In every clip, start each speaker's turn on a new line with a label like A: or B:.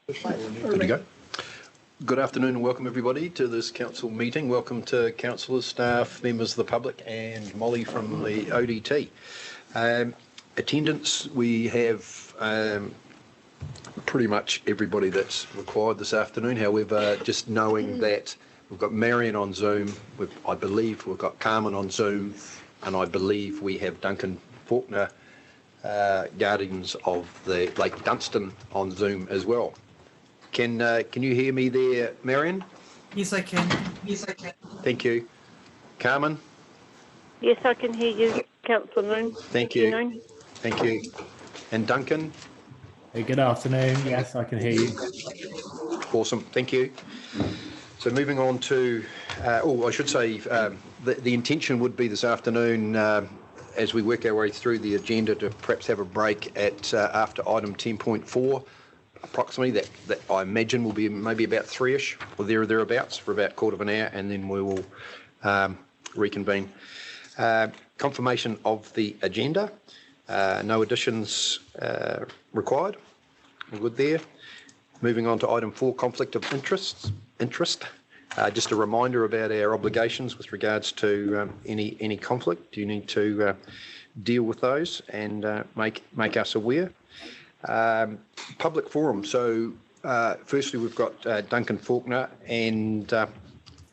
A: Good to go. Good afternoon and welcome everybody to this council meeting. Welcome to councillors, staff, members of the public and Molly from the ODT. Attendance, we have pretty much everybody that's required this afternoon. However, just knowing that we've got Marion on Zoom, I believe we've got Carmen on Zoom, and I believe we have Duncan Faulkner, Guardians of the Lake Dunstan on Zoom as well. Can you hear me there, Marion?
B: Yes, I can. Yes, I can.
A: Thank you. Carmen?
C: Yes, I can hear you, Councillor Moon.
A: Thank you. Thank you. And Duncan?
D: Hey, good afternoon. Yes, I can hear you.
A: Awesome. Thank you. So moving on to, I should say, the intention would be this afternoon, as we work our way through the agenda, to perhaps have a break at after item 10.4. Approximately that I imagine will be maybe about 3ish or thereabouts for about a quarter of an hour, and then we will reconvene. Confirmation of the agenda. No additions required. We're good there. Moving on to item 4, conflict of interest. Just a reminder about our obligations with regards to any conflict. You need to deal with those and make us aware. Public forum. So firstly, we've got Duncan Faulkner, and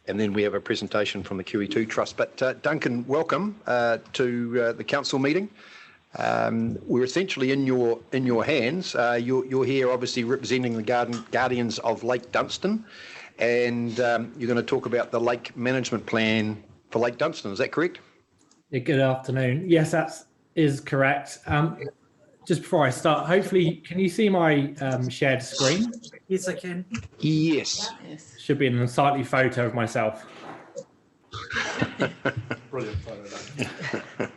A: then we have a presentation from the QEII Trust. But Duncan, welcome to the council meeting. We're essentially in your hands. You're here, obviously representing the Guardians of Lake Dunstan, and you're going to talk about the lake management plan for Lake Dunstan. Is that correct?
D: Yeah, good afternoon. Yes, that is correct. Just before I start, hopefully, can you see my shared screen?
B: Yes, I can.
A: Yes.
D: Should be an unsightly photo of myself.
A: Brilliant photo.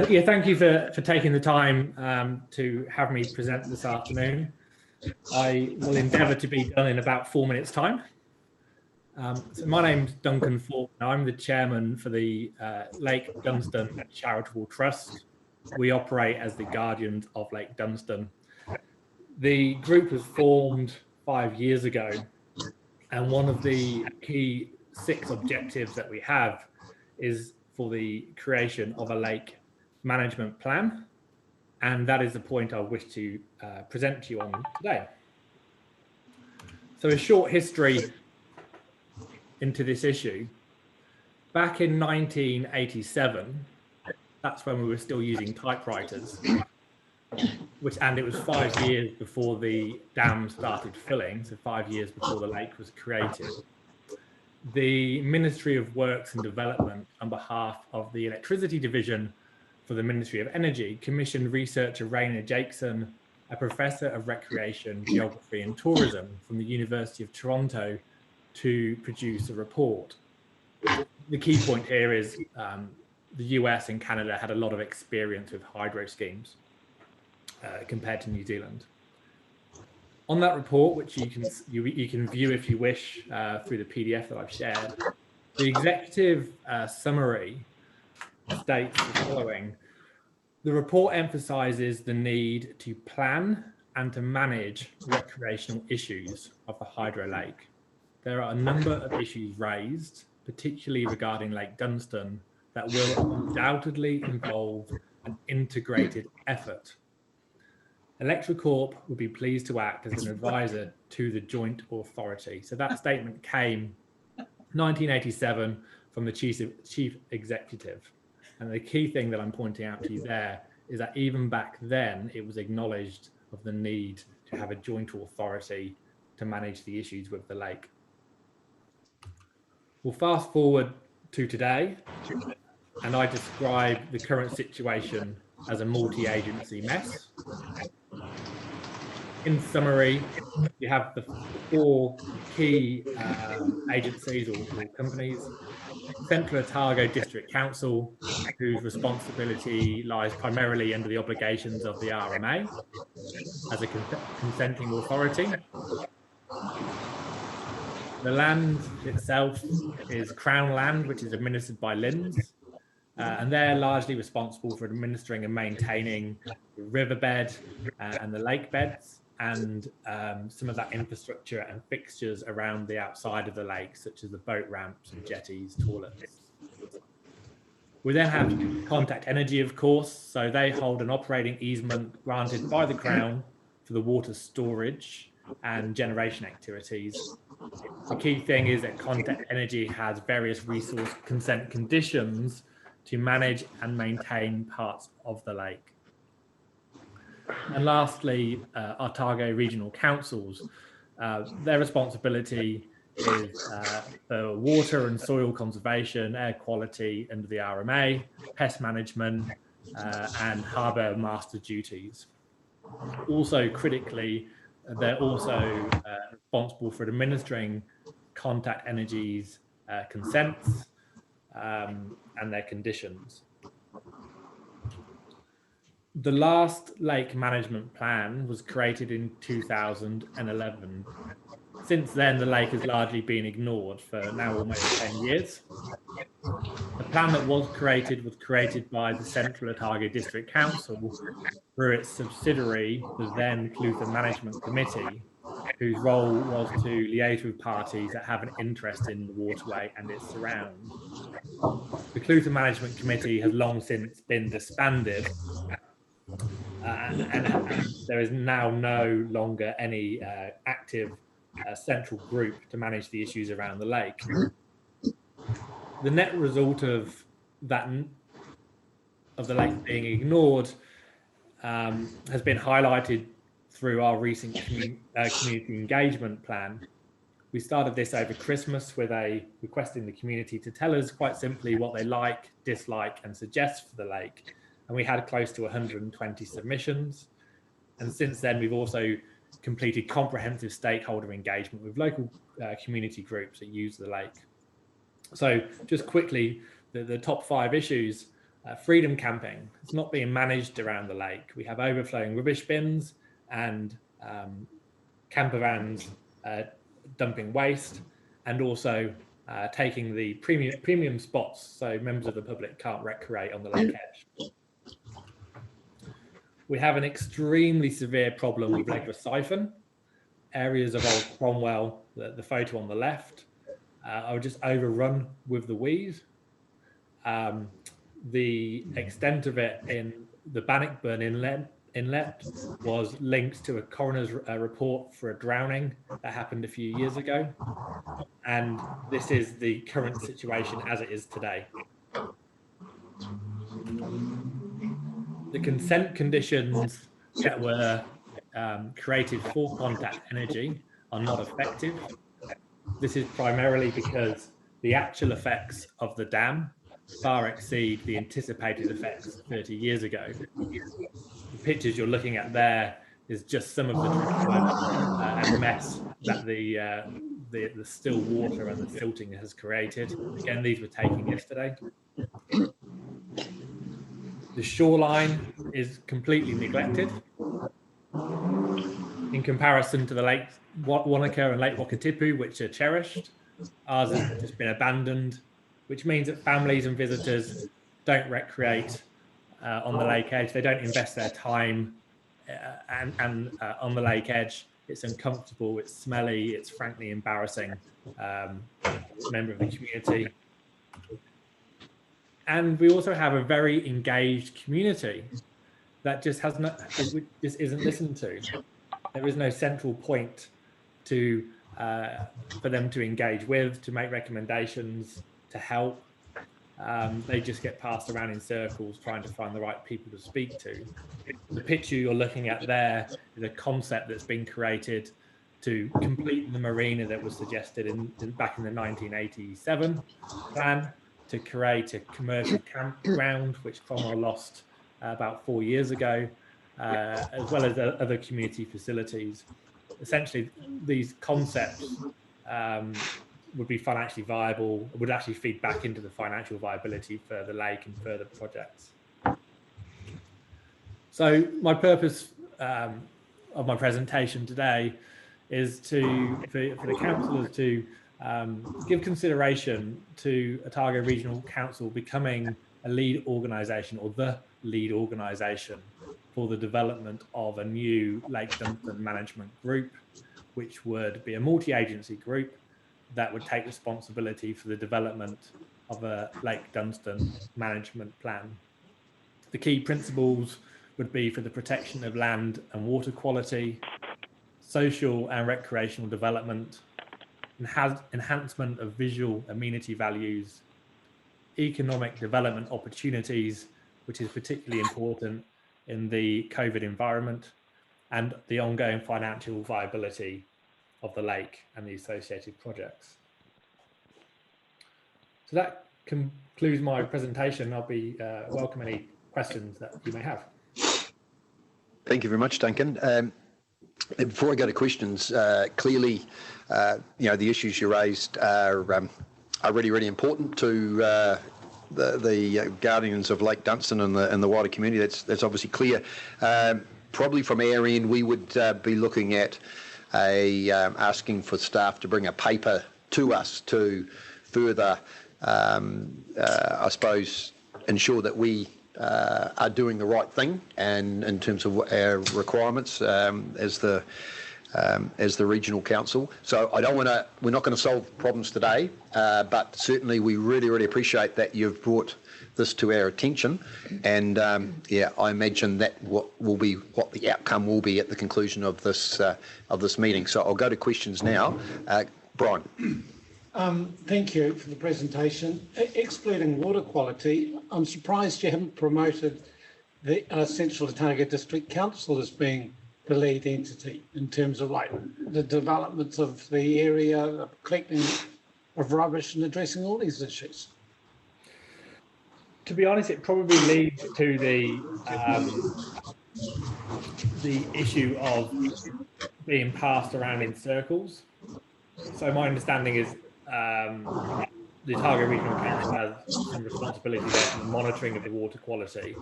D: Yeah, thank you for taking the time to have me present this afternoon. I will endeavour to be done in about 4 minutes' time. So my name's Duncan Faulkner. I'm the chairman for the Lake Dunstan Charitable Trust. We operate as the Guardians of Lake Dunstan. The group was formed 5 years ago, and one of the key 6 objectives that we have is for the creation of a lake management plan, and that is the point I wish to present to you on today. So a short history into this issue. Back in 1987, that's when we were still using typewriters, and it was 5 years before the dam started filling, so 5 years before the lake was created. The Ministry of Works and Development, on behalf of the Electricity Division for the Ministry of Energy, commissioned researcher Rainer Jackson, a professor of recreation, geography and tourism from the University of Toronto, to produce a report. The key point here is the US and Canada had a lot of experience with hydro schemes compared to New Zealand. On that report, which you can view if you wish through the PDF that I've shared, the executive summary states the following. The report emphasises the need to plan and to manage recreational issues of the hydro lake. There are a number of issues raised, particularly regarding Lake Dunstan, that will undoubtedly involve an integrated effort. Electricorp would be pleased to act as an advisor to the joint authority. So that statement came 1987 from the chief executive. And the key thing that I'm pointing out to you there is that even back then, it was acknowledged of the need to have a joint authority to manage the issues with the lake. We'll fast forward to today, and I describe the current situation as a multi-agency mess. In summary, you have the 4 key agencies or companies. Central Otago District Council, whose responsibility lies primarily under the obligations of the RMA as a consenting authority. The land itself is Crown land, which is administered by LINZ, and they're largely responsible for administering and maintaining the riverbed and the lake beds. and some of that infrastructure and fixtures around the outside of the lake, such as the boat ramps and jetties, toilets. We then have Contact Energy, of course, so they hold an operating easement granted by the Crown for the water storage and generation activities. The key thing is that Contact Energy has various resource consent conditions to manage and maintain parts of the lake. And lastly, Otago regional councils. Their responsibility is for water and soil conservation, air quality under the RMA, pest management, and harbour master duties. Also, critically, they're also responsible for administering Contact Energy's consents and their conditions. The last lake management plan was created in 2011. Since then, the lake has largely been ignored for now almost 10 years. The plan that was created by the Central Otago District Council through its subsidiary, the then Clutha Management Committee, whose role was to liaise with parties that have an interest in the waterway and its surrounds. The Clutha Management Committee has long since been disbanded, and there is now no longer any active central group to manage the issues around the lake. The net result of that, of the lake being ignored, has been highlighted through our recent community engagement plan. We started this over Christmas with requesting the community to tell us quite simply what they like, dislike, and suggest for the lake. And we had close to 120 submissions. And since then, we've also completed comprehensive stakeholder engagement with local community groups that use the lake. So just quickly, the top 5 issues: freedom camping. It's not being managed around the lake. We have overflowing rubbish bins and camper vans dumping waste, and also taking the premium spots so members of the public can't recreate on the lake edge. We have an extremely severe problem with Legra Siphon, areas of Old Cromwell, the photo on the left, are just overrun with the weed. The extent of it in the Bannockburn Inlet was linked to a coroner's report for a drowning that happened a few years ago. And this is the current situation as it is today. The consent conditions that were created for Contact Energy are not effective. This is primarily because the actual effects of the dam far exceed the anticipated effects 30 years ago. The pictures you're looking at there is just some of the driftwood and mess that the still water and the silting has created. Again, these were taken yesterday. The shoreline is completely neglected. In comparison to the Lake Wanaka and Lake Wakatipu, which are cherished, ours has just been abandoned, which means that families and visitors don't recreate on the lake edge. They don't invest their time on the lake edge. It's uncomfortable, it's smelly, it's frankly embarrassing. Member of the community. And we also have a very engaged community that just isn't listened to. There is no central point for them to engage with, to make recommendations, to help. They just get passed around in circles trying to find the right people to speak to. The picture you're looking at there is a concept that's been created to complete the marina that was suggested back in the 1987 plan, to create a commercial campground, which Cromwell lost about 4 years ago, as well as other community facilities. Essentially, these concepts would be financially viable, would actually feed back into the financial viability for the lake and further projects. So my purpose of my presentation today is for the councillors to give consideration to Otago Regional Council becoming a lead organisation, or the lead organisation for the development of a new Lake Dunstan management group, which would be a multi-agency group that would take responsibility for the development of a Lake Dunstan management plan. The key principles would be for the protection of land and water quality, social and recreational development, enhancement of visual amenity values, economic development opportunities, which is particularly important in the COVID environment, and the ongoing financial viability of the lake and the associated projects. So that concludes my presentation. I'll be welcome any questions that you may have.
A: Thank you very much, Duncan. Before I go to questions, clearly, the issues you raised are really, really important to the guardians of Lake Dunstan and the wider community. That's obviously clear. Probably from our end, we would be looking at asking for staff to bring a paper to us to further, I suppose, ensure that we are doing the right thing, and in terms of our requirements as the regional council. So we're not going to solve problems today, but certainly we really, really appreciate that you've brought this to our attention, and I imagine that what the outcome will be at the conclusion of this meeting. So I'll go to questions now. Brian.
E: Thank you for the presentation. Excluding water quality, I'm surprised you haven't promoted the Central Otago District Council as being the lead entity in terms of like the development of the area, the collecting of rubbish and addressing all these issues.
D: To be honest, it probably leads to the issue of being passed around in circles. So my understanding is the Otago Regional Council has some responsibility there for the monitoring of the water quality,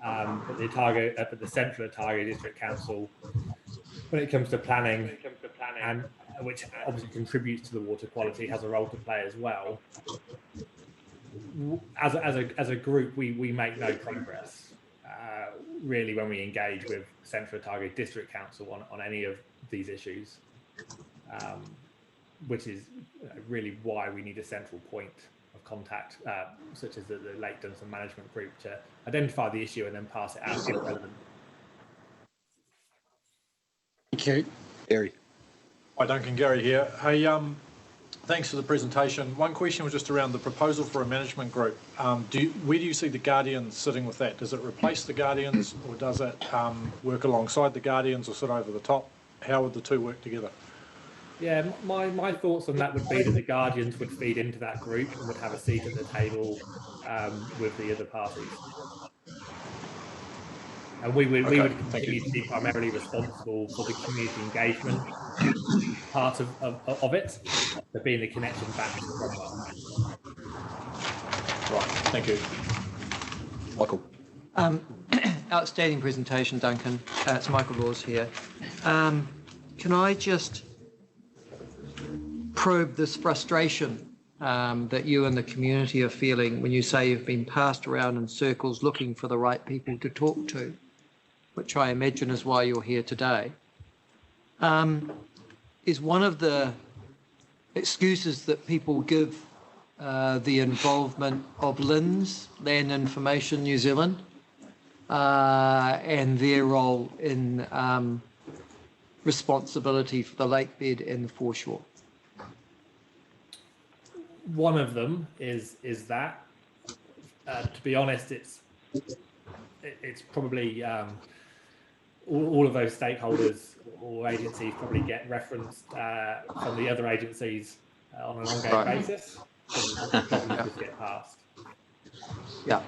D: but the Central Otago District Council, when it comes to planning, and which obviously contributes to the water quality, has a role to play as well. As a group, we make no progress really when we engage with Central Otago District Council on any of these issues. Which is really why we need a central point of contact, such as the Lake Dunstan Management Group, to identify the issue and then pass it out if relevant.
E: Thank you.
A: Gary.
F: Hi, Duncan. Gary here. Hey, thanks for the presentation. One question was just around the proposal for a management group. Where do you see the Guardians sitting with that? Does it replace the Guardians, or does it work alongside the Guardians, or sit over the top? How would the two work together?
D: Yeah, my thoughts on that would be that the Guardians would feed into that group and would have a seat at the table with the other parties. And we would continue to be primarily responsible for the community engagement part of it, so being the connection back to the Cromwell.
F: Right, thank you.
A: Michael.
G: Outstanding presentation, Duncan. It's Michael Laws here. Can I just probe this frustration that you and the community are feeling when you say you've been passed around in circles looking for the right people to talk to, which I imagine is why you're here today? Is one of the excuses that people give the involvement of LINZ, Land Information New Zealand, and their role in responsibility for the lake bed and the foreshore?
D: One of them is that. To be honest, it's probably all of those stakeholders or agencies probably get referenced from the other agencies on an ongoing basis. So the problems just get passed.
G: Yeah.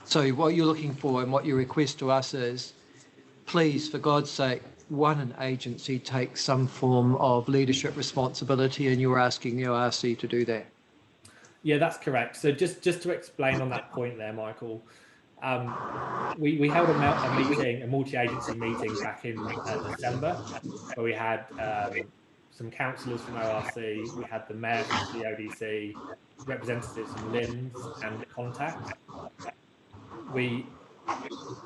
G: So what you're looking for and what your request to us is, please, for God's sake, an agency take some form of leadership responsibility, and you're asking the ORC to do that.
D: Yeah, that's correct. So just to explain on that point there, Michael, we held a meeting, a multi-agency meeting back in December, where we had some councillors from ORC, we had the mayor from the ODC, representatives from LINZ and Contact. We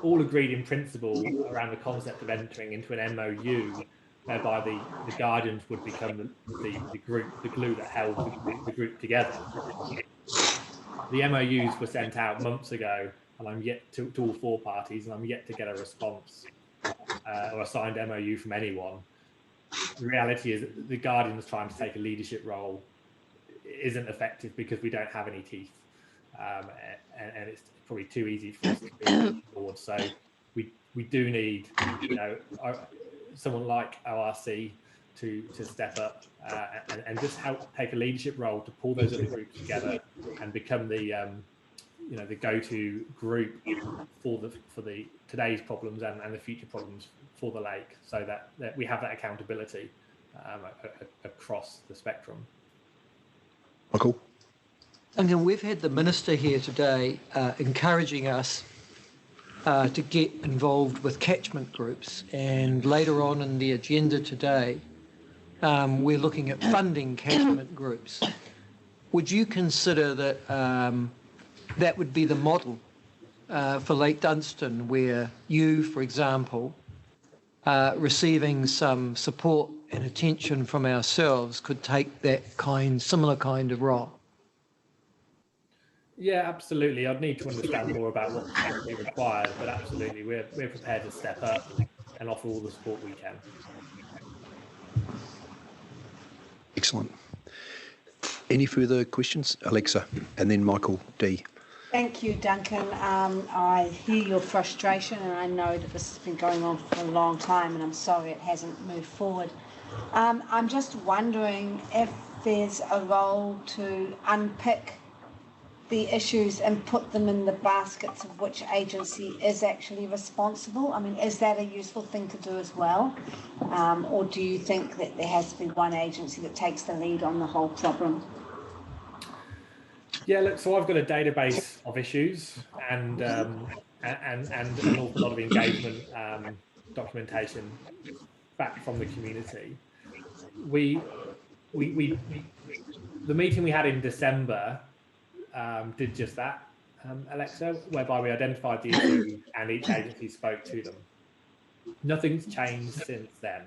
D: all agreed in principle around the concept of entering into an MOU, whereby the guardians would become the group, the glue that held the group together. The MOUs were sent out months ago, and I'm yet to all four parties, and I'm yet to get a response or a signed MOU from anyone. The reality is that the guardians trying to take a leadership role isn't effective because we don't have any teeth, and it's probably too easy for us to move forward. So we do need, someone like ORC to step up and just help take a leadership role to pull those other groups together and become the the go-to group for the today's problems and the future problems for the lake, so that we have that accountability across the spectrum.
A: Michael?
G: Duncan, we've had the Minister here today encouraging us to get involved with catchment groups, and later on in the agenda today we're looking at funding catchment groups. Would you consider that that would be the model for Lake Dunstan, where you, for example, receiving some support and attention from ourselves, could take that similar kind of role?
D: Yeah, absolutely. I'd need to understand more about what's actually required, but absolutely, we're prepared to step up and offer all the support we can.
A: Excellent. Any further questions? Alexa, and then Michael D.
H: Thank you, Duncan. I hear your frustration, and I know that this has been going on for a long time, and I'm sorry it hasn't moved forward. I'm just wondering if there's a role to unpick the issues and put them in the baskets of which agency is actually responsible. I mean, is that a useful thing to do as well? Or do you think that there has to be one agency that takes the lead on the whole problem?
D: Yeah, look, so I've got a database of issues and an awful lot of engagement documentation back from the community. The meeting we had in December did just that, Alexa, whereby we identified the issue and each agency spoke to them. Nothing's changed since then,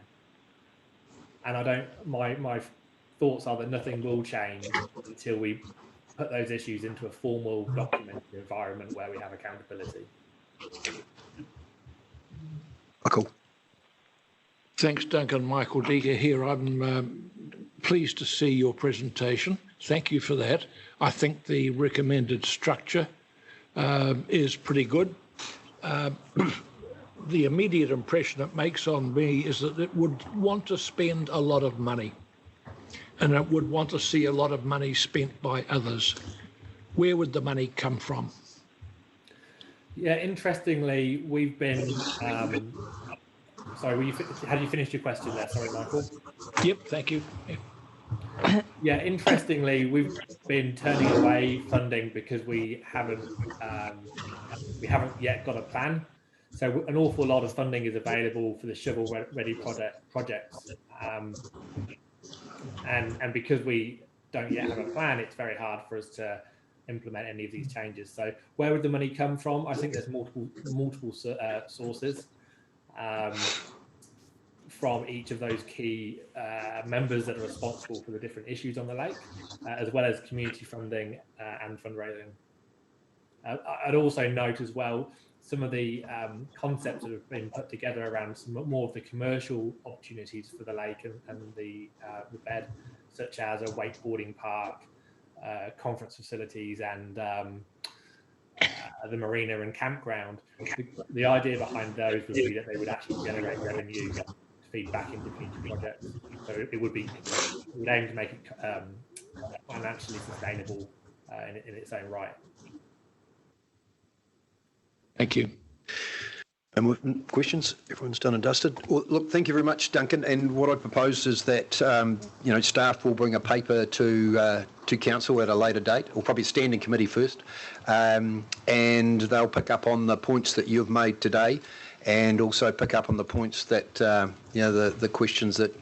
D: and my thoughts are that nothing will change until we put those issues into a formal documented environment where we have accountability.
A: Michael.
I: Thanks, Duncan. Michael Deeger here. I'm pleased to see your presentation. Thank you for that. I think the recommended structure is pretty good. The immediate impression it makes on me is that it would want to spend a lot of money, and it would want to see a lot of money spent by others. Where would the money come from?
D: Yeah, interestingly, we've been... sorry, had you finished your question there? Sorry, Michael.
I: Yep, thank you.
D: Yeah, interestingly, we've been turning away funding because we haven't yet got a plan. So an awful lot of funding is available for the shovel-ready projects, and because we don't yet have a plan, it's very hard for us to implement any of these changes. So where would the money come from? I think there's multiple sources from each of those key members that are responsible for the different issues on the lake, as well as community funding and fundraising. I'd also note as well some of the concepts that have been put together around some more of the commercial opportunities for the lake and the bed, such as a wakeboarding park, conference facilities, and the marina and campground. The idea behind those would be that they would actually generate revenue to feed back into future projects. So it would aim to make it financially sustainable in its own right.
I: Thank you.
A: And with questions, everyone's done and dusted. Well, look, thank you very much, Duncan. And what I propose is that staff will bring a paper to council at a later date, or probably a standing committee first, and they'll pick up on the points that you've made today, and also pick up on the points that the questions that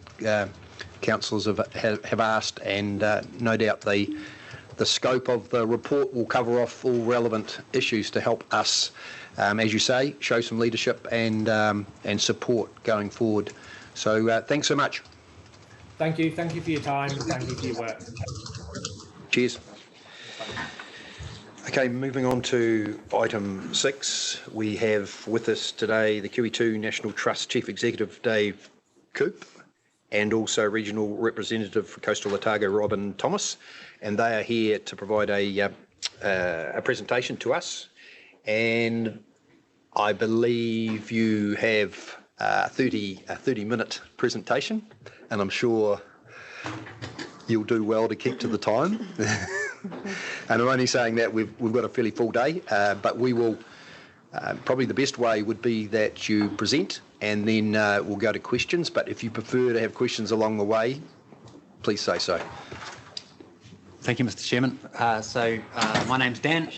A: councillors have asked, and no doubt the the scope of the report will cover off all relevant issues to help us, as you say, show some leadership and support going forward. So thanks so much.
D: Thank you for your time. Thank you for your work.
A: Cheers. Okay, moving on to item 6. We have with us today the QE2 National Trust Chief Executive Dave Coop and also Regional Representative for Coastal Otago Robin Thomas, and they are here to provide a presentation to us. And I believe you have a 30-minute presentation, and I'm sure you'll do well to keep to the time. And I'm only saying that we've got a fairly full day, but we will, probably the best way would be that you present and then we'll go to questions. But if you prefer to have questions along the way, please say so.
J: Thank you, Mr. Chairman. My name's Dan,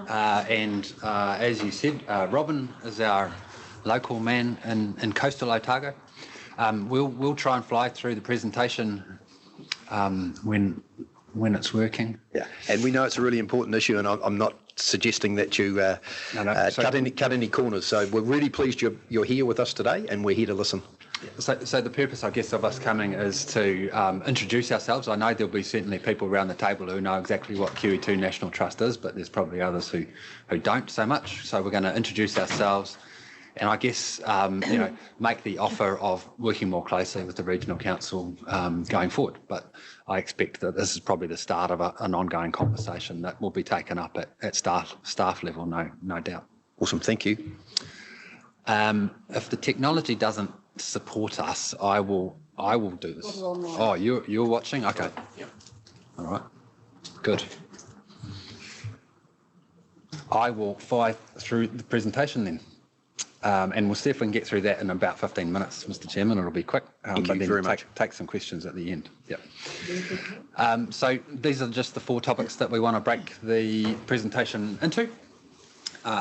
J: and as you said, Robin is our local man in coastal Otago. We'll try and fly through the presentation when it's working.
A: Yeah, and we know it's a really important issue, and I'm not suggesting that you cut any corners. So we're really pleased you're here with us today, and we're here to listen.
J: So the purpose, I guess, of us coming is to introduce ourselves. I know there'll be certainly people around the table who know exactly what QE2 National Trust is, but there's probably others who don't so much. So we're going to introduce ourselves, and I guess make the offer of working more closely with the Regional Council going forward. But I expect that this is probably the start of an ongoing conversation that will be taken up at staff level, no doubt.
A: Awesome, thank you.
J: If the technology doesn't support us, I will do this. Oh, you're watching? Okay. Yep. All right. Good. I will fly through the presentation then. And we'll see if we can get through that in about 15 minutes, Mr. Chairman. It'll be quick.
A: Thank you very much.
J: Take some questions at the end. Yep. So these are just the 4 topics that we want to break the presentation into.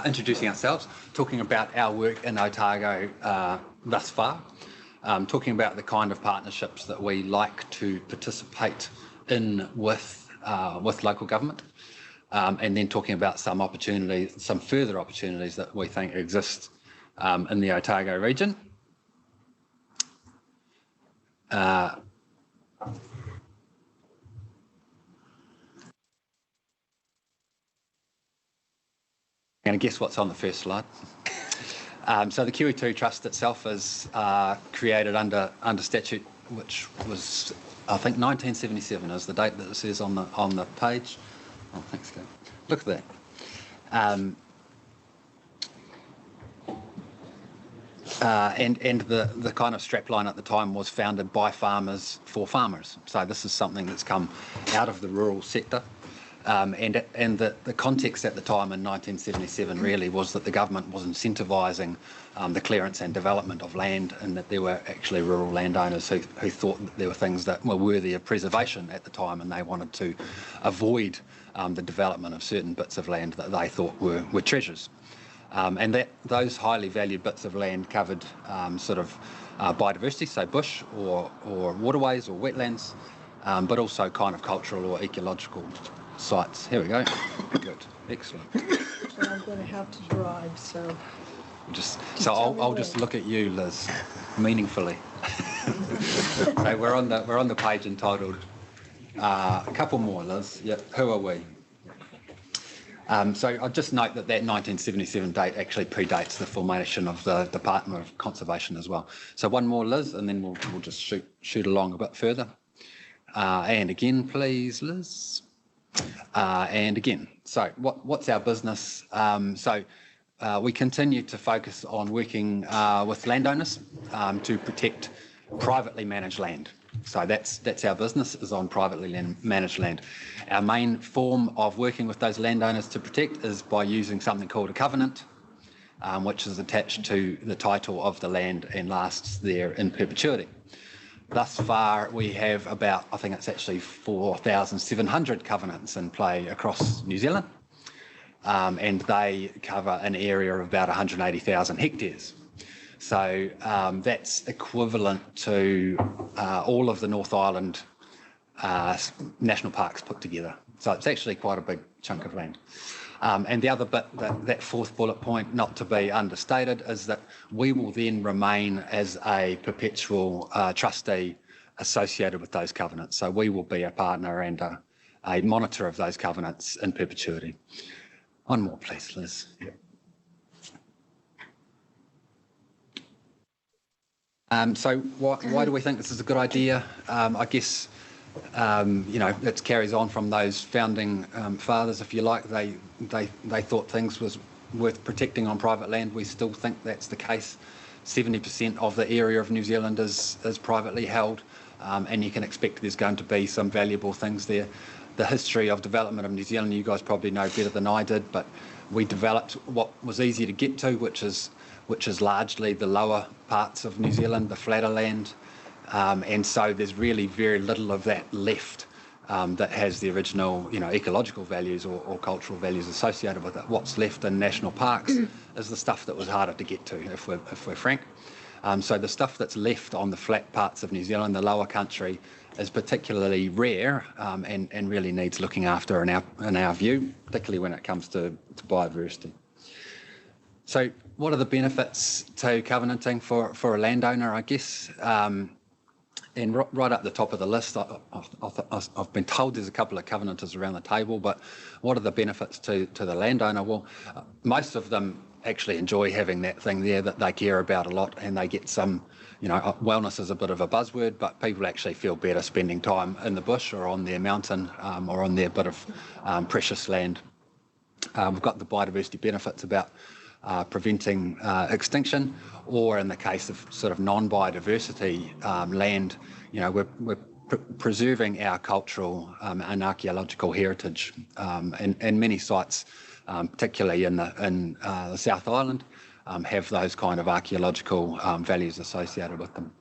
J: Introducing ourselves, talking about our work in Otago thus far, talking about the kind of partnerships that we like to participate in with local government, and then talking about some further opportunities that we think exist in the Otago region. And guess what's on the first slide? So the QE2 Trust itself is created under statute, which was, I think, 1977 is the date that it says on the page. Oh, thanks, Gabe. Look at that. And the kind of strapline at the time was founded by farmers for farmers. So this is something that's come out of the rural sector. And the context at the time in 1977 really was that the government was incentivising the clearance and development of land, and that there were actually rural landowners who thought that there were things that were worthy of preservation at the time, and they wanted to avoid the development of certain bits of land that they thought were treasures. And that those highly valued bits of land covered biodiversity, so bush or waterways or wetlands, but also kind of cultural or ecological sites. Here we go. Good. Excellent.
K: So I'm going to have to drive, so...
J: I'll just look at you, Liz, meaningfully. So we're on the page entitled, a couple more, Liz. Yep. Who are we? So I'll just note that 1977 date actually predates the formation of the Department of Conservation as well. So one more, Liz, and then we'll just shoot along a bit further. And again, please, Liz. And again, so what's our business? We continue to focus on working with landowners to protect privately managed land. So that's our business, is on privately managed land. Our main form of working with those landowners to protect is by using something called a covenant, which is attached to the title of the land and lasts there in perpetuity. Thus far, we have about, I think it's actually 4,700 covenants in play across New Zealand, and they cover an area of about 180,000 hectares. So that's equivalent to all of the North Island national parks put together. So it's actually quite a big chunk of land. And the other bit, that fourth bullet point, not to be understated, is that we will then remain as a perpetual trustee associated with those covenants. So we will be a partner and a monitor of those covenants in perpetuity. One more, please, Liz. Yep. So why do we think this is a good idea? I guess, it carries on from those founding fathers, if you like. They thought things was worth protecting on private land. We still think that's the case. 70% of the area of New Zealand is privately held, and you can expect there's going to be some valuable things there. The history of development of New Zealand, you guys probably know better than I did, but we developed what was easy to get to, which is largely the lower parts of New Zealand, the flatter land, and so there's really very little of that left that has the original, ecological values or cultural values associated with it. What's left in national parks is the stuff that was harder to get to, if we're frank. So the stuff that's left on the flat parts of New Zealand, the lower country, is particularly rare and really needs looking after in our view, particularly when it comes to biodiversity. So what are the benefits to covenanting for a landowner, I guess? And right up the top of the list, I've been told there's a couple of covenanters around the table, but what are the benefits to the landowner? Well, most of them actually enjoy having that thing there that they care about a lot, and they get some, wellness is a bit of a buzzword, but people actually feel better spending time in the bush or on their mountain or on their bit of precious land. We've got the biodiversity benefits about preventing extinction, or in the case of sort of non-biodiversity land, we're preserving our cultural and archaeological heritage, and many sites, particularly in the South Island, have those kind of archaeological values associated with them.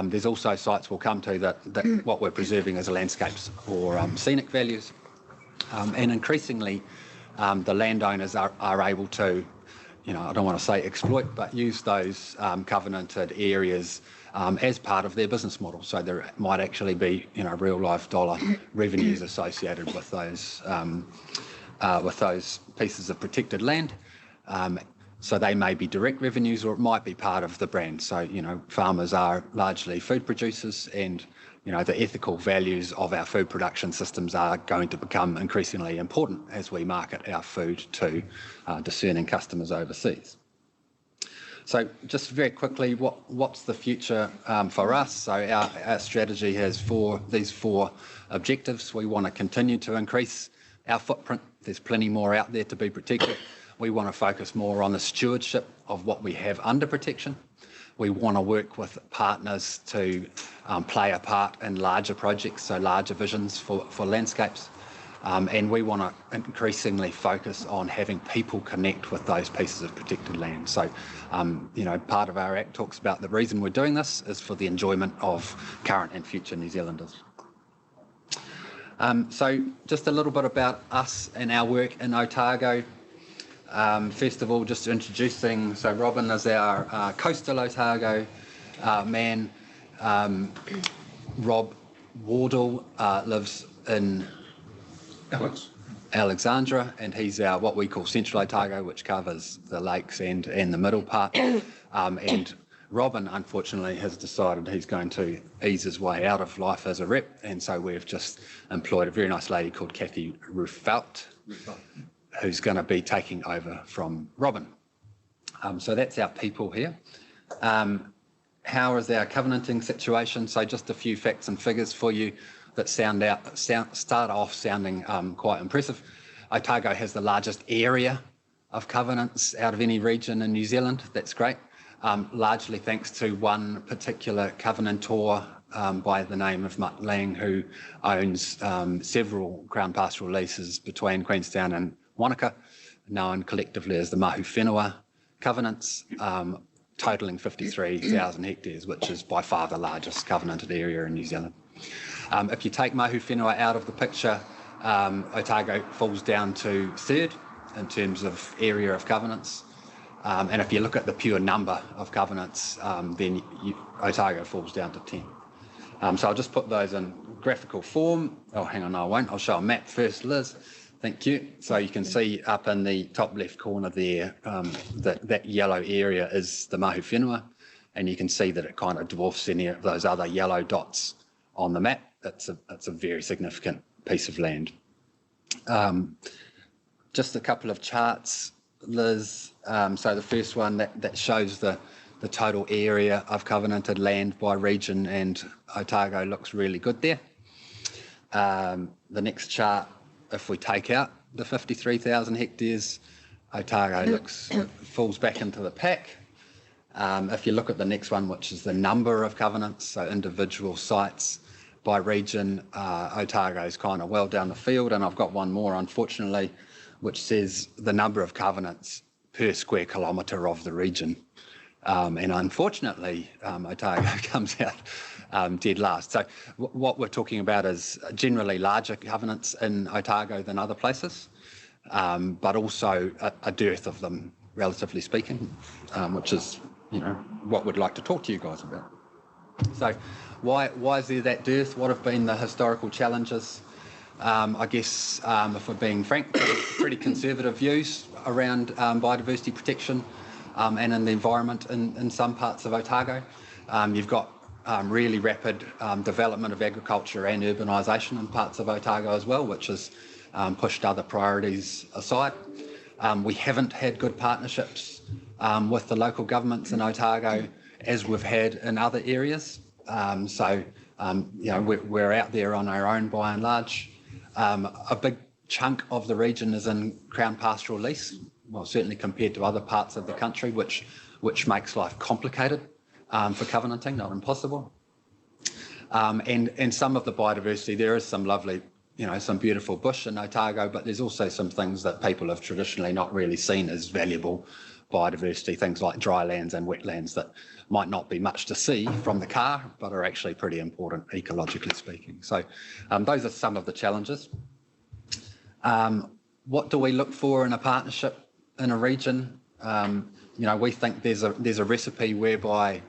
J: There's also sites we'll come to that what we're preserving as landscapes or scenic values, and increasingly the landowners are able to, I don't want to say exploit, but use those covenanted areas as part of their business model. So there might actually be, real life dollar revenues associated with those pieces of protected land. So they may be direct revenues, or it might be part of the brand. So, farmers are largely food producers, and, the ethical values of our food production systems are going to become increasingly important as we market our food to discerning customers overseas. So just very quickly, what's the future for us? So our strategy has these four objectives. We want to continue to increase our footprint. There's plenty more out there to be protected. We want to focus more on the stewardship of what we have under protection. We want to work with partners to play a part in larger projects, so larger visions for landscapes. And we want to increasingly focus on having people connect with those pieces of protected land. So, part of our Act talks about the reason we're doing this is for the enjoyment of current and future New Zealanders. So just a little bit about us and our work in Otago. First of all, just introducing, so Robin is our coastal Otago man. Rob Wardle lives in Alexandra, and he's our what we call Central Otago, which covers the lakes and the middle part. And Robin, unfortunately, has decided he's going to ease his way out of life as a rep, and so we've just employed a very nice lady called Kathy Ruffelt, who's going to be taking over from Robin. So that's our people here. How is our covenanting situation? So just a few facts and figures for you that start off sounding quite impressive. Otago has the largest area of covenants out of any region in New Zealand. That's great. Largely thanks to one particular covenantor by the name of Mutt Lang, who owns several Crown pastoral leases between Queenstown and Wanaka, known collectively as the Mahu Whenua covenants, totalling 53,000 hectares, which is by far the largest covenanted area in New Zealand. If you take Mahu Whenua out of the picture, Otago falls down to third in terms of area of covenants. And if you look at the pure number of covenants, then Otago falls down to 10. So I'll just put those in graphical form. Oh, hang on, no, I won't. I'll show a map first, Liz. Thank you. So you can see up in the top left corner there, that yellow area is the Mahu Whenua, and you can see that it kind of dwarfs any of those other yellow dots on the map. It's a very significant piece of land. Just a couple of charts, Liz. So the first one that shows the total area of covenanted land by region, and Otago looks really good there. The next chart, if we take out the 53,000 hectares, Otago falls back into the pack. If you look at the next one, which is the number of covenants, so individual sites by region, Otago is kind of well down the field, and I've got one more, unfortunately, which says the number of covenants per square kilometre of the region. And unfortunately, Otago comes out dead last. So what we're talking about is generally larger covenants in Otago than other places, but also a dearth of them, relatively speaking, which is, what we'd like to talk to you guys about. So why is there that dearth? What have been the historical challenges? I guess, if we're being frank, pretty conservative views around biodiversity protection and in the environment in some parts of Otago. You've got really rapid development of agriculture and urbanisation in parts of Otago as well, which has pushed other priorities aside. We haven't had good partnerships with the local governments in Otago as we've had in other areas. We're out there on our own by and large. A big chunk of the region is in Crown pastoral lease, well, certainly compared to other parts of the country, which makes life complicated for covenanting, not impossible. And some of the biodiversity, there is some lovely, some beautiful bush in Otago, but there's also some things that people have traditionally not really seen as valuable biodiversity, things like dry lands and wetlands that might not be much to see from the car, but are actually pretty important ecologically speaking. So those are some of the challenges. What do we look for in a partnership in a region? We think there's a recipe whereby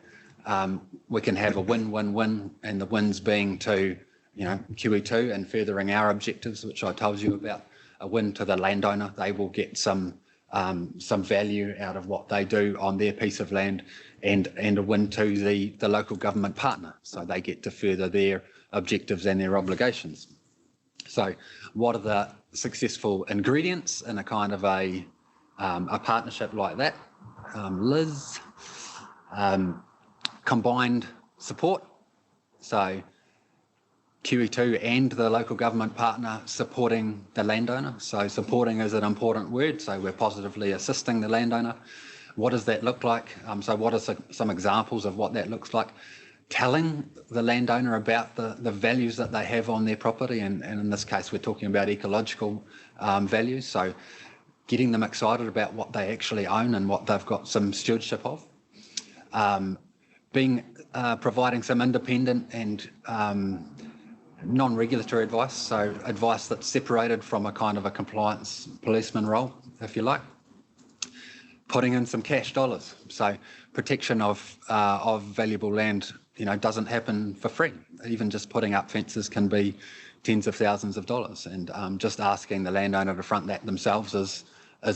J: we can have a win-win-win, and the wins being to QE2 and furthering our objectives, which I told you about. A win to the landowner, they will get some value out of what they do on their piece of land, and a win to the local government partner, so they get to further their objectives and their obligations. So what are the successful ingredients in a kind of a partnership like that? Liz, combined support, so QE2 and the local government partner supporting the landowner. So supporting is an important word, so we're positively assisting the landowner. What does that look like? So what are some examples of what that looks like? Telling the landowner about the values that they have on their property, and in this case we're talking about ecological values, so getting them excited about what they actually own and what they've got some stewardship of. Providing some independent and non-regulatory advice, so advice that's separated from a kind of a compliance policeman role, if you like. Putting in some cash dollars, so protection of valuable land, doesn't happen for free. Even just putting up fences can be tens of thousands of dollars, and just asking the landowner to front that themselves is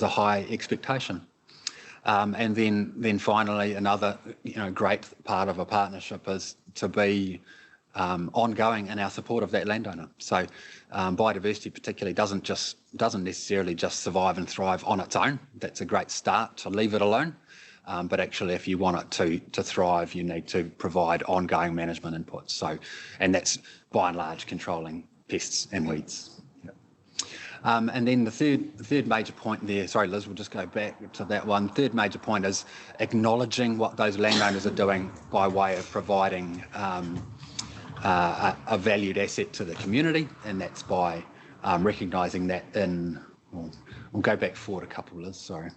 J: a high expectation. And then finally, another great part of a partnership is to be ongoing in our support of that landowner. So biodiversity particularly doesn't necessarily just survive and thrive on its own. That's a great start to leave it alone. But actually, if you want it to thrive, you need to provide ongoing management inputs. So, and that's by and large controlling pests and weeds. And then the third major point there, sorry Liz, we'll just go back to that one. Third major point is acknowledging what those landowners are doing by way of providing a valued asset to the community, and that's by recognising that in, we'll go back forward a couple, Liz, sorry.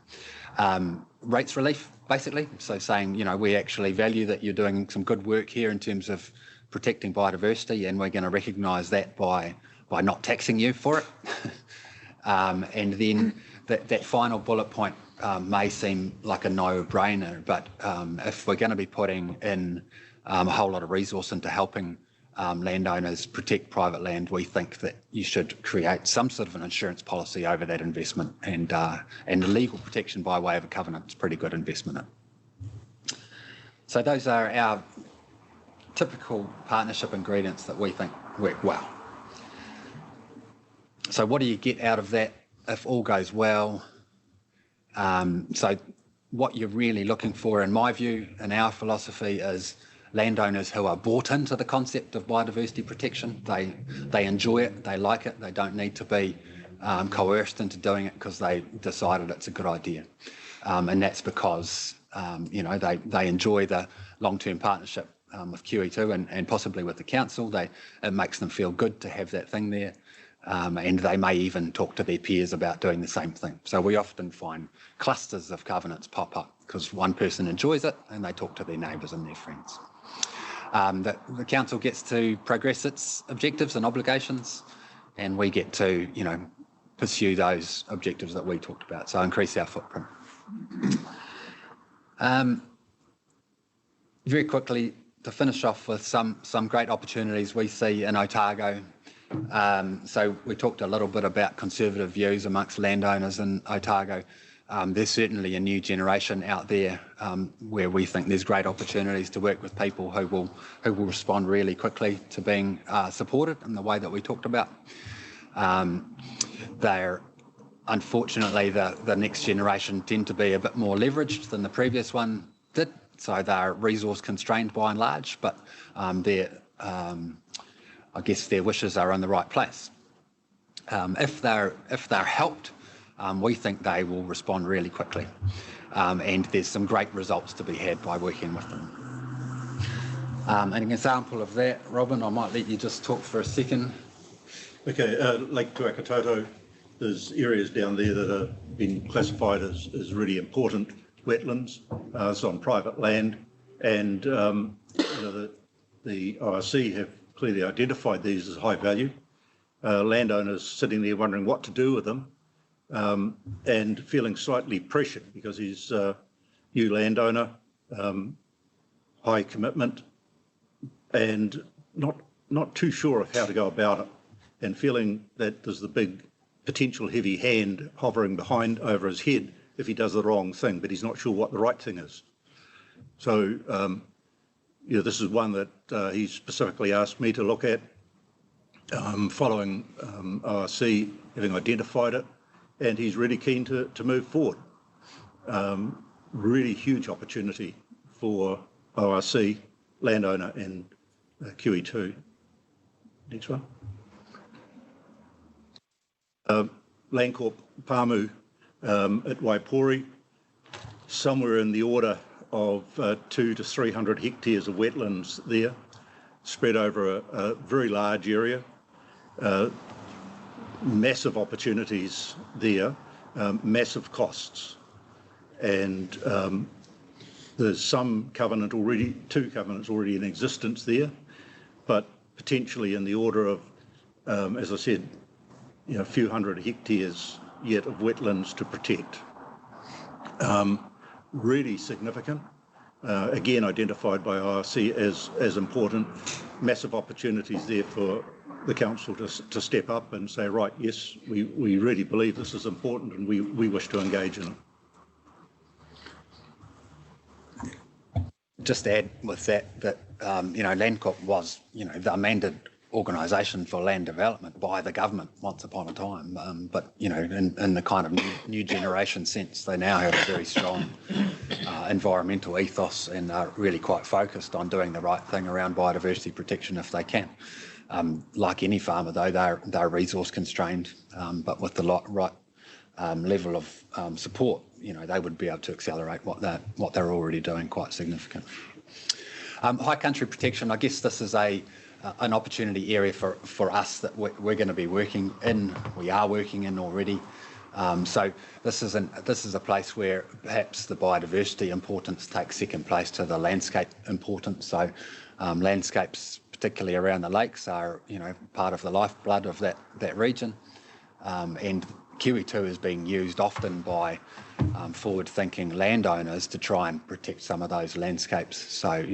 J: Rates relief, basically, so saying, we actually value that you're doing some good work here in terms of protecting biodiversity, and we're going to recognise that by not taxing you for it. And then that final bullet point may seem like a no-brainer, but if we're going to be putting in a whole lot of resource into helping landowners protect private land, we think that you should create some sort of an insurance policy over that investment, and the legal protection by way of a covenant is pretty good investment. So those are our typical partnership ingredients that we think work well. So what do you get out of that if all goes well? So what you're really looking for, in my view, in our philosophy, is landowners who are bought into the concept of biodiversity protection. They enjoy it, they like it, they don't need to be coerced into doing it because they decided it's a good idea. And that's because they enjoy the long-term partnership with QEII and possibly with the council. It makes them feel good to have that thing there. And they may even talk to their peers about doing the same thing. So we often find clusters of covenants pop up because one person enjoys it and they talk to their neighbours and their friends. The council gets to progress its objectives and obligations, and we get to, pursue those objectives that we talked about, so increase our footprint. Very quickly, to finish off with some great opportunities we see in Otago. So we talked a little bit about conservative views amongst landowners in Otago. There's certainly a new generation out there where we think there's great opportunities to work with people who will respond really quickly to being supported in the way that we talked about. They're unfortunately the next generation tend to be a bit more leveraged than the previous one did, so they're resource constrained by and large, but I guess their wishes are in the right place. If they're helped, we think they will respond really quickly, and there's some great results to be had by working with them. An example of that, Robin, I might let you just talk for a second.
L: Okay, Lake Tuakatoto, there's areas down there that have been classified as really important wetlands, so on private land, and the ORC have clearly identified these as high value. Landowners sitting there wondering what to do with them, and feeling slightly pressured because he's a new landowner, high commitment, and not too sure of how to go about it, and feeling that there's the big potential heavy hand hovering behind over his head if he does the wrong thing, but he's not sure what the right thing is. So, this is one that he specifically asked me to look at, following ORC having identified it, and he's really keen to move forward. Really huge opportunity for ORC, landowner, and QE2. Next one. Landcorp Pāmu at Waipori, somewhere in the order of 200 to 300 hectares of wetlands there, spread over a very large area. Massive opportunities there, massive costs, and there's some covenant already, 2 covenants already in existence there, but potentially in the order of, as I said, a few hundred hectares yet of wetlands to protect. Really significant. Again, identified by IRC as important. Massive opportunities there for the council to step up and say, right, yes, we really believe this is important and we wish to engage in it.
J: Just to add with that Landcorp was, the amended organisation for land development by the government once upon a time, but in the kind of new generation sense, they now have a very strong environmental ethos and are really quite focused on doing the right thing around biodiversity protection if they can. Like any farmer, though, they're resource constrained, but with the right level of support, they would be able to accelerate what they're already doing quite significantly. High country protection, I guess this is an opportunity area for us that we're going to be working in. We are working in already. So this is a place where perhaps the biodiversity importance takes second place to the landscape importance. So landscapes, particularly around the lakes, are part of the lifeblood of that region, and QE2 is being used often by forward-thinking landowners to try and protect some of those landscapes. So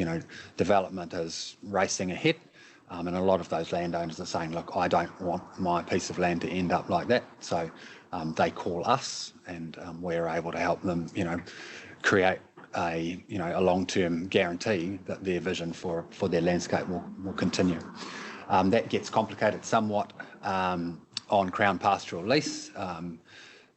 J: development is racing ahead. And a lot of those landowners are saying, look, I don't want my piece of land to end up like that. So they call us, and we're able to help them, create a long-term guarantee that their vision for their landscape will continue. That gets complicated somewhat on Crown pastoral lease.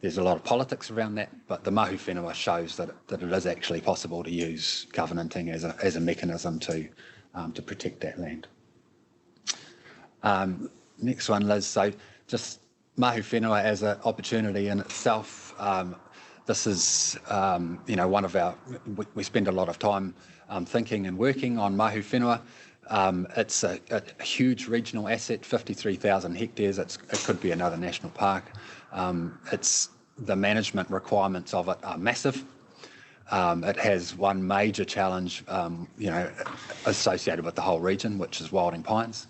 J: There's a lot of politics around that, but the mahu whenua shows that it is actually possible to use covenanting as a mechanism to protect that land. Next one, Liz. So just mahu whenua as an opportunity in itself. This is, one of our, we spend a lot of time thinking and working on mahu whenua. It's a huge regional asset, 53,000 hectares. It could be another national park. The management requirements of it are massive. It has one major challenge, associated with the whole region, which is wilding pines.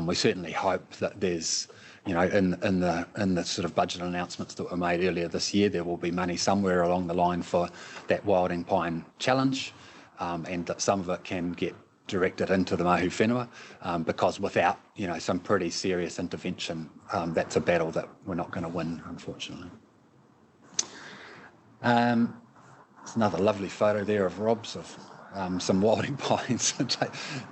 J: We certainly hope that there's, in the sort of budget announcements that were made earlier this year, there will be money somewhere along the line for that wilding pine challenge, and that some of it can get directed into the mahu whenua, because without, some pretty serious intervention, that's a battle that we're not going to win, unfortunately. It's another lovely photo there of Rob's of some wilding pines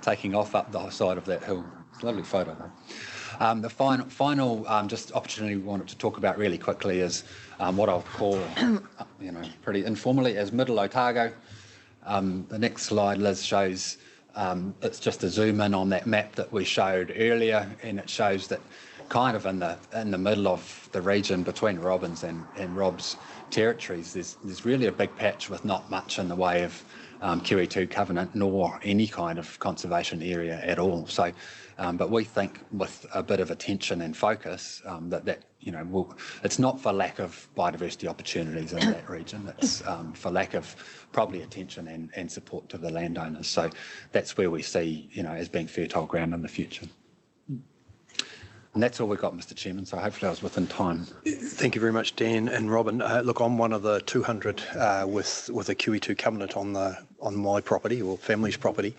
J: taking off up the side of that hill. It's a lovely photo, though. The final just opportunity we wanted to talk about really quickly is what I'll call, pretty informally as Middle Otago. The next slide, Liz, shows it's just a zoom in on that map that we showed earlier, and it shows that kind of in the middle of the region between Robin's and Rob's territories, there's really a big patch with not much in the way of QE2 covenant nor any kind of conservation area at all. So, but we think with a bit of attention and focus that it's not for lack of biodiversity opportunities in that region. It's for lack of probably attention and support to the landowners. So that's where we see, as being fertile ground in the future. And that's all we've got, Mr. Chairman, so hopefully I was within time.
A: Thank you very much, Dan and Robin. Look, I'm one of the 200 with a QE2 covenant on my property or family's property.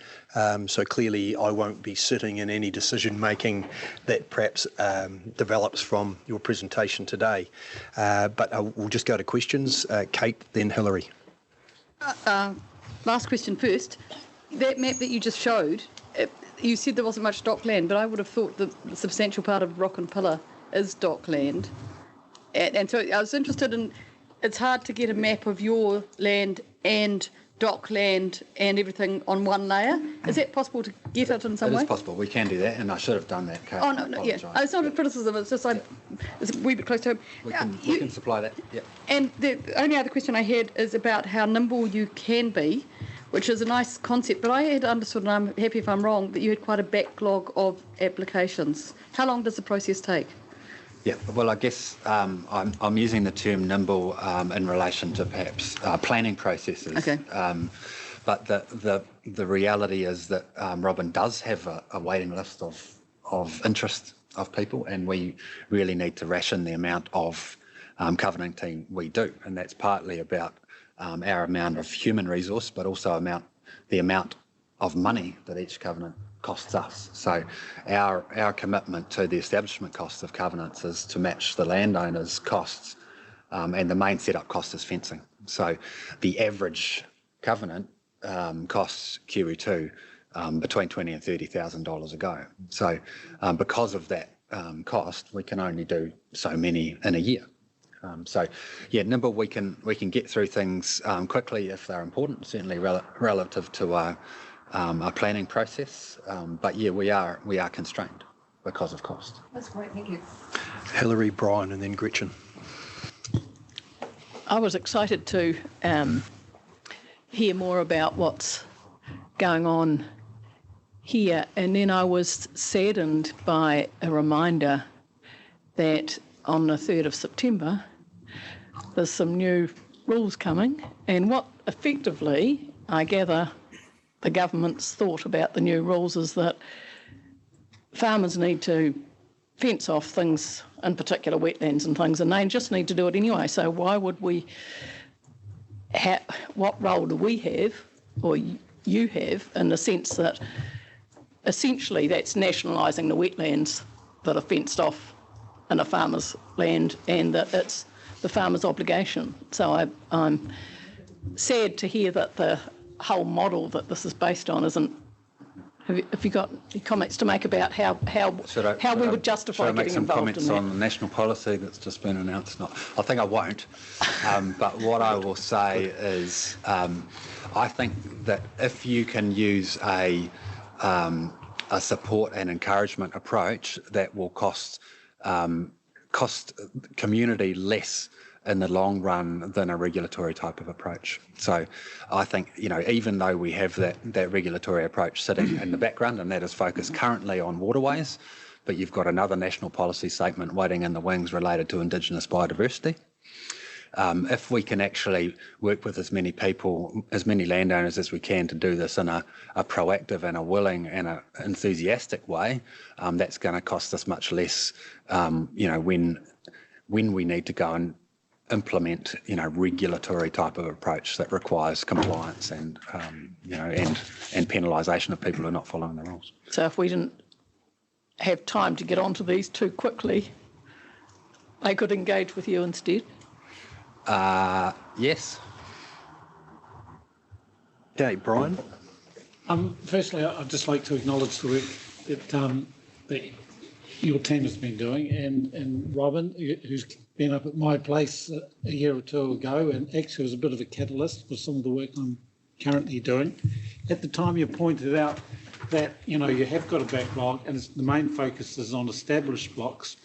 A: So clearly I won't be sitting in any decision making that perhaps develops from your presentation today. But we'll just go to questions. Kate, then Hilary.
K: Last question first. That map that you just showed, you said there wasn't much dockland, but I would have thought that a substantial part of Rock and Pillar is dockland. And so I was interested in, it's hard to get a map of your land and dockland and everything on one layer. Is that possible to get it in some way?
J: It is possible. We can do that, and I should have done that, Kate.
K: Oh, no, yeah. It's not a criticism, it's just it's a wee bit close to home.
J: We can supply that, yeah.
K: And the only other question I had is about how nimble you can be, which is a nice concept, but I had understood, and I'm happy if I'm wrong, that you had quite a backlog of applications. How long does the process take?
J: Yeah, well, I guess I'm using the term nimble in relation to perhaps planning processes.
K: Okay.
J: But the reality is that Robin does have a waiting list of interest of people, and we really need to ration the amount of covenanting we do, and that's partly about our amount of human resource, but also the amount of money that each covenant costs us. So our commitment to the establishment costs of covenants is to match the landowner's costs, and the main setup cost is fencing. So the average covenant costs QE2 between $20,000 and $30,000 a go. So because of that cost, we can only do so many in a year. So, yeah, nimble, we can get through things quickly if they're important, certainly relative to our planning process. But yeah, we are constrained because of cost.
K: That's great, thank you.
A: Hilary, Brian, and then Gretchen.
K: I was excited to hear more about what's going on here, and then I was saddened by a reminder that on the 3rd of September, there's some new rules coming, and what effectively, I gather, the government's thought about the new rules is that farmers need to fence off things, in particular wetlands and things, and they just need to do it anyway. So why would we what role do we have, or you have, in the sense that essentially that's nationalising the wetlands that are fenced off in a farmer's land, and that it's the farmer's obligation. So I'm sad to hear that the whole model that this is based on isn't. Have you got any comments to make about how we would justify getting involved in that?
J: Should I make some comments on the national policy that's just been announced? I think I won't. But what I will say is I think that if you can use a support and encouragement approach, that will cost community less in the long run than a regulatory type of approach. So I think, even though we have that regulatory approach sitting in the background, and that is focused currently on waterways, but you've got another national policy statement waiting in the wings related to Indigenous biodiversity. If we can actually work with as many people, as many landowners as we can to do this in a proactive and a willing and a enthusiastic way, that's going to cost us much less, when we need to go and implement, regulatory type of approach that requires compliance and penalisation of people who are not following the rules.
K: So if we didn't have time to get onto these too quickly, they could engage with you instead?
J: Yes.
A: Okay, Brian.
E: Firstly, I'd just like to acknowledge the work that your team has been doing, and Robin, who's been up at my place a year or two ago, and actually was a bit of a catalyst for some of the work I'm currently doing. At the time, you pointed out that you have got a backlog, and the main focus is on established blocks,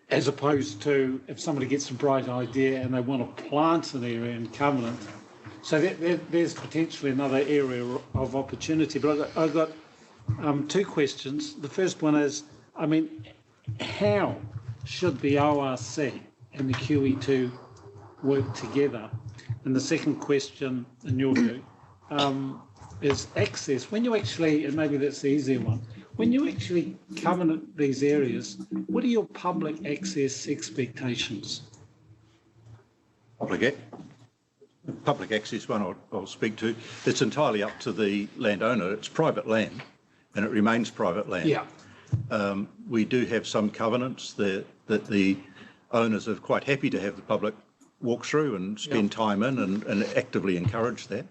E: as opposed to if somebody gets a bright idea and they want to plant an area in covenant. So there's potentially another area of opportunity. But I've got two questions. The first one is, how should the ORC and the QEII work together? And the second question, in your view, is access. When you actually, and maybe that's the easier one, when you actually covenant these areas, what are your public access expectations?
L: Public access one I'll speak to. It's entirely up to the landowner. It's private land, and it remains private land.
E: Yeah.
L: We do have some covenants that the owners are quite happy to have the public walk through and spend time in and actively encourage that.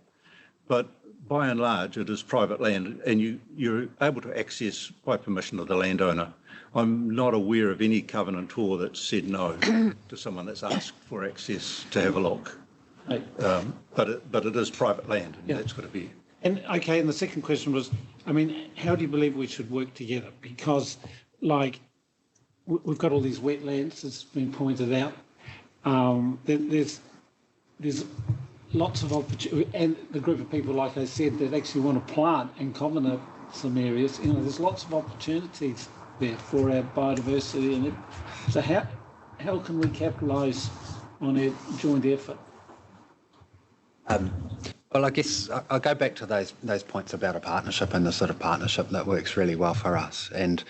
L: But by and large, it is private land, and you're able to access by permission of the landowner. I'm not aware of any covenantor that said no to someone that's asked for access to have a look. But it is private land, and that's got to be.
E: And the second question was, how do you believe we should work together? Because, we've got all these wetlands, it's been pointed out. There's lots of opportunity, and the group of people, like I said, that actually want to plant and covenant some areas. There's lots of opportunities there for our biodiversity, and so how can we capitalise on a joint effort?
J: Well, I guess I'll go back to those points about a partnership and the sort of partnership that works really well for us. And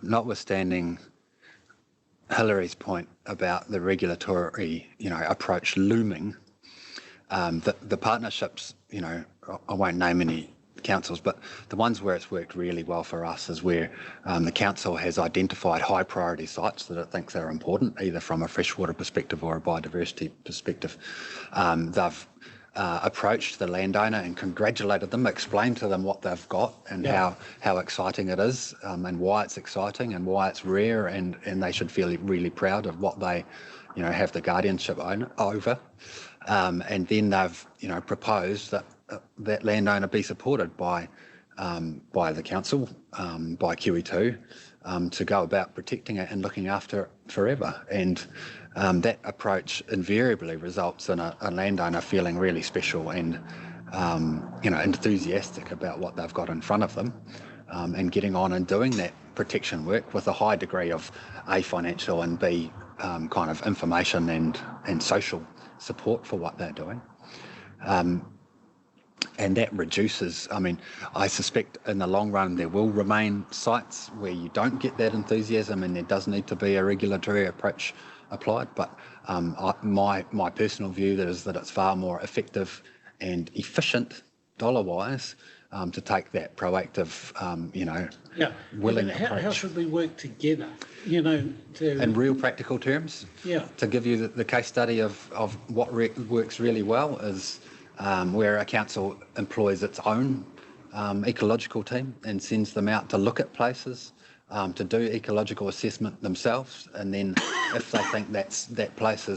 J: notwithstanding Hilary's point about the regulatory, approach looming, the partnerships, I won't name any councils, but the ones where it's worked really well for us is where the council has identified high priority sites that it thinks are important, either from a freshwater perspective or a biodiversity perspective. They've approached the landowner and congratulated them, explained to them what they've got and how exciting it is, and why it's exciting and why it's rare, and they should feel really proud of what they, have the guardianship over. And then they've, proposed that that landowner be supported by the council, by QE2, to go about protecting it and looking after it forever. And that approach invariably results in a landowner feeling really special and, enthusiastic about what they've got in front of them, and getting on and doing that protection work with a high degree of A, financial, and B, kind of information and social support for what they're doing. And that reduces, I suspect in the long run there will remain sites where you don't get that enthusiasm, and there does need to be a regulatory approach applied. But my personal view is that it's far more effective and efficient dollar-wise to take that proactive, willing
E: How
J: approach.
E: should we work together, to...
J: In real practical terms,
E: Yeah.
J: to give you the case study of what works really well is where a council employs its own ecological team and sends them out to look at places, to do ecological assessment themselves, and then if they think that place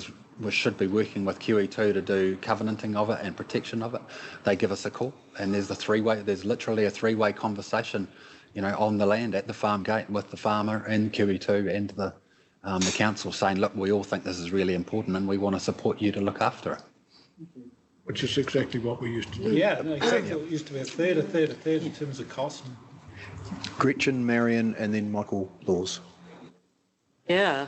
J: should be working with QE2 to do covenanting of it and protection of it, they give us a call, and there's literally a three-way conversation, on the land at the farm gate with the farmer and QE2 and the council saying, look, we all think this is really important and we want to support you to look after it.
I: Which is exactly what we used to do.
F: Yeah, no, exactly. It used to be a third in terms of cost.
A: Gretchen, Marion, and then Michael Laws.
M: Yeah,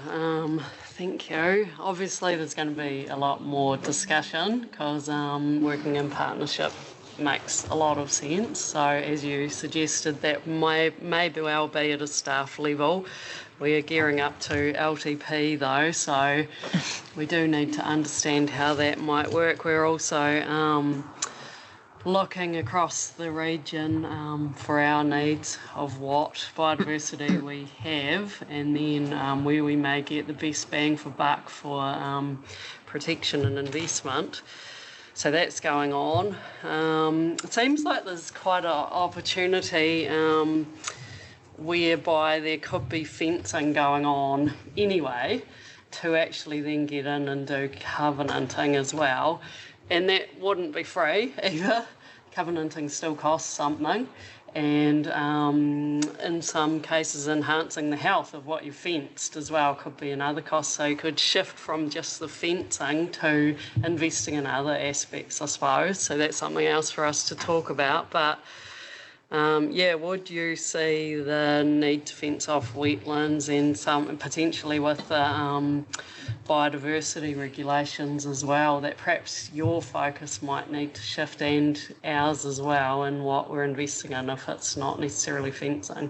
M: thank you. Obviously, there's going to be a lot more discussion because working in partnership makes a lot of sense. So, as you suggested, that may well be at a staff level. We are gearing up to LTP though, so we do need to understand how that might work. We're also looking across the region for our needs of what biodiversity we have, and then where we may get the best bang for buck for protection and investment. So that's going on. It seems like there's quite an opportunity whereby there could be fencing going on anyway to actually then get in and do covenanting as well. And that wouldn't be free either. Covenanting still costs something, and in some cases enhancing the health of what you fenced as well could be another cost. So you could shift from just the fencing to investing in other aspects, I suppose. So that's something else for us to talk about. But would you see the need to fence off wetlands and potentially with the biodiversity regulations as well, that perhaps your focus might need to shift, and ours as well, in what we're investing in if it's not necessarily fencing?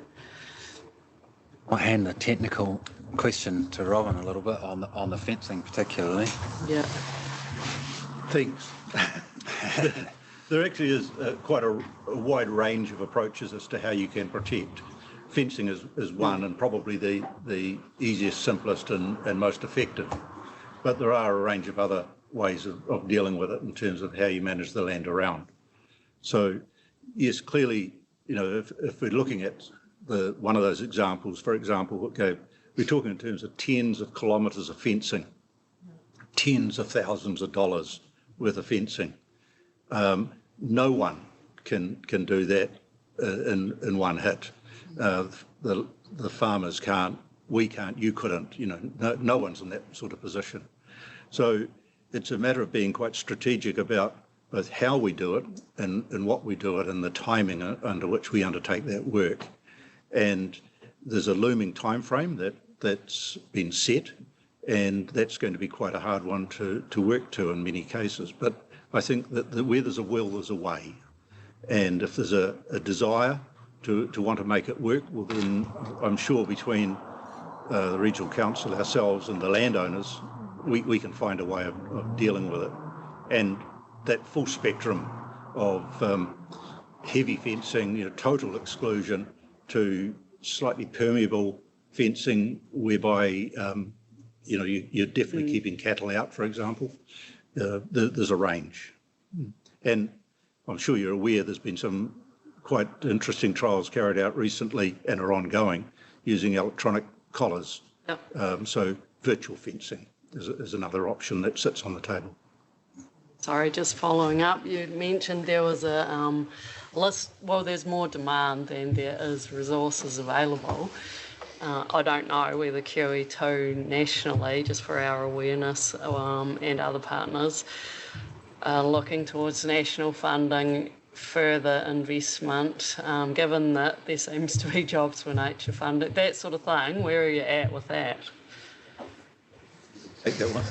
J: I'll hand the technical question to Robin a little bit on the fencing particularly.
M: Yeah.
L: Thanks. There actually is quite a wide range of approaches as to how you can protect. Fencing is one, and probably the easiest, simplest and most effective. But there are a range of other ways of dealing with it in terms of how you manage the land around. So yes, clearly, if we're looking at one of those examples, for example, we're talking in terms of tens of kilometres of fencing, tens of thousands of dollars worth of fencing. No one can do that in one hit. The farmers can't, we can't, you couldn't, no one's in that sort of position. So it's a matter of being quite strategic about both how we do it and what we do it and the timing under which we undertake that work. And there's a looming time frame that's been set, and that's going to be quite a hard one to work to in many cases. But I think that where there's a will, there's a way. And if there's a desire to want to make it work, well then I'm sure between the regional council, ourselves and the landowners, we can find a way of dealing with it. And that full spectrum of heavy fencing, total exclusion, to slightly permeable fencing whereby you're definitely keeping cattle out, for example. There's a range. And I'm sure you're aware there's been some quite interesting trials carried out recently and are ongoing using electronic collars.
M: Yep.
L: So virtual fencing is another option that sits on the table.
M: Sorry, just following up, you mentioned there was a list. Well, there's more demand than there is resources available. I don't know whether QE2 nationally, just for our awareness, and other partners, are looking towards national funding, further investment, given that there seems to be jobs for nature funded, that sort of thing. Where are you at with that?
L: Take that one.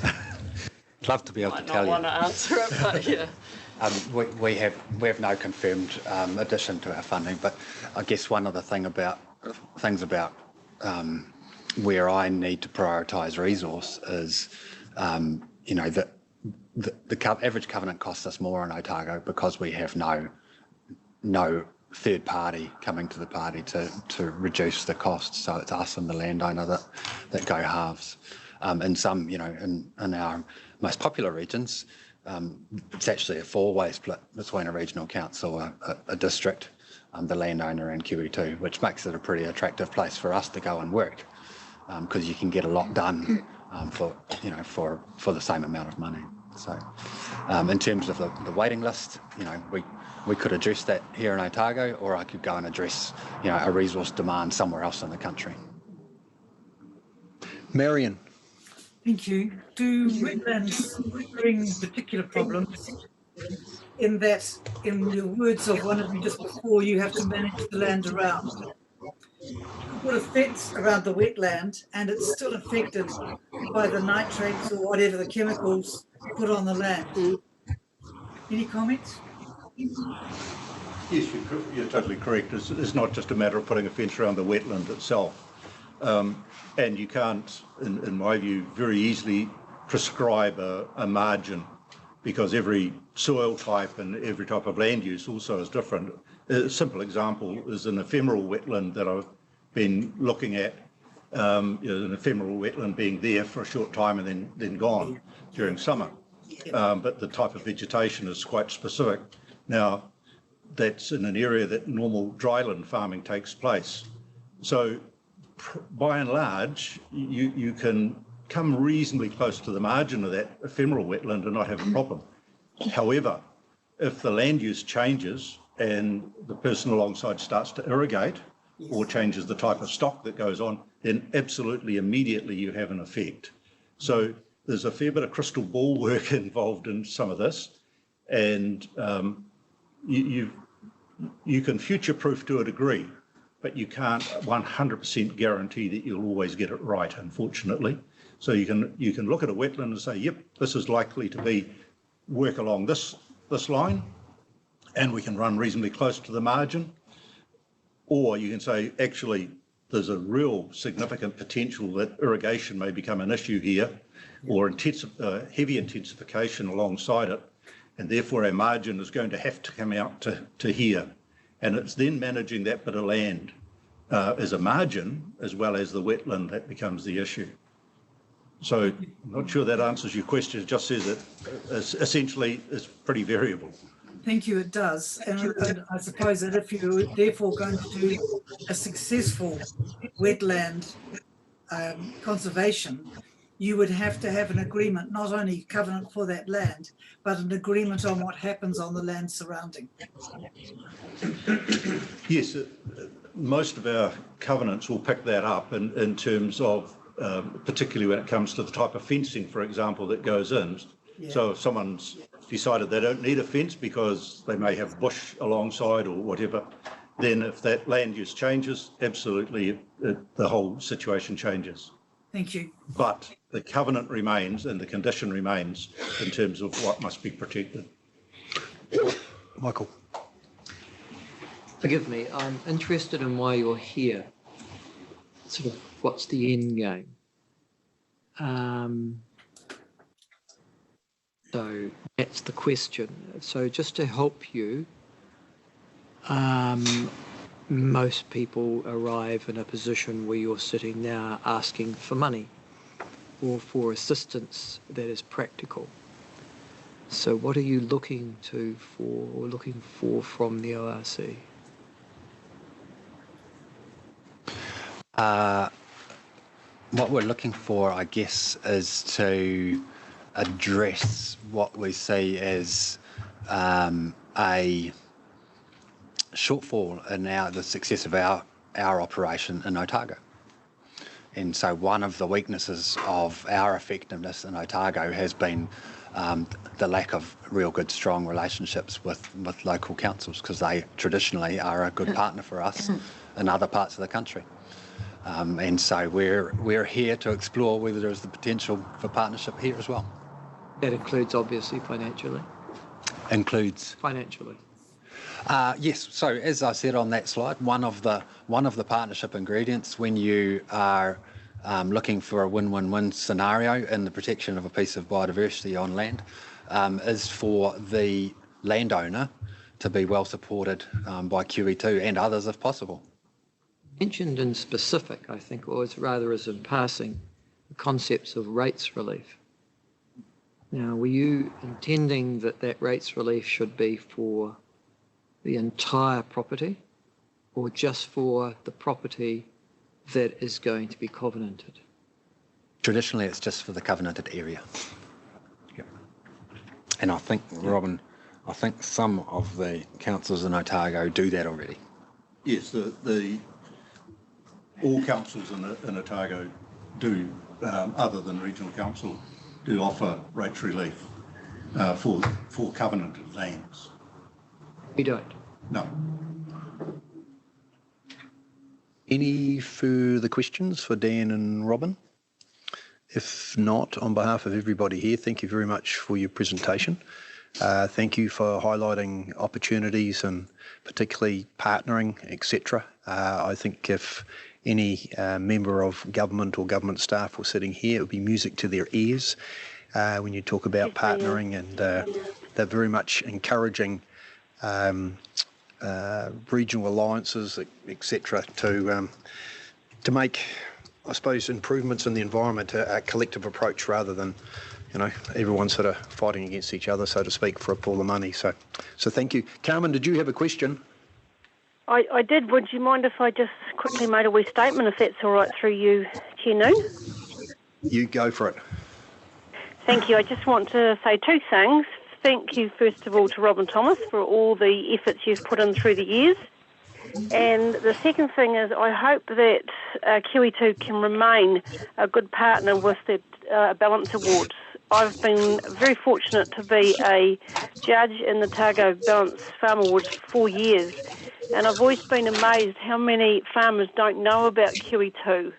J: I'd love to be able to tell you.
M: I don't want to answer it, but yeah.
J: We have no confirmed addition to our funding, but I guess one of the things about where I need to prioritise resource is, that the average covenant costs us more in Otago because we have no third party coming to the party to reduce the costs. So it's us and the landowner that go halves. In some, in our most popular regions, it's actually a four-way split between a regional council, a district, the landowner and QE2, which makes it a pretty attractive place for us to go and work, because you can get a lot done for the same amount of money. So in terms of the waiting list, we could address that here in Otago, or I could go and address a resource demand somewhere else in the country.
A: Marion.
B: Thank you. Do wetlands bring particular problems in that, in the words of one of you just before, you have to manage the land around? You put a fence around the wetland and it's still affected by the nitrates or whatever the chemicals put on the land. Any comments?
L: Yes, you're totally correct. It's not just a matter of putting a fence around the wetland itself. And you can't, in my view, very easily prescribe a margin, because every soil type and every type of land use also is different. A simple example is an ephemeral wetland that I've been looking at, an ephemeral wetland being there for a short time and then gone during summer. But the type of vegetation is quite specific. Now, that's in an area that normal dryland farming takes place. So by and large, you can come reasonably close to the margin of that ephemeral wetland and not have a problem. However, if the land use changes and the person alongside starts to irrigate or changes the type of stock that goes on, then absolutely immediately you have an effect. So there's a fair bit of crystal ball work involved in some of this, and you can future-proof to a degree, but you can't 100% guarantee that you'll always get it right, unfortunately. So you can look at a wetland and say, yep, this is likely to work along this line, and we can run reasonably close to the margin. Or you can say, actually, there's a real significant potential that irrigation may become an issue here, or heavy intensification alongside it, and therefore our margin is going to have to come out to here. And it's then managing that bit of land as a margin, as well as the wetland, that becomes the issue. So I'm not sure that answers your question. It just says that essentially it's pretty variable.
B: Thank you, it does. And I suppose that if you're therefore going to do a successful wetland conservation, you would have to have an agreement, not only covenant for that land, but an agreement on what happens on the land surrounding.
L: Yes, most of our covenants will pick that up in terms of, particularly when it comes to the type of fencing, for example, that goes in. Yeah. So if someone's decided they don't need a fence because they may have bush alongside or whatever, then if that land use changes, absolutely the whole situation changes.
B: Thank you.
L: But the covenant remains and the condition remains in terms of what must be protected.
A: Michael.
G: Forgive me, I'm interested in why you're here. Sort of what's the end game? So that's the question. So just to help you, most people arrive in a position where you're sitting now asking for money or for assistance that is practical. So what are you looking for from the ORC?
J: What we're looking for, I guess, is to address what we see as a shortfall in the success of our operation in Otago. And so one of the weaknesses of our effectiveness in Otago has been the lack of real good, strong relationships with local councils, because they traditionally are a good partner for us in other parts of the country. And so we're here to explore whether there is the potential for partnership here as well.
G: That includes, obviously, financially.
J: Includes
G: financially.
J: Yes. So as I said on that slide, one of the partnership ingredients when you are looking for a win-win-win scenario in the protection of a piece of biodiversity on land is for the landowner to be well supported by QE2 and others if possible.
G: Mentioned in specific, I think, or as rather as in passing, the concepts of rates relief. Now, were you intending that that rates relief should be for the entire property or just for the property that is going to be covenanted?
J: Traditionally, it's just for the covenanted area. Yep. And I think, Robin, I think some of the councils in Otago do that already.
L: Yes, all councils in Otago do, other than regional council, do offer rates relief for covenanted lands.
G: We don't.
L: No.
A: Any further questions for Dan and Robin? If not, on behalf of everybody here, thank you very much for your presentation. Thank you for highlighting opportunities and particularly partnering, etc. I think if any member of government or government staff were sitting here, it would be music to their ears when you talk about partnering, and they're very much encouraging regional alliances, etc., to make, I suppose, improvements in the environment a collective approach rather than, everyone sort of fighting against each other, so to speak, for a pool of money. So thank you. Carmen, did you have a question?
C: I did. Would you mind if I just quickly made a wee statement, if that's all right, through you, Chair Noon?
A: You go for it.
C: Thank you. I just want to say two things. Thank you, first of all, to Robin Thomas for all the efforts you've put in through the years. And the second thing is I hope that QE2 can remain a good partner with the Balance Awards. I've been very fortunate to be a judge in the Otago Balance Farm Awards for 4 years, and I've always been amazed how many farmers don't know about QE2,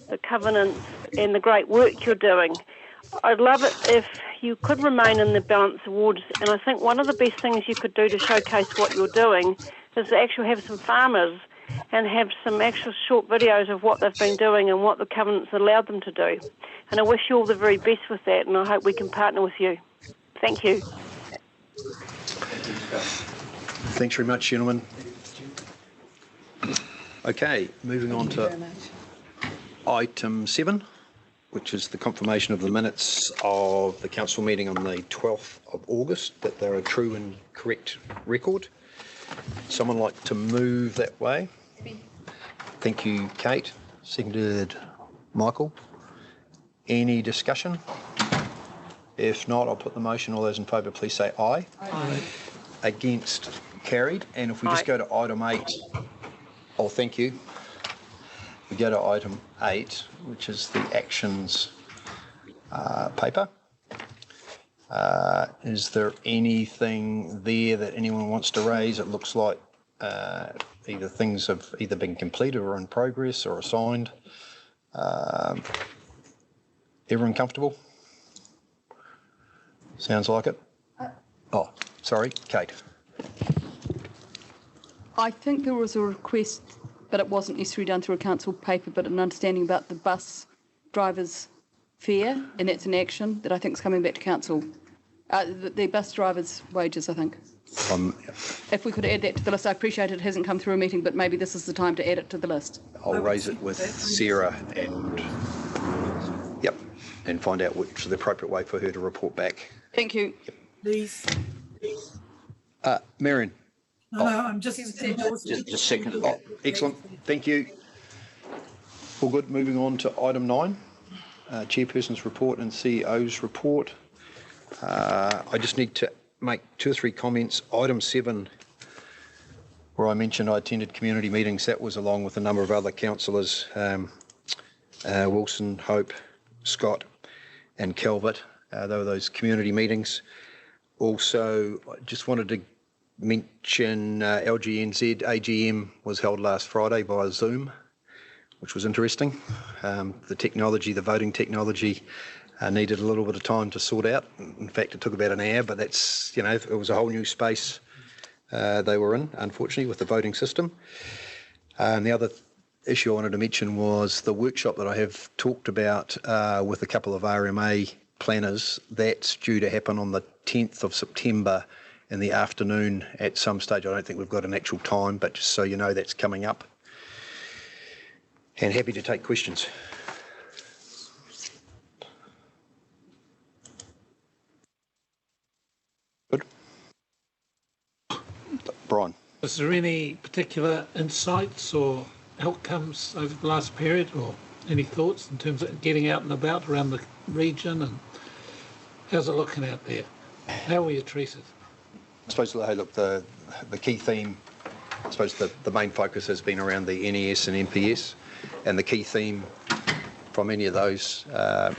C: the covenants and the great work you're doing. I'd love it if you could remain in the Balance Awards, and I think one of the best things you could do to showcase what you're doing is to actually have some farmers and have some actual short videos of what they've been doing and what the covenants allowed them to do. And I wish you all the very best with that, and I hope we can partner with you. Thank you.
A: Thanks very much, gentlemen. Okay, moving on to item 7, which is the confirmation of the minutes of the council meeting on the 12th of August, that they're a true and correct record. Someone like to move that way? Thank you, Kate. Seconded, Michael. Any discussion? If not, I'll put the motion. All those in favour, please say aye. Aye. Against, carried. And if we just go to item 8, oh, thank you. We go to item 8, which is the actions paper. Is there anything there that anyone wants to raise? It looks like either things have either been completed or in progress or assigned. Everyone comfortable? Sounds like it. Oh, sorry, Kate.
N: I think there was a request, but it wasn't necessarily done through a council paper, but an understanding about the bus drivers' fare, and that's an action that I think is coming back to council. The bus drivers' wages, I think. If we could add that to the list, I appreciate it hasn't come through a meeting, but maybe this is the time to add it to the list.
A: I'll raise it with Sarah and and find out which is the appropriate way for her to report back.
N: Thank you.
B: Please.
A: Marion.
B: No, I'm just
A: Just second. Oh, excellent. Thank you. All good. Moving on to item 9, Chairperson's report and CEO's report. I just need to make 2 or 3 comments. Item 7, where I mentioned I attended community meetings, that was along with a number of other councillors, Wilson, Hope, Scott and Calvert. They were those community meetings. Also, I just wanted to mention LGNZ AGM was held last Friday via Zoom, which was interesting. The technology, the voting technology, needed a little bit of time to sort out. In fact, it took about an hour, but that's, it was a whole new space they were in, unfortunately, with the voting system. And the other issue I wanted to mention was the workshop that I have talked about with a couple of RMA planners. That's due to happen on the 10th of September in the afternoon at some stage. I don't think we've got an actual time, but just so you know, that's coming up. And happy to take questions. Good. Brian.
I: Was there any particular insights or outcomes over the last period, or any thoughts in terms of getting out and about around the region, and how's it looking out there? How were you treated?
A: I suppose, hey, look, the key theme, I suppose the main focus has been around the NES and NPS, and the key theme from any of those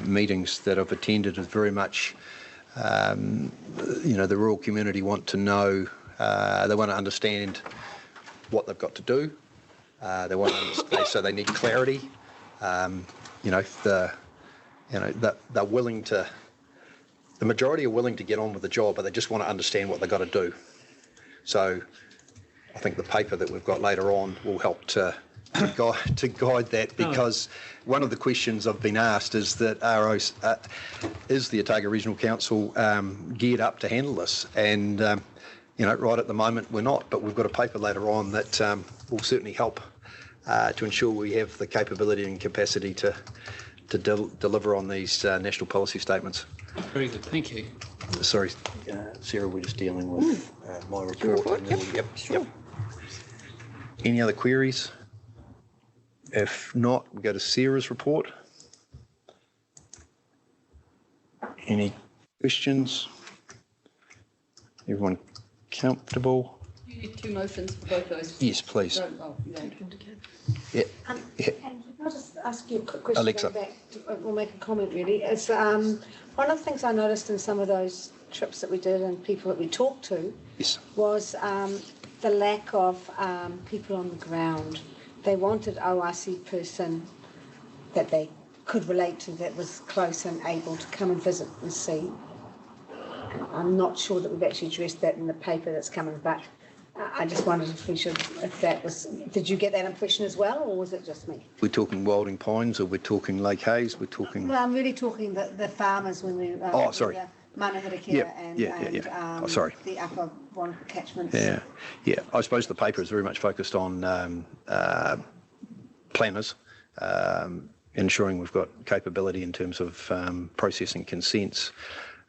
A: meetings that I've attended is very much, the rural community want to know, they want to understand what they've got to do. They want to understand, so they need clarity. They're willing to. The majority are willing to get on with the job, but they just want to understand what they've got to do. So I think the paper that we've got later on will help to guide that, because one of the questions I've been asked is that is the Otago Regional Council geared up to handle this? And, right at the moment we're not, but we've got a paper later on that will certainly help to ensure we have the capability and capacity to deliver on these national policy statements.
I: Very good, thank you.
A: Sorry, Sarah, we're just dealing with my report. Yep. Any other queries? If not, we go to Sarah's report. Any questions? Everyone comfortable?
N: You need 2 motions for both those.
A: Yes, please.
N: No, oh, you don't.
A: Yeah.
H: And can I just ask you a quick question?
A: Alexa.
H: We'll make a comment really. It's one of the things I noticed in some of those trips that we did and people that we talked to was the lack of people on the ground. They wanted ORC person that they could relate to, that was close and able to come and visit and see. I'm not sure that we've actually addressed that in the paper that's coming back. I just wondered if that was, did you get that impression as well, or was it just me?
A: We're talking Wilding Pines, or we're talking Lake Hayes, we're talking...
H: No, I'm really talking the farmers when we...
A: sorry.
H: Manahirikira and the upper one catchments.
A: Yeah. I suppose the paper is very much focused on planners, ensuring we've got capability in terms of processing consents,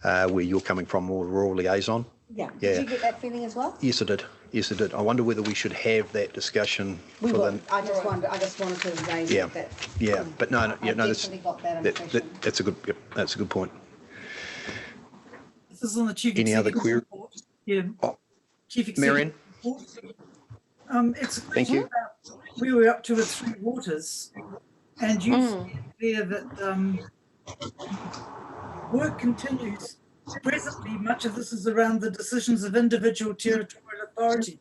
A: where you're coming from, more rural liaison.
H: Yeah. Did you get that feeling as well?
A: Yes, I did. I wonder whether we should have that discussion.
H: We will. I just wanted to raise that.
A: Yeah, but no.
H: I definitely got that impression.
A: That's a good point.
B: This is on the Chief
A: Any other
B: Executive
A: query?
B: report. Yeah. Chief Executive
A: Marion?
B: report. It's
A: Thank you.
B: about we were up to with 3 waters, and you said there that work continues. Presently, much of this is around the decisions of individual territorial authorities.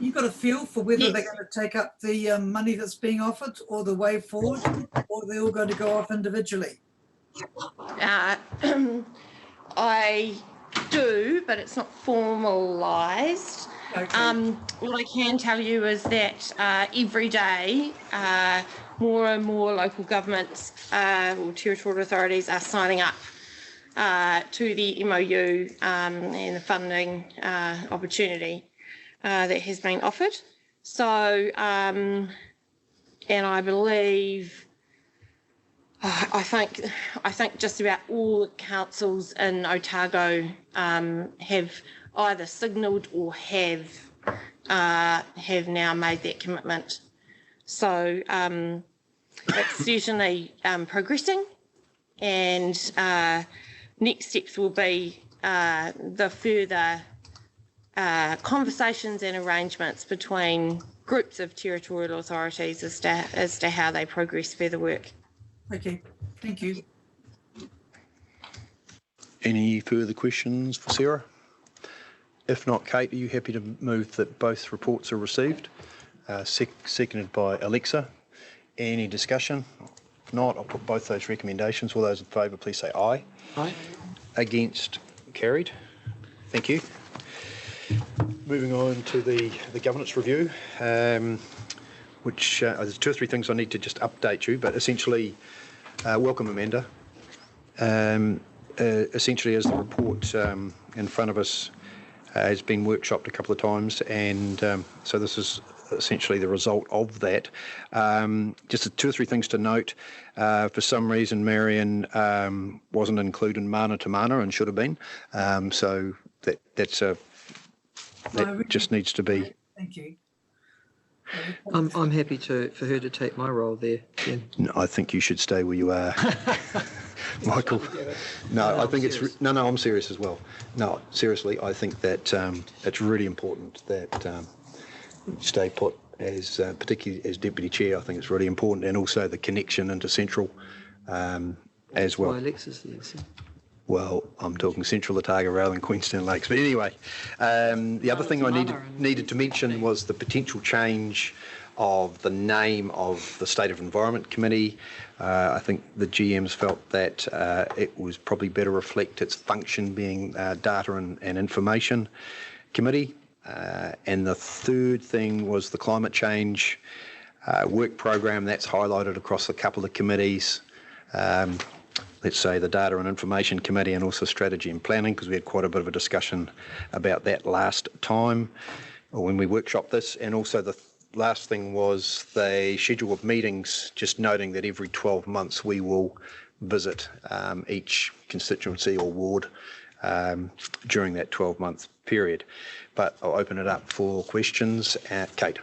B: You got a feel for whether they're going to take up the money that's being offered, or the way forward, or they're all going to go off individually?
O: I do, but it's not formalised.
B: Okay.
O: What I can tell you is that every day more and more local governments or territorial authorities are signing up to the MOU and the funding opportunity that has been offered. So, and I believe, I think just about all the councils in Otago have either signalled or have now made that commitment. So it's certainly progressing, and next steps will be the further conversations and arrangements between groups of territorial authorities as to how they progress further work.
B: Okay, thank you.
A: Any further questions for Sarah? If not, Kate, are you happy to move that both reports are received? Seconded by Alexa. Any discussion? If not, I'll put both those recommendations. All those in favour, please say aye.
I: Aye.
A: Against? Carried. Thank you. Moving on to the governance review, which there's 2 or 3 things I need to just update you, but essentially, welcome, Amanda. essentially, as the report in front of us has been workshopped a couple of times, and so this is essentially the result of that. Just 2 or 3 things to note. For some reason, Marion wasn't included in Mana to Mana and should have been. So that just needs to be.
B: Thank you.
G: I'm happy for her to take my role there. Yeah.
A: No, I think you should stay where you are, Michael. No, I think it's no. I'm serious as well. No, seriously, I think that it's really important that you stay put as, particularly as deputy chair. I think it's really important, and also the connection into Central as well.
G: Why Alexis there? So.
A: Well, I'm talking Central Otago rather than Queenstown Lakes. But anyway, the other thing I needed to mention was the potential change of the name of the State of Environment Committee. I think the GMs felt that it was probably better reflect its function being Data and Information Committee. And the third thing was the climate change work program that's highlighted across a couple of committees. Let's say the Data and Information Committee and also Strategy and Planning, because we had quite a bit of a discussion about that last time when we workshopped this. And also the last thing was the schedule of meetings, just noting that every 12 months we will visit each constituency or ward during that 12-month period. But I'll open it up for questions. Kate.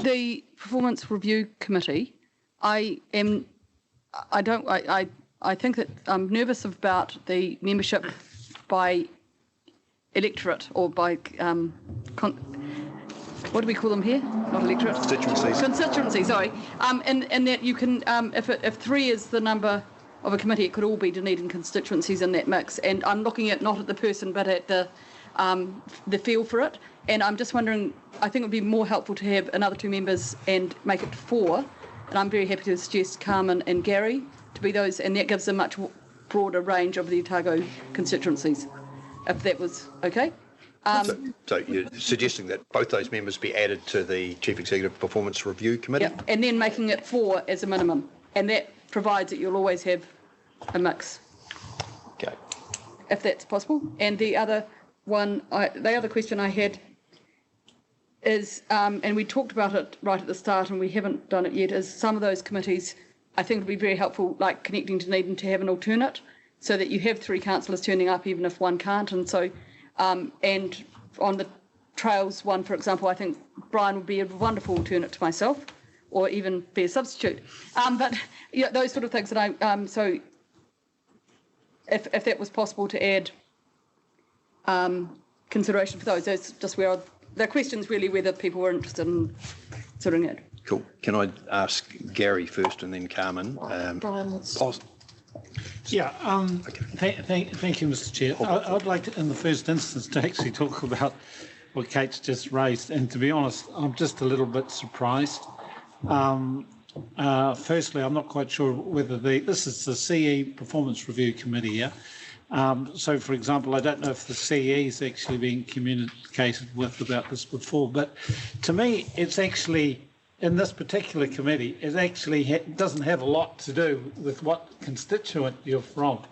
N: The Performance Review Committee, I think that I'm nervous about the membership by electorate or by what do we call them here? Not electorate.
A: Constituencies.
N: Constituency, sorry. And that you can, if 3 is the number of a committee, it could all be Dunedin constituencies in that mix. And I'm looking at not at the person, but at the feel for it. And I'm just wondering, I think it would be more helpful to have another 2 members and make it 4. And I'm very happy to suggest Carmen and Gary to be those, and that gives a much broader range of the Otago constituencies, if that was okay.
A: So you're suggesting that both those members be added to the Chief Executive Performance Review Committee?
N: Yeah, and then making it 4 as a minimum. And that provides that you'll always have a mix.
A: Okay.
N: If that's possible. And the other one, the other question I had is, and we talked about it right at the start and we haven't done it yet, is some of those committees I think would be very helpful, like connecting Dunedin, to have an alternate so that you have 3 councillors turning up even if one can't. And so, and on the trails one, for example, I think Brian would be a wonderful alternate to myself or even be a substitute. But yeah, those sort of things that so if that was possible to add consideration for those, that's just where the question's really whether people were interested in considering it.
A: Cool. Can I ask Gary first and then Carmen?
N: Brian wants
E: Yeah, thank you, Mr. Chair. I'd like to, in the first instance, to actually talk about what Kate's just raised. And to be honest, I'm just a little bit surprised. Firstly, I'm not quite sure whether this is the CE Performance Review Committee, yeah? So, for example, I don't know if the CE is actually being communicated with about this before, but to me, it's actually, in this particular committee, it actually doesn't have a lot to do with what constituent you're from.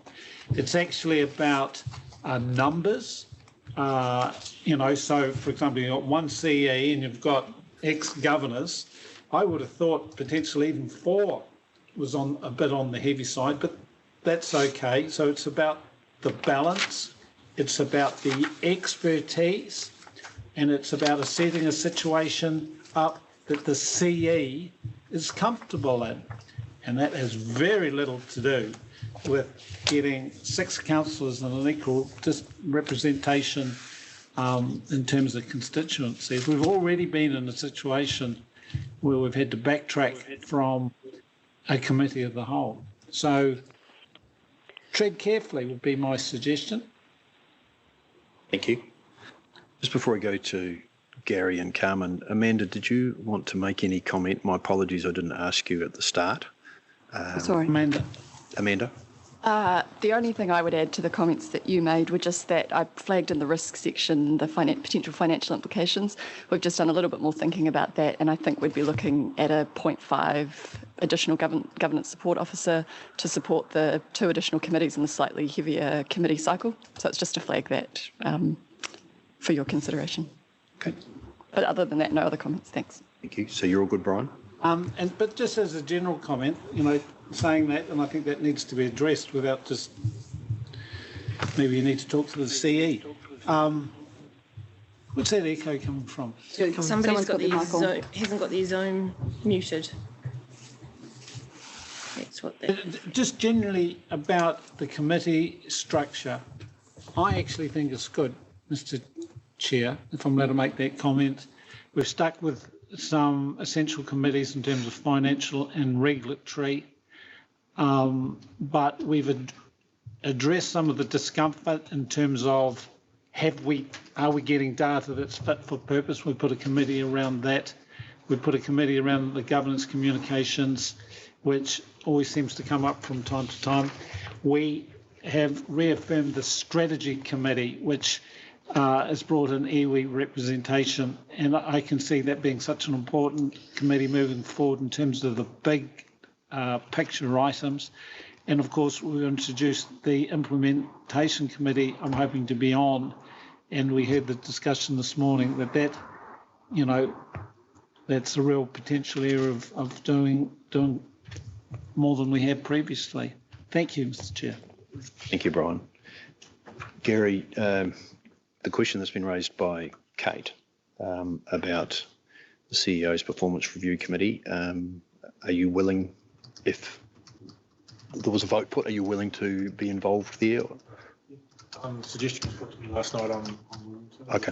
E: It's actually about numbers, so, for example, you've got 1 CE and you've got X governors. I would have thought potentially even 4 was a bit on the heavy side, but that's okay. So it's about the balance, it's about the expertise, and it's about setting a situation up that the CE is comfortable in. And that has very little to do with getting 6 councillors and an equal representation in terms of constituencies. We've already been in a situation where we've had to backtrack from a committee of the whole. So tread carefully would be my suggestion.
A: Thank you. Just before I go to Gary and Carmen, Amanda, did you want to make any comment? My apologies, I didn't ask you at the start.
N: Sorry.
E: Amanda.
P: The only thing I would add to the comments that you made were just that I flagged in the risk section the potential financial implications. We've just done a little bit more thinking about that, and I think we'd be looking at a 0.5 additional governance support officer to support the 2 additional committees in the slightly heavier committee cycle. So it's just to flag that for your consideration.
A: Okay.
P: But other than that, no other comments. Thanks.
A: Thank you. So you're all good, Brian?
E: But just as a general comment, saying that, and I think that needs to be addressed without just, maybe you need to talk to the CE. What's that echo coming from?
O: Somebody's got hasn't got their Zoom muted. That's what that.
E: Just generally about the committee structure, I actually think it's good, Mr. Chair, if I'm allowed to make that comment. We've stuck with some essential committees in terms of financial and regulatory, but we've addressed some of the discomfort in terms of are we getting data that's fit for purpose? We put a committee around that. We put a committee around the governance communications, which always seems to come up from time to time. We have reaffirmed the strategy committee, which has brought in iwi representation, and I can see that being such an important committee moving forward in terms of the big picture items. And of course, we've introduced the implementation committee I'm hoping to be on, and we heard the discussion this morning that that's a real potential area of doing more than we had previously. Thank you, Mr. Chair.
A: Thank you, Brian. Gary, the question that's been raised by Kate about the CEO's Performance Review Committee, are you willing, if there was a vote put, are you willing to be involved there?
F: Suggestion was put to me last night on
A: Okay.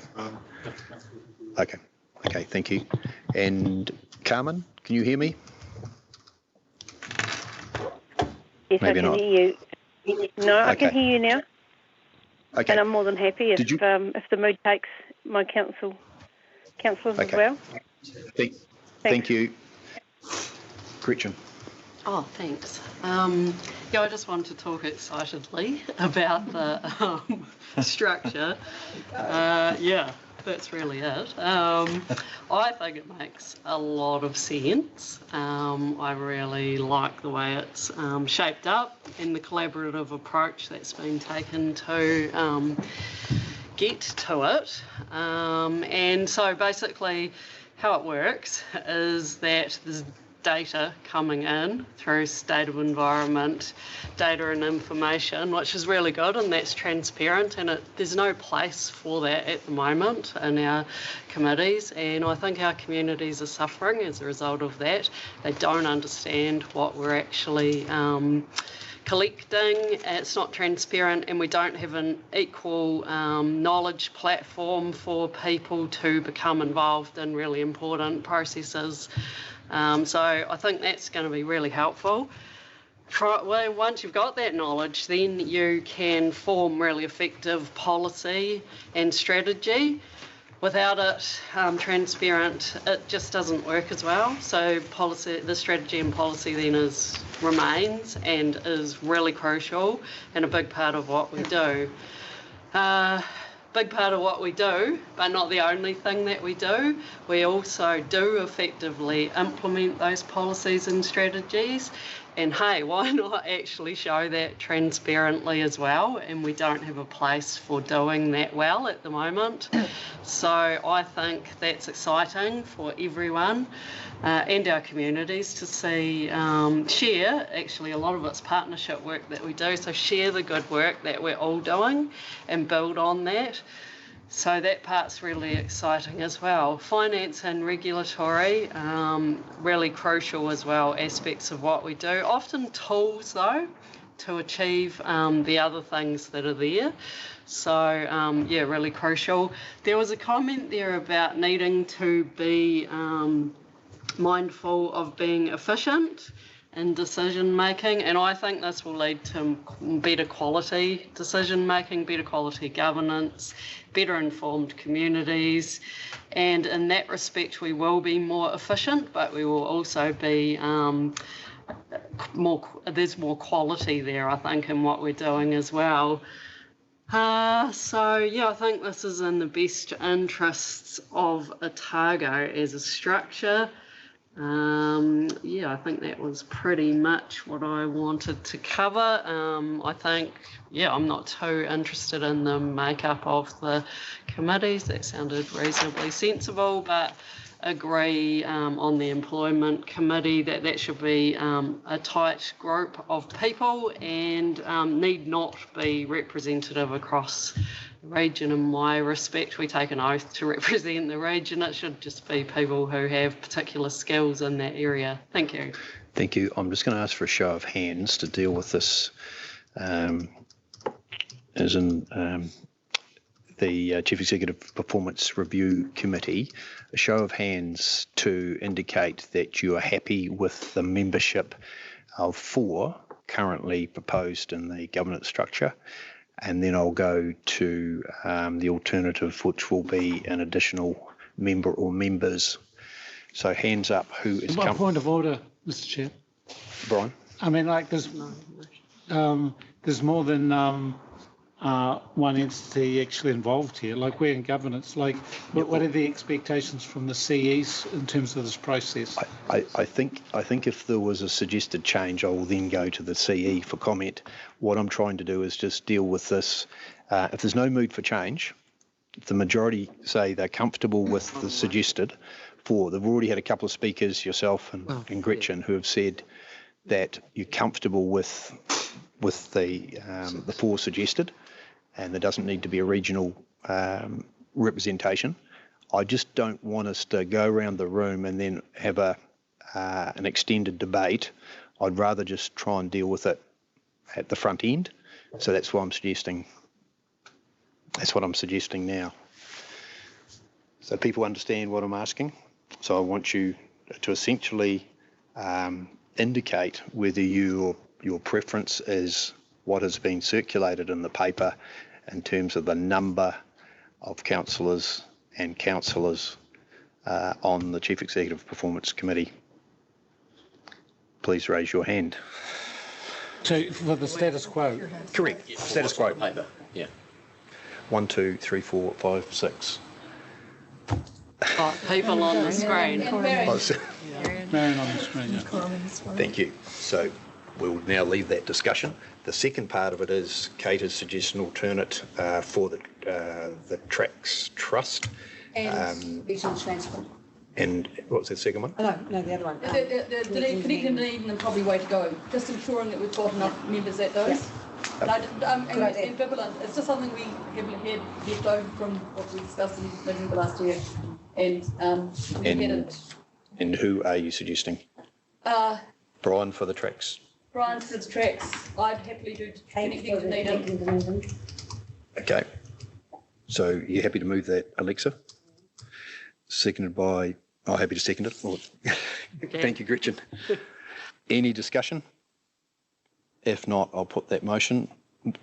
A: Okay, thank you. And Carmen, can you hear me?
C: Yes,
A: Maybe
C: I can
A: not.
C: hear you. No, I can
A: Okay.
C: hear you now.
A: Okay.
C: And I'm more than happy if the mood takes my councillors as well.
A: Thank you. Gretchen.
M: Oh, thanks. I just wanted to talk excitedly about the structure. That's really it. I think it makes a lot of sense. I really like the way it's shaped up and the collaborative approach that's been taken to get to it. And so basically how it works is that there's data coming in through state of environment, data and information, which is really good, and that's transparent, and there's no place for that at the moment in our committees, and I think our communities are suffering as a result of that. They don't understand what we're actually collecting, it's not transparent, and we don't have an equal knowledge platform for people to become involved in really important processes. So I think that's going to be really helpful. Once you've got that knowledge, then you can form really effective policy and strategy. Without it transparent, it just doesn't work as well. So the strategy and policy then remains and is really crucial and a big part of what we do. Big part of what we do, but not the only thing that we do. We also do effectively implement those policies and strategies. And hey, why not actually show that transparently as well? And we don't have a place for doing that well at the moment. So I think that's exciting for everyone and our communities to see, share, actually a lot of it's partnership work that we do, so share the good work that we're all doing and build on that. So that part's really exciting as well. Finance and regulatory, really crucial as well, aspects of what we do. Often tools though, to achieve the other things that are there. So really crucial. There was a comment there about needing to be mindful of being efficient in decision making, and I think this will lead to better quality decision making, better quality governance, better informed communities, and in that respect we will be more efficient, but we will also be there's more quality there, I think, in what we're doing as well. I think this is in the best interests of Otago as a structure. Yeah, I think that was pretty much what I wanted to cover. I think, yeah, I'm not too interested in the makeup of the committees. That sounded reasonably sensible, but agree on the employment committee that should be a tight group of people and need not be representative across the region. In my respect, we take an oath to represent the region. It should just be people who have particular skills in that area. Thank you.
A: Thank you. I'm just going to ask for a show of hands to deal with this, as in the Chief Executive Performance Review Committee. A show of hands to indicate that you are happy with the membership of 4 currently proposed in the governance structure. And then I'll go to the alternative, which will be an additional member or members. So hands up, who is
E: One point of order, Mr. Chair.
A: Brian?
E: I mean, like, there's more than one entity actually involved here. Like, we're in governance. Like, what are the expectations from the CEs in terms of this process?
A: I think if there was a suggested change, I will then go to the CE for comment. What I'm trying to do is just deal with this. If there's no mood for change, if the majority say they're comfortable with the suggested 4, they've already had a couple of speakers, yourself and Gretchen, who have said that you're comfortable with the 4 suggested, and there doesn't need to be a regional representation. I just don't want us to go around the room and then have an extended debate. I'd rather just try and deal with it at the front end. So that's what I'm suggesting. That's what I'm suggesting now. So people understand what I'm asking. So I want you to essentially indicate whether your preference is what has been circulated in the paper in terms of the number of councillors and councillors on the Chief Executive Performance Committee. Please raise your hand.
E: So for the status quo?
A: Correct. Yeah, status quo.
Q: Paper. Yeah.
A: 1, 2, 3, 4, 5, 6.
M: People on the screen.
E: Marion on the screen, yeah.
A: Thank you. So we'll now leave that discussion. The second part of it is Kate has suggested an alternate for the Tracks Trust.
H: And regional transport.
A: And what was the second one?
H: No, the other one.
N: The Connecting Dunedin and probably Way to Go. Just ensuring that we've got enough members at those.
H: Yeah.
N: And ambivalent. It's just something we have had left over from what we discussed in November last year.
A: And who are you suggesting? Brian for the Tracks.
N: Brian for the Tracks. I'd happily do Connecting Dunedin.
A: Okay. So you're happy to move that, Alexa? Seconded by... Oh, happy to second it. Oh. Okay. Thank you, Gretchen. Any discussion? If not, I'll put that motion.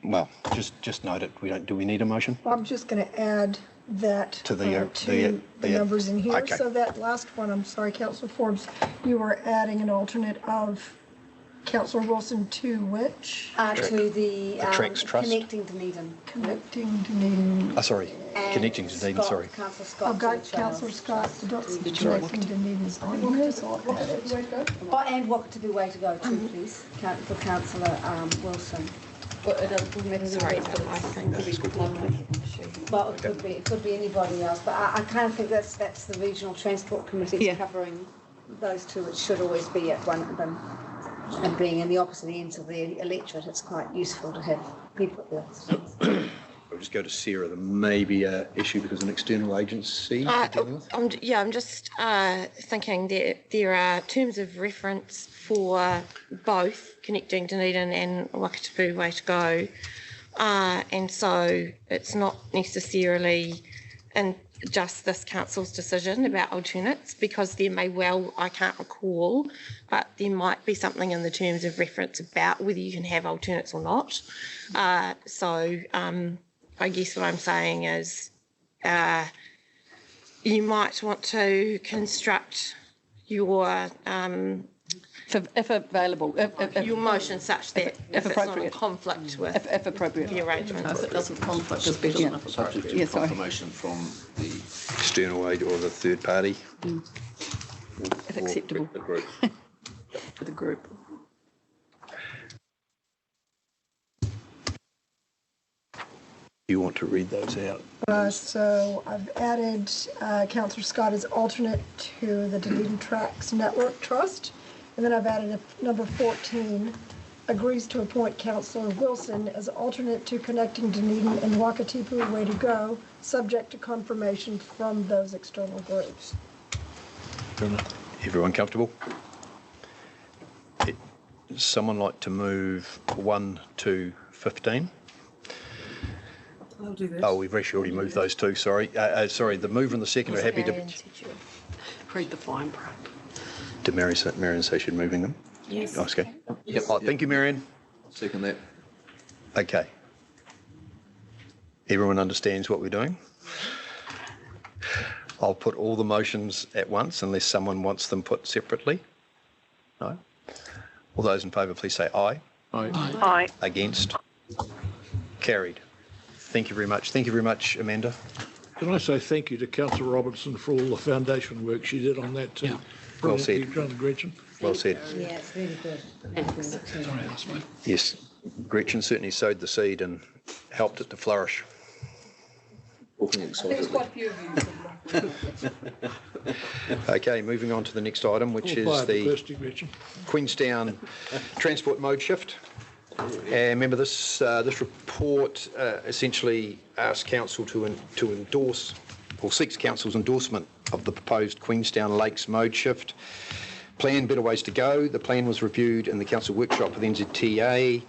A: Well, just note it. Do we need a motion?
R: Well, I'm just going to add that to the numbers in here.
A: Okay.
R: So that last one, I'm sorry, Councillor Forbes, you were adding an alternate of Councillor Wilson to which?
H: To the
A: Tracks Trust.
H: Connecting Dunedin.
R: Connecting Dunedin.
A: Sorry,
H: And
A: Connecting Dunedin, sorry.
H: Councillor Scott.
R: I've got Councillor Scott, the Connecting Dunedin is on here, so I'll add it.
H: And what to be way to go too, please, for Councillor Wilson.
N: But it doesn't matter.
O: Sorry, I think
H: Well, it could be anybody else, but I kind of think that's the regional transport committee covering those two. It should always be at one of them. And being in the opposite ends of the electorate, it's quite useful to have people there.
A: I'll just go to Sarah. There may be an issue because an external agency you're dealing with.
O: I'm just thinking that there are terms of reference for both Connecting Dunedin and Wakatipu Way to Go, and so it's not necessarily just this council's decision about alternates, because there may well, I can't recall, but there might be something in the terms of reference about whether you can have alternates or not. So I guess what I'm saying is you might want to construct your
K: if available,
O: your motion such that if it's not in conflict with
K: if appropriate
O: the arrangement.
K: If it doesn't conflict, it's better enough.
Q: Subject to confirmation from the
A: external aid or the third party.
K: acceptable
Q: The group.
K: for the group.
A: You want to read those out?
R: So I've added Councillor Scott as alternate to the Dunedin Tracks Network Trust. And then I've added number 14, agrees to appoint Councillor Wilson as alternate to Connecting Dunedin and Wakatipu Way to Go, subject to confirmation from those external groups.
A: Everyone comfortable? Someone like to move 1 to 15?
B: I'll do this.
A: Oh, we've actually already moved those two, sorry. Sorry, the mover and the second are happy to...
M: Read the fine print.
A: Did Marion say she's moving them?
B: Yes.
A: Okay. Yep. Oh, thank you, Marion.
Q: Second that.
A: Okay. Everyone understands what we're doing? I'll put all the motions at once unless someone wants them put separately. No? All those in favour, please say aye.
I: Aye.
C: Aye.
A: Against? Carried. Thank you very much. Thank you very much, Amanda.
I: Can I say thank you to Councillor Robertson for all the foundation work she did on that too?
A: Yeah. Well said.
I: Gretchen.
A: Well said.
H: Yeah, it's really good.
A: Yes, Gretchen certainly sowed the seed and helped it to flourish. Okay, moving on to the next item, which is the Queenstown transport mode shift. And remember, this report essentially asks council to endorse, or seeks council's endorsement of the proposed Queenstown Lakes mode shift plan. Better ways to go. The plan was reviewed in the council workshop with NZTA,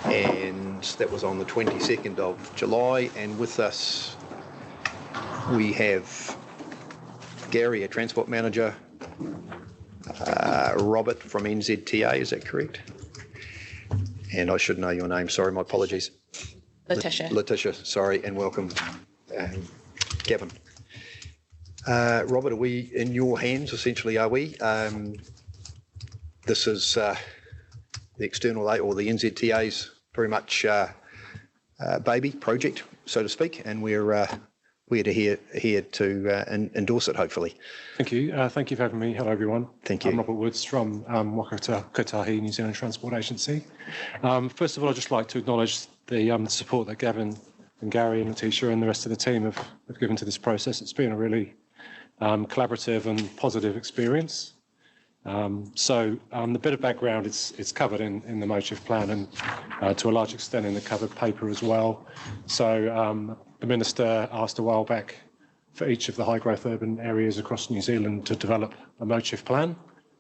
A: and that was on the 22nd of July. And with us, we have Gary, a transport manager, Robert from NZTA. Is that correct? And I should know your name. Sorry, my apologies. Letitia, sorry, and welcome, Gavin. Robert, are we in your hands, essentially, are we? This is the external, or the NZTA's very much baby project, so to speak, and we're here to endorse it, hopefully.
S: Thank you. Thank you for having me. Hello, everyone.
A: Thank you.
S: I'm Robert Woods from Kotahi, New Zealand Transport Agency. First of all, I'd just like to acknowledge the support that Gavin and Gary and Letitia and the rest of the team have given to this process. It's been a really collaborative and positive experience. The bit of background, it's covered in the motive plan and to a large extent in the covered paper as well. So the Minister asked a while back for each of the high growth urban areas across New Zealand to develop a motive plan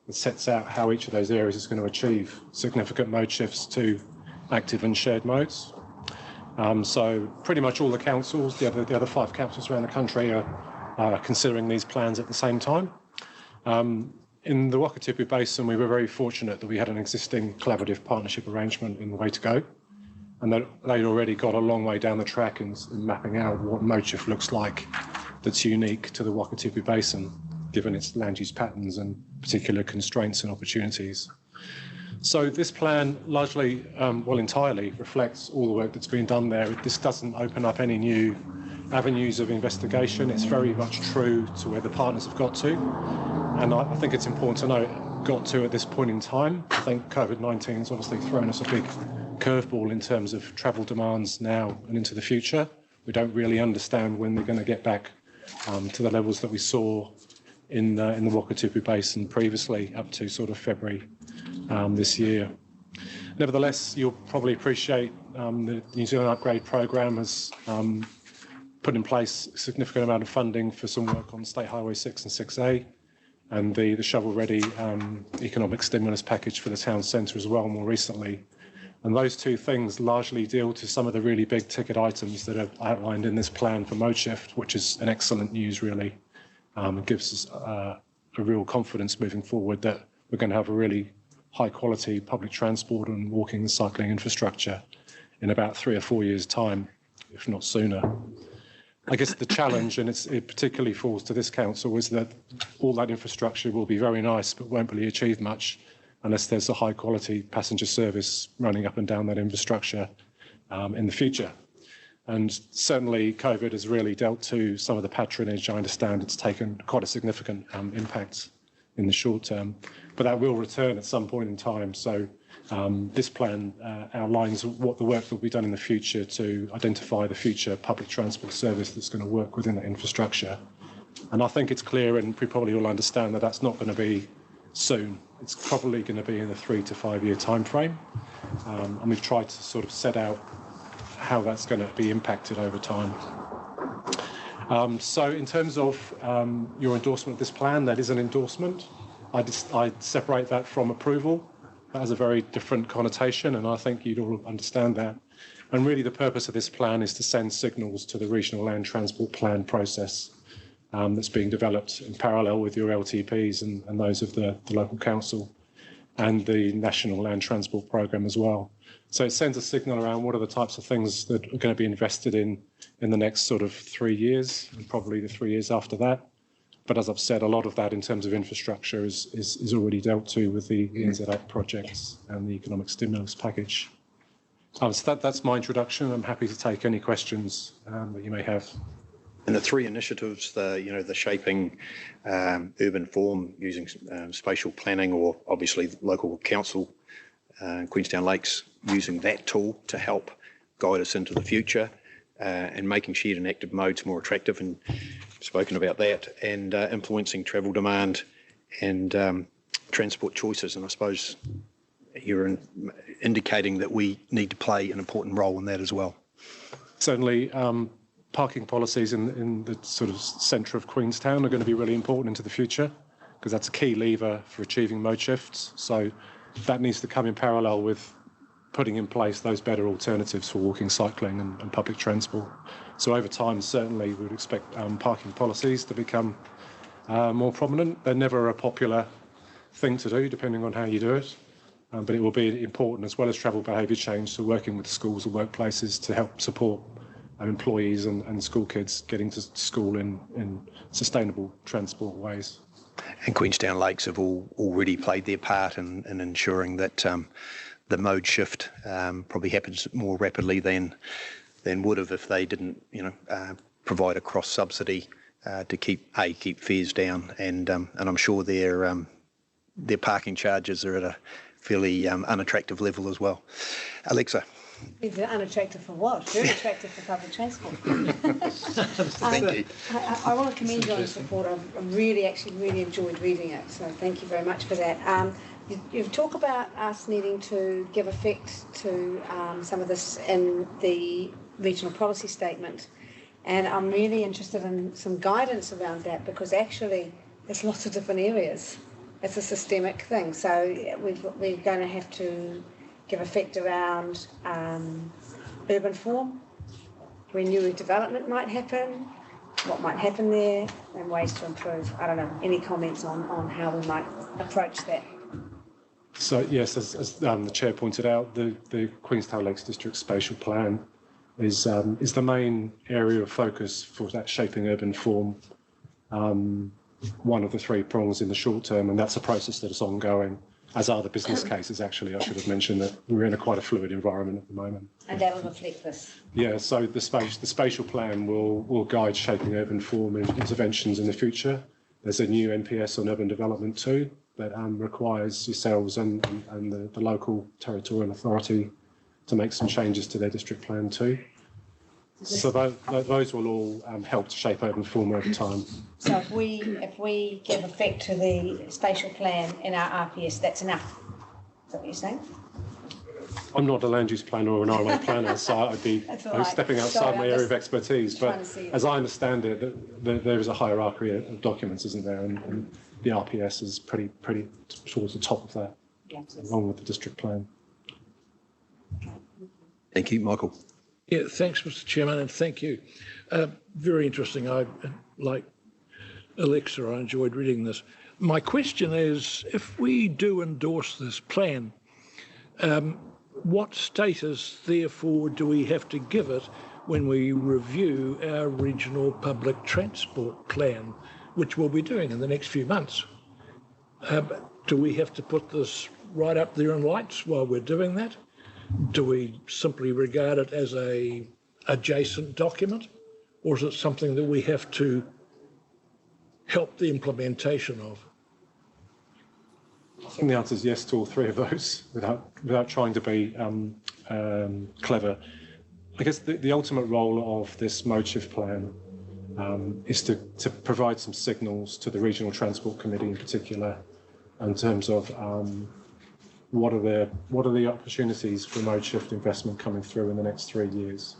S: that sets out how each of those areas is going to achieve significant mode shifts to active and shared modes. So pretty much all the councils, the other 5 councils around the country are considering these plans at the same time. In the Wakatipu Basin, we were very fortunate that we had an existing collaborative partnership arrangement in the Way to Go, and that they'd already got a long way down the track in mapping out what mode shift looks like that's unique to the Wakatipu Basin, given its land use patterns and particular constraints and opportunities. So this plan largely, entirely reflects all the work that's been done there. This doesn't open up any new avenues of investigation. It's very much true to where the partners have got to. And I think it's important to note, got to at this point in time. I think COVID-19 has obviously thrown us a big curveball in terms of travel demands now and into the future. We don't really understand when they're going to get back to the levels that we saw in the Wakatipu Basin previously, up to sort of February this year. Nevertheless, you'll probably appreciate the New Zealand Upgrade Programme has put in place a significant amount of funding for some work on State Highway 6 and 6A, and the shovel-ready economic stimulus package for the town centre as well more recently. And those two things largely deal to some of the really big ticket items that are outlined in this plan for mode shift, which is an excellent news, really. It gives us a real confidence moving forward that we're going to have a really high quality public transport and walking and cycling infrastructure in about 3 or 4 years' time, if not sooner. I guess the challenge, and it particularly falls to this council, is that all that infrastructure will be very nice but won't really achieve much unless there's a high quality passenger service running up and down that infrastructure in the future. And certainly COVID has really dealt to some of the patronage. I understand it's taken quite a significant impact in the short term. But that will return at some point in time. So this plan outlines what the work that will be done in the future to identify the future public transport service that's going to work within that infrastructure. And I think it's clear, and we probably all understand, that that's not going to be soon. It's probably going to be in a 3 to 5 year time frame. And we've tried to sort of set out how that's going to be impacted over time. So in terms of your endorsement of this plan, that is an endorsement. I separate that from approval. That has a very different connotation, and I think you'd all understand that. And really the purpose of this plan is to send signals to the regional land transport plan process that's being developed in parallel with your LTPs and those of the local council and the National Land Transport Programme as well. So it sends a signal around what are the types of things that are going to be invested in the next sort of 3 years and probably the 3 years after that. But as I've said, a lot of that in terms of infrastructure is already dealt to with the NZ8 projects and the economic stimulus package. So that's my introduction. I'm happy to take any questions that you may have.
A: And the three initiatives, the shaping urban form using spatial planning, or obviously local council, Queenstown Lakes, using that tool to help guide us into the future, and making shared and active modes more attractive, and spoken about that, and influencing travel demand and transport choices. And I suppose you're indicating that we need to play an important role in that as well.
S: Certainly. Parking policies in the sort of centre of Queenstown are going to be really important into the future, because that's a key lever for achieving mode shifts. So that needs to come in parallel with putting in place those better alternatives for walking, cycling and public transport. So over time, certainly we would expect parking policies to become more prominent. They're never a popular thing to do, depending on how you do it. But it will be important, as well as travel behaviour change, so working with schools and workplaces to help support employees and school kids getting to school in sustainable transport ways.
A: And Queenstown Lakes have already played their part in ensuring that the mode shift probably happens more rapidly than would have if they didn't, provide a cross subsidy to keep fares down, and I'm sure their parking charges are at a fairly unattractive level as well. Alexa.
H: Is it unattractive for what? Very attractive for public transport.
A: Thank you.
H: I want to commend you on this report. I've really enjoyed reading it, so thank you very much for that. You've talked about us needing to give effect to some of this in the regional policy statement, and I'm really interested in some guidance around that, because actually there's lots of different areas. It's a systemic thing, so we're going to have to give effect around urban form, where new development might happen, what might happen there, and ways to improve. I don't know, any comments on how we might approach that?
S: So yes, as the Chair pointed out, the Queenstown Lakes District Spatial Plan is the main area of focus for that shaping urban form, one of the three prongs in the short term, and that's a process that is ongoing, as are the business cases, actually. I should have mentioned that we're in quite a fluid environment at the moment.
H: And that will reflect this? Yeah,
S: so the spatial plan will guide shaping urban form interventions in the future. There's a new NPS on urban development too that requires yourselves and the local territorial authority to make some changes to their district plan too. So those will all help to shape urban form over time.
H: So if we give effect to the spatial plan in our RPS, that's enough? Is that what you're saying?
S: I'm not a land use planner or an RMA planner, so I'd be stepping outside my area of expertise. But as I understand it, there is a hierarchy of documents, isn't there? And the RPS is pretty towards the top of that, along with the district plan.
A: Thank you, Michael.
I: Yeah, thanks, Mr. Chairman, and thank you. Very interesting. Like Alexa, I enjoyed reading this. My question is, if we do endorse this plan, what status, therefore, do we have to give it when we review our regional public transport plan, which we'll be doing in the next few months? Do we have to put this right up there in lights while we're doing that? Do we simply regard it as a adjacent document, or is it something that we have to help the implementation of?
S: I think the answer is yes to all three of those, without trying to be clever. I guess the ultimate role of this mode shift plan is to provide some signals to the Regional Transport Committee in particular, in terms of what are the opportunities for mode shift investment coming through in the next 3 years.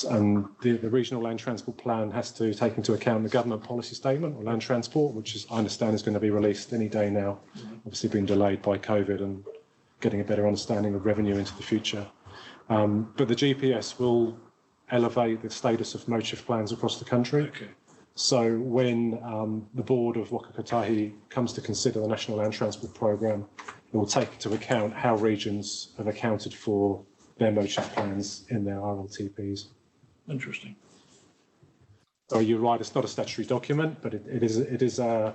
S: And the Regional Land Transport Plan has to take into account the government policy statement on land transport, which I understand is going to be released any day now, obviously been delayed by COVID and getting a better understanding of revenue into the future. But the GPS will elevate the status of mode shift plans across the country. Okay. So when the board of Waka Kotahi comes to consider the National Land Transport Programme, it will take into account how regions have accounted for their mode shift plans in their RLTPs.
I: Interesting.
S: So you're right, it's not a statutory document, but it is a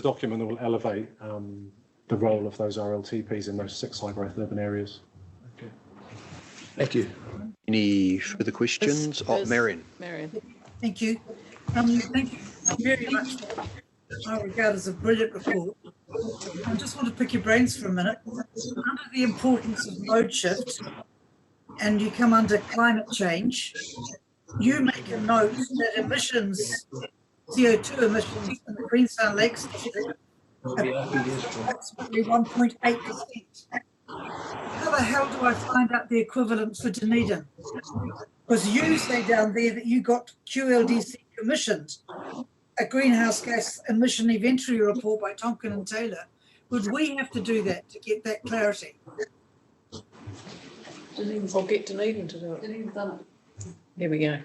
S: document that will elevate the role of those RLTPs in those 6 high-growth urban areas.
I: Okay.
A: Thank you. Any further questions? Marion.
B: Thank you. Thank you very much. I regard as a brilliant report. I just want to pick your brains for a minute. Under the importance of mode shift, and you come under climate change, you make a note that emissions, CO2 emissions in the Queenstown Lakes District are approximately 1.8%. How the hell do I find out the equivalent for Dunedin? Because you say down there that you got QLDC commissioned a greenhouse gas emission inventory report by Tonkin and Taylor. Would we have to do that to get that clarity?
K: I'll get Dunedin to do it. Dunedin's done it. There we go.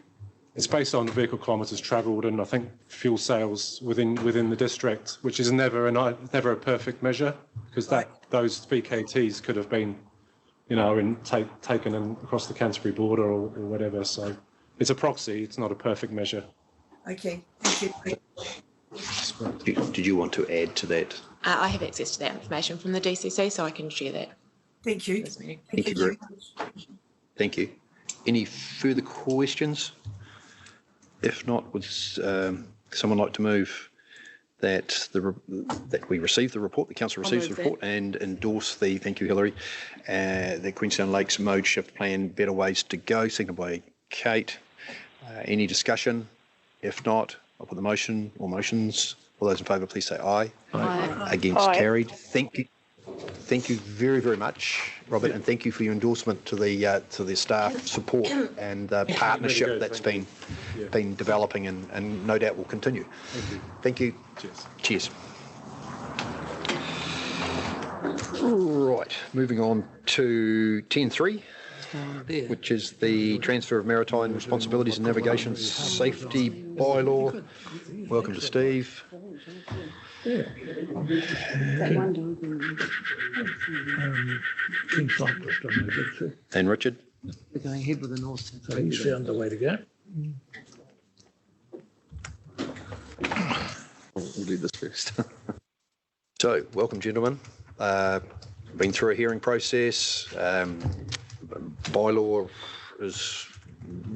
S: It's based on vehicle kilometres travelled and I think fuel sales within the district, which is never a perfect measure, because those VKTs could have been, taken across the Canterbury border or whatever. So it's a proxy. It's not a perfect measure.
B: Okay, thank you.
A: Did you want to add to that?
Q: I have access to that information from the DCC, so I can share that.
B: Thank you.
A: Thank you very much. Thank you. Any further questions? If not, would someone like to move that we receive the report, the council receives the report, and endorse the, thank you, Hilary, the Queenstown Lakes Mode Shift Plan, Better Ways to Go, seconded by Kate. Any discussion? If not, I'll put the motion or motions. All those in favour, please say aye.
C: Aye.
A: Against,
C: Aye.
A: carried. Thank you. Thank you very, very much, Robert, and thank you for your endorsement to the staff support and partnership that's been developing and no doubt will continue. Thank you. Cheers. Right, moving on to 10.3. Which is the transfer of maritime responsibilities and navigation safety bylaw. Welcome to Steve. And Richard.
G: We're going ahead with the North.
I: So he's found the way to go.
A: We'll do this first. So, welcome, gentlemen. Been through a hearing process. Bylaw has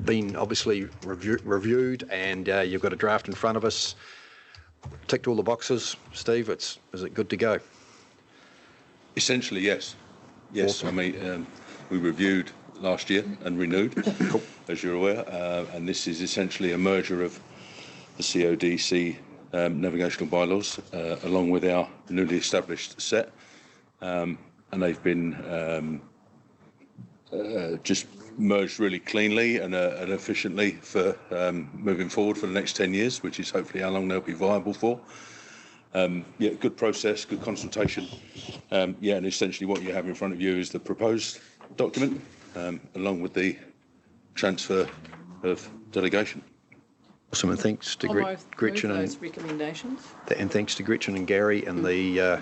A: been obviously reviewed, and you've got a draft in front of us. Ticked all the boxes, Steve. Is it good to go?
T: Essentially, yes. Yes, awesome. I mean, we reviewed last year and renewed, cool. As you're aware, and this is essentially a merger of the CODC navigational bylaws along with our newly established set, and they've been just merged really cleanly and efficiently for moving forward for the next 10 years, which is hopefully how long they'll be viable for. Yeah, good process, good consultation. Yeah, and essentially what you have in front of you is the proposed document along with the transfer of delegation.
A: Awesome, and thanks to Gretchen and
K: those recommendations.
A: And thanks to Gretchen and Gary and the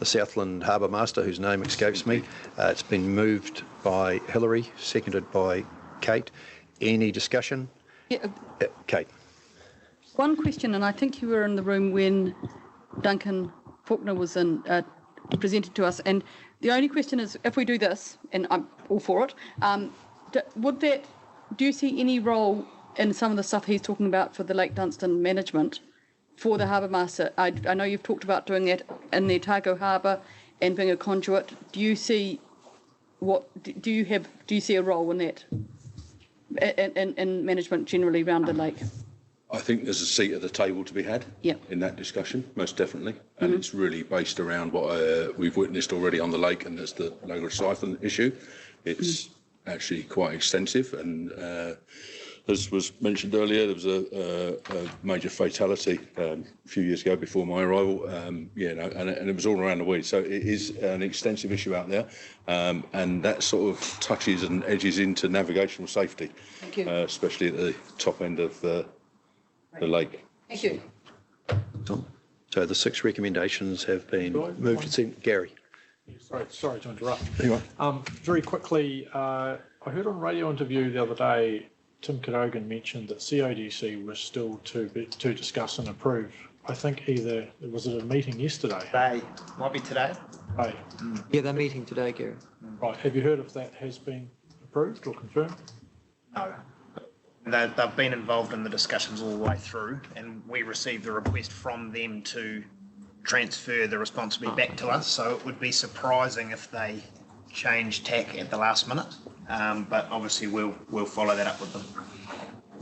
A: Southland Harbour Master, whose name escapes me. It's been moved by Hilary, seconded by Kate. Any discussion?
N: Yeah.
A: Kate.
N: One question, and I think you were in the room when Duncan Faulkner was presented to us, and the only question is, if we do this, and I'm all for it, do you see any role in some of the stuff he's talking about for the Lake Dunstan management for the harbour master. I know you've talked about doing that in the Otago harbour and being a conduit. Do you see a role in that in management generally around the lake?
T: I think there's a seat at the table to be had in that discussion, most definitely. And it's really based around what we've witnessed already on the lake, and that's the local siphon issue. It's actually quite extensive, and as was mentioned earlier, there was a major fatality a few years ago before my arrival, and it was all around the weed. So it is an extensive issue out there, and that sort of touches and edges into navigational safety, especially at the top end of the lake.
N: Thank you.
A: So the 6 recommendations have been moved and sent. Gary.
F: Sorry to interrupt.
A: Anyway.
F: Very quickly, I heard on a radio interview the other day, Tim Cadogan mentioned that CODC was still to discuss and approve. I think was it a meeting yesterday?
U: Today. Might be today.
F: Hey.
G: Yeah, they're meeting today, Gary.
F: Right. Have you heard if that has been approved or confirmed?
U: No. They've been involved in the discussions all the way through, and we received a request from them to transfer the responsibility back to us, so it would be surprising if they change tack at the last minute, but obviously we'll follow that up with them.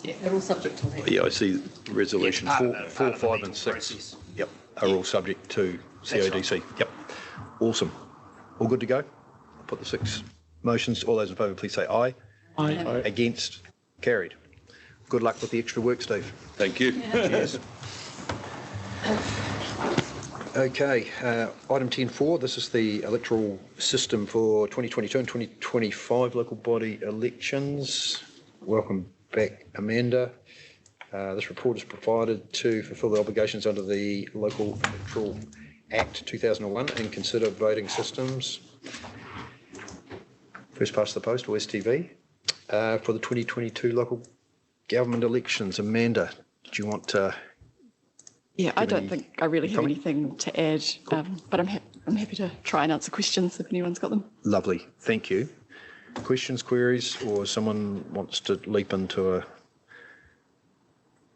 N: Yeah, they're all subject to that.
A: Yeah, I see resolution
U: Yeah,
A: 4, 5 and 6.
U: Process.
A: Yep, are all subject to CODC. Right. Yep, awesome. All good to go? I'll put the 6 motions. All those in favour, please say aye.
F: Aye.
A: Against? Carried. Good luck with the extra work, Steve.
T: Thank you.
A: Cheers. Okay, item 10.4, this is the electoral system for 2022 and 2025 local body elections. Welcome back, Amanda. This report is provided to fulfil the obligations under the Local Electoral Act 2001 and consider voting systems. First past the post, or STV, for the 2022 local government elections. Amanda, do you want to...
P: Yeah, I don't think I really have anything to add, but I'm happy to try and answer questions if anyone's got them.
A: Lovely, thank you. Questions, queries, or someone wants to leap into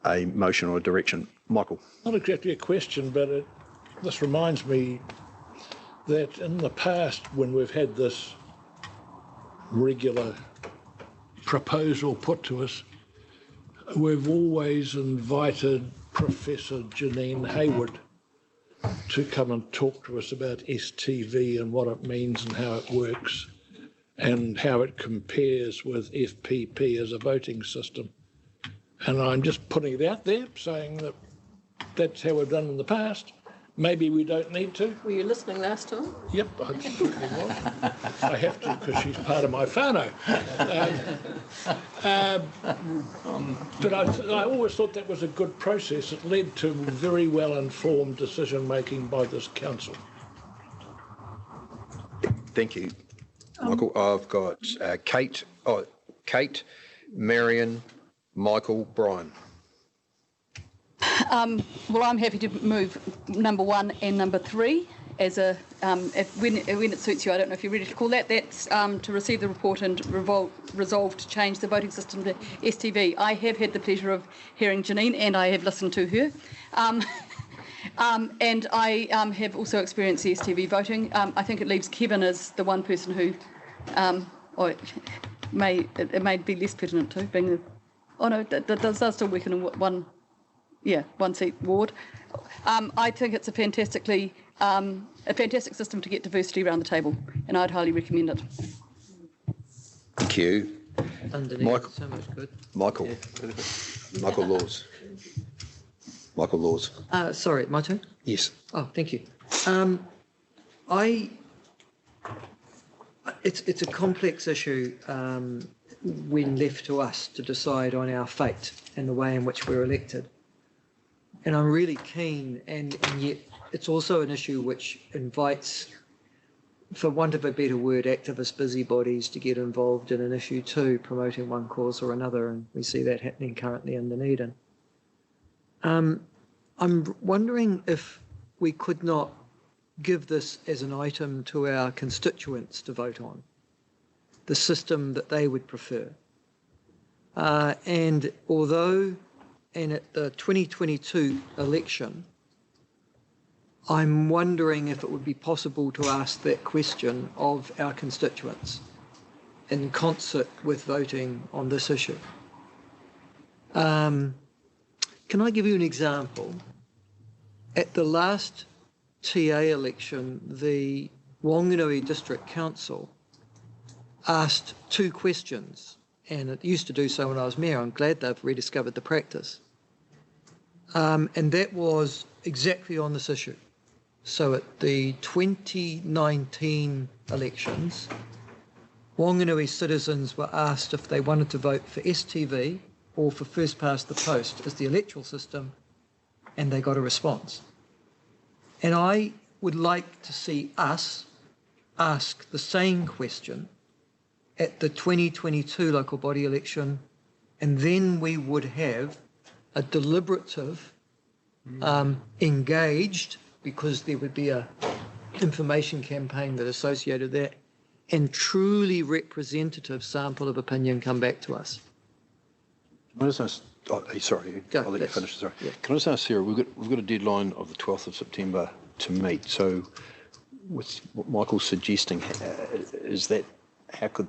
A: a motion or a direction? Michael.
I: Not exactly a question, but this reminds me that in the past, when we've had this regular proposal put to us, we've always invited Professor Janine Hayward to come and talk to us about STV and what it means and how it works and how it compares with FPP as a voting system. And I'm just putting it out there, saying that that's how we've done in the past. Maybe we don't need to.
N: Were you listening last time?
I: Yep, I certainly was. I have to because she's part of my whānau. But I always thought that was a good process. It led to very well-informed decision-making by this council.
A: Thank you, Michael. I've got Kate, Marion, Michael, Brian.
N: Well, I'm happy to move number 1 and number 3 as a when it suits you. I don't know if you're ready to call that. That's to receive the report and resolve to change the voting system to STV. I have had the pleasure of hearing Janine, and I have listened to her. And I have also experienced the STV voting. I think it leaves Kevin as the one person who, or it may be less pertinent to being the. Oh no, that does still work in one seat ward. I think it's a fantastic system to get diversity around the table, and I'd highly recommend it.
A: Thank you.
G: Underneath,
A: Michael.
G: so much good.
A: Michael.
G: Yeah.
A: Michael Laws. Michael Laws.
G: Sorry, my turn?
A: Yes.
G: Oh, thank you. It's a complex issue when left to us to decide on our fate and the way in which we're elected. And I'm really keen, and yet it's also an issue which invites, for want of a better word, activist busybodies to get involved in an issue too, promoting one cause or another, and we see that happening currently in Dunedin. I'm wondering if we could not give this as an item to our constituents to vote on, the system that they would prefer. And although And at the 2022 election, I'm wondering if it would be possible to ask that question of our constituents in concert with voting on this issue. Can I give you an example? At the last TA election, the Whanganui District Council asked 2 questions, and it used to do so when I was mayor. I'm glad they've rediscovered the practice. And that was exactly on this issue. So at the 2019 elections, Whanganui citizens were asked if they wanted to vote for STV or for first past the post as the electoral system, and they got a response. And I would like to see us ask the same question at the 2022 local body election, and then we would have a deliberative, engaged, because there would be a information campaign that associated that, and truly representative sample of opinion come back to us.
A: Can I just ask, sorry, I'll let you finish. Sorry. Yeah. Can I just ask Sarah, we've got a deadline of the 12th of September to meet. So with what Michael's suggesting, is that, how could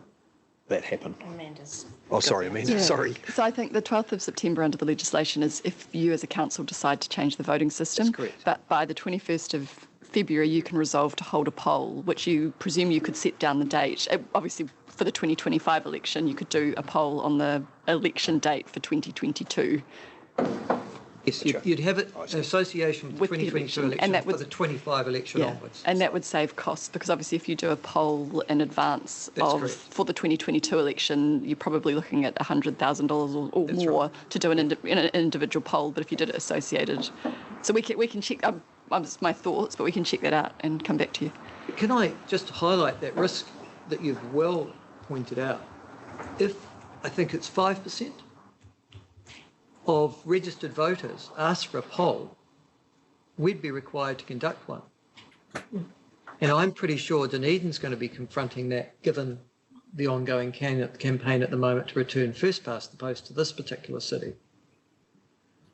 A: that happen?
Q: Amanda's.
A: Oh, sorry, Amanda, sorry.
P: So I think the 12th of September under the legislation is if you as a council decide to change the voting system.
A: That's correct.
P: But by the 21st of February, you can resolve to hold a poll, which you presume you could set down the date. Obviously, for the 2025 election, you could do a poll on the election date for 2022.
G: Yes, you'd have it in association with the 2022 election and that would, for the 25 election onwards.
P: And that would save costs, because obviously if you do a poll in advance for the 2022 election, you're probably looking at $100,000 or more to do an individual poll. But if you did it associated, so we can check. It's my thoughts, but we can check that out and come back to you.
G: Can I just highlight that risk that you've well pointed out? If I think it's 5% of registered voters ask for a poll, we'd be required to conduct one. And I'm pretty sure Dunedin's going to be confronting that, given the ongoing campaign at the moment to return first past the post to this particular city.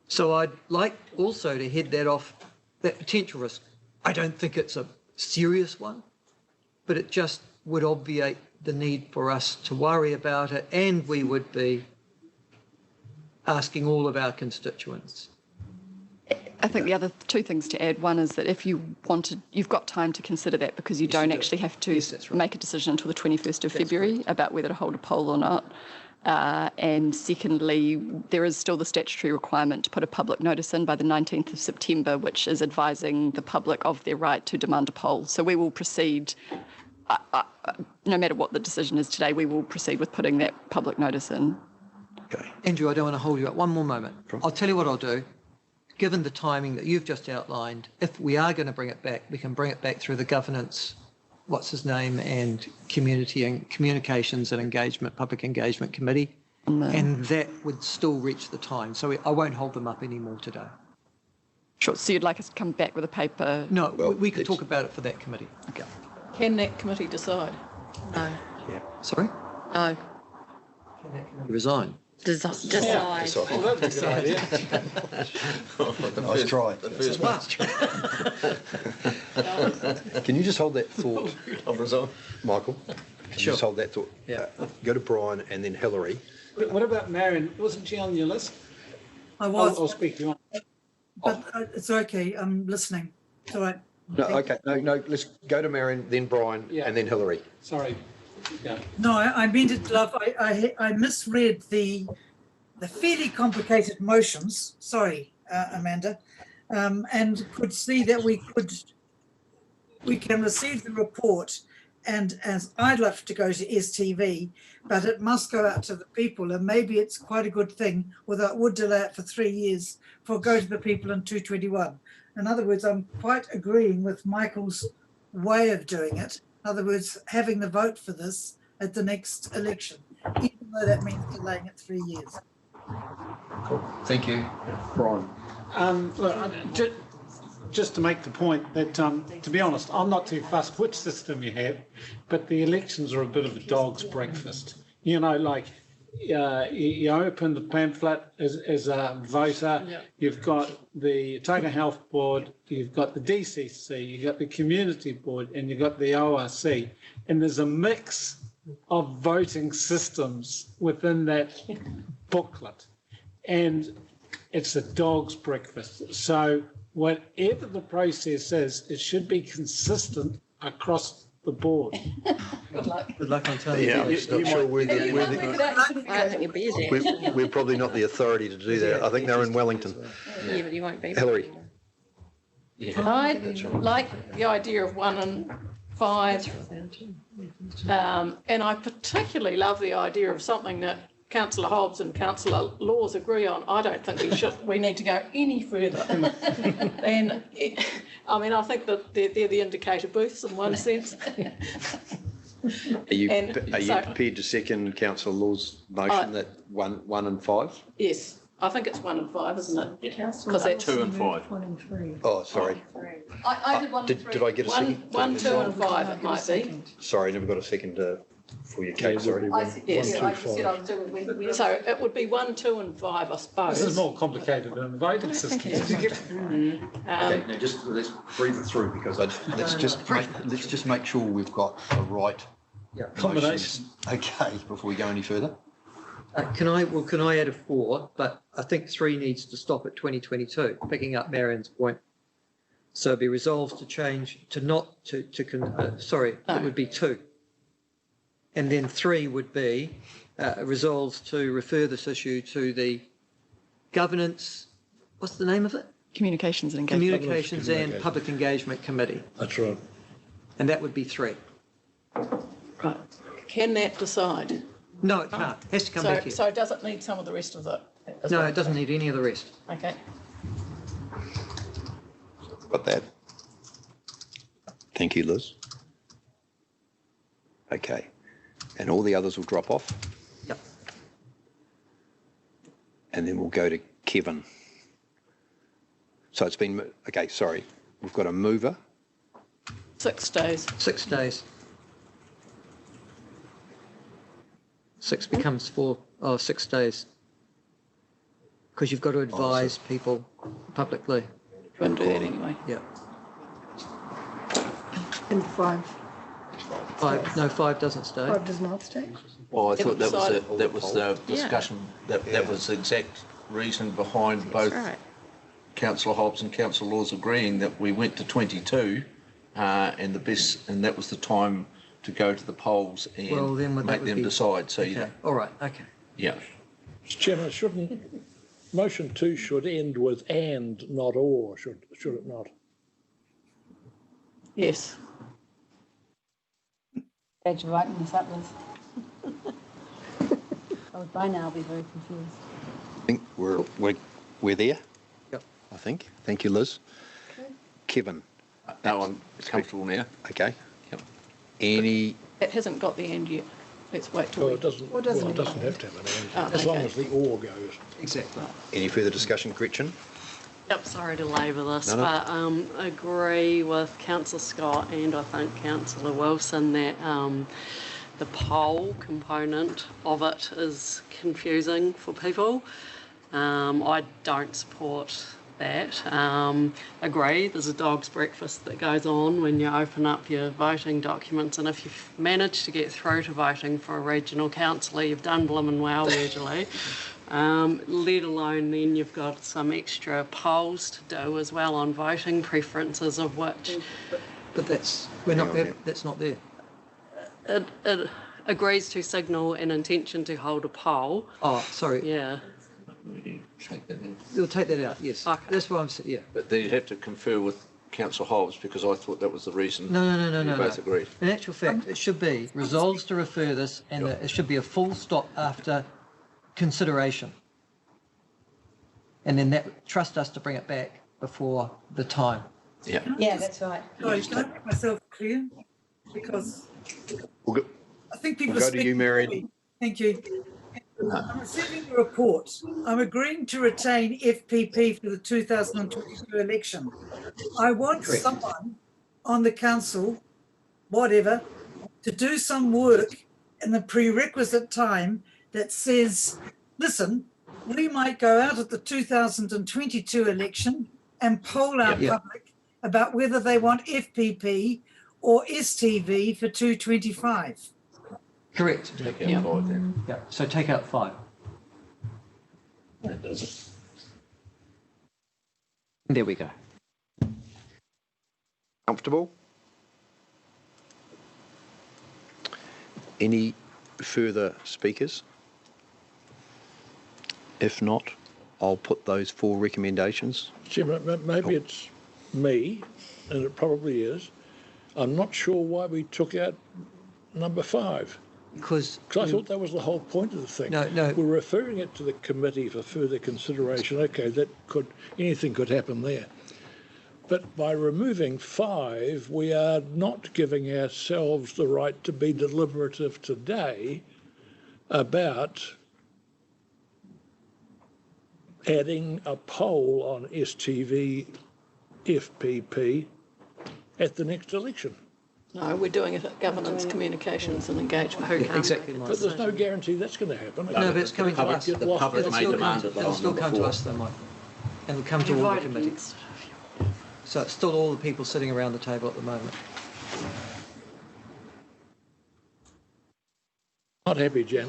G: So I'd like also to head that off, that potential risk. I don't think it's a serious one, but it just would obviate the need for us to worry about it, and we would be asking all of our constituents.
P: I think the other 2 things to add. One is that if you wanted, you've got time to consider that, because you don't actually have to make a decision until the 21st of February about whether to hold a poll or not. And secondly, there is still the statutory requirement to put a public notice in by the 19th of September, which is advising the public of their right to demand a poll. So we will proceed, no matter what the decision is today, we will proceed with putting that public notice in.
G: Okay. Andrew, I don't want to hold you up one more moment. I'll tell you what I'll do. Given the timing that you've just outlined, if we are going to bring it back, we can bring it back through the governance, and community and communications and engagement, public engagement committee, and that would still reach the time. So I won't hold them up anymore today.
P: Sure. So you'd like us to come back with a paper?
G: No, we could talk about it for that committee. Okay.
K: Can that committee decide?
Q: No.
G: Yeah. Sorry?
Q: No.
G: Can that committee resign?
Q: Decide.
E: Well, that's a good idea.
A: Nice try. Can you just hold that thought, Michael? Can you just hold that thought?
G: Yeah.
A: Go to Brian and then Hillary.
E: What about Marion? Wasn't she on your list?
B: I was.
E: I'll speak to you on.
B: But it's okay. I'm listening. It's all right.
A: No, okay. No, let's go to Marion, then Brian, and then Hillary.
E: Sorry. Yeah.
B: No, I meant it, love. I misread the fairly complicated motions. Sorry, Amanda, and could see that we can receive the report, and as I'd love to go to STV, but it must go out to the people, and maybe it's quite a good thing, although it would delay it for 3 years for go to the people in 221. In other words, I'm quite agreeing with Michael's way of doing it. In other words, having the vote for this at the next election, even though that means delaying it 3 years.
A: Cool. Thank you. Brian.
E: Look, just to make the point that, to be honest, I'm not too fussed which system you have, but the elections are a bit of a dog's breakfast. You know, like you open the pamphlet as a voter, you've got the Otago Health Board, you've got the DCC, you've got the Community Board, and you've got the ORC. And there's a mix of voting systems within that booklet. And it's a dog's breakfast. So whatever the process is, it should be consistent across the board.
N: Good luck.
G: Good luck on telling
A: Yeah, I'm
G: you.
A: not sure we're
N: We're
A: probably not the authority to do that. I think they're in Wellington.
N: Yeah, but you won't be.
A: Hillary.
K: I like the idea of 1 and 5. And I particularly love the idea of something that Councillor Hobbs and Councillor Laws agree on. I don't think we need to go any further. And I think that they're the indicator booths in one sense.
A: Are you prepared to second Councillor Law's motion that 1 and 5?
K: Yes, I think it's 1 and 5, isn't it? Because that's
T: 2 and 5.
N: 1 and 3.
A: Oh, sorry.
K: I did 1 and 3.
A: Did I get a second?
K: 1, 2 and 5 it might be.
A: Sorry, I never got a second for you, Kate. Sorry.
K: Yes, I said I was doing. So it would be 1, 2 and 5, I suppose.
E: This is more complicated than the voting system.
A: Okay, now just let's breathe it through because let's just make sure we've got the right
E: combination.
A: Okay, before we go any further.
G: Can I add a 4? But I think 3 needs to stop at 2022, picking up Marion's point. So it'd be resolved to change to not to it would be 2. And then 3 would be resolves to refer this issue to the governance, what's the name of it?
P: Communications and Engagement.
G: Communications and Public Engagement Committee.
I: That's right.
G: And that would be 3.
K: Right. Can that decide?
G: No, it can't. It has to come back here.
K: So does it need some of the rest of it?
G: No, it doesn't need any of the rest.
K: Okay.
A: Got that. Thank you, Liz. Okay. And all the others will drop off?
G: Yep.
A: And then we'll go to Kevin. So it's been, okay, sorry. We've got a mover.
K: 6 days.
G: 6 days. 6 becomes 4, 6 days. Because you've got to advise people publicly.
K: You wouldn't do that anyway.
G: Yeah.
R: And 5.
G: 5 doesn't stay.
R: 5 does not stay.
D: Well, I thought that was the discussion, that was the exact reason behind both Councillor Hobbs and Councillor Laws agreeing that we went to 22 and that was the time to go to the polls and make them decide. So
G: okay. All right, okay.
D: Yeah.
I: Mr. Chairman, motion 2 should end with and, not or, should it not?
K: Yes.
H: Glad you're writing this up, Liz. By now I'll be very confused.
A: I think we're there.
G: Yep.
A: I think. Thank you, Liz.
R: Okay.
A: Kevin.
D: No, I'm comfortable now.
A: Okay.
D: Yep.
K: It hasn't got the end yet. Let's wait till
I: it doesn't have to have an end, as long as the or goes.
G: Exactly.
A: Any further discussion, Gretchen?
M: Yep, sorry to labour this,
A: No.
M: but agree with Councillor Scott and I think Councillor Wilson that the poll component of it is confusing for people. I don't support that. Agree, there's a dog's breakfast that goes on when you open up your voting documents, and if you've managed to get through to voting for a regional councillor, you've done blooming well usually. Let alone then you've got some extra polls to do as well on voting preferences, of which...
G: But that's not there.
M: It agrees to signal an intention to hold a poll.
G: Oh, sorry.
M: Yeah.
G: You'll take that out, yes.
M: Okay.
G: That's what I'm saying, yeah.
D: But then you'd have to confer with Councillor Hobbs because I thought that was the reason.
G: No.
D: We both agreed.
G: In actual fact, it should be resolves to refer this, and it should be a full stop after consideration. And then trust us to bring it back before the time.
D: Yeah.
H: Yeah, that's right.
B: Sorry, can I make myself clear? Because I think people
A: We'll go to you, Marion.
B: Thank you. I'm receiving the report. I'm agreeing to retain FPP for the 2022 election. I want someone on the council, whatever, to do some work in the prerequisite time that says, listen, we might go out at the 2022 election and poll our public about whether they want FPP or STV for 225.
G: Correct.
D: Take out 5 then.
G: Yeah, so take out 5.
D: That does it.
G: There we go.
A: Comfortable? Any further speakers? If not, I'll put those 4 recommendations.
I: Chairman, maybe it's me, and it probably is. I'm not sure why we took out number 5. Because I thought that was the whole point of the thing.
G: No.
I: We're referring it to the committee for further consideration. Okay, anything could happen there. But by removing 5, we are not giving ourselves the right to be deliberative today about adding a poll on STV, FPP at the next election.
K: No, we're doing it at governance, communications and engagement.
G: Exactly right.
I: But there's no guarantee that's going to happen.
G: No, but it's coming to us.
D: The public may demand it.
G: It'll still come to us though, Mike. And it'll come to all the committees. So it's still all the people sitting around the table at the moment.
I: Not happy, Jan.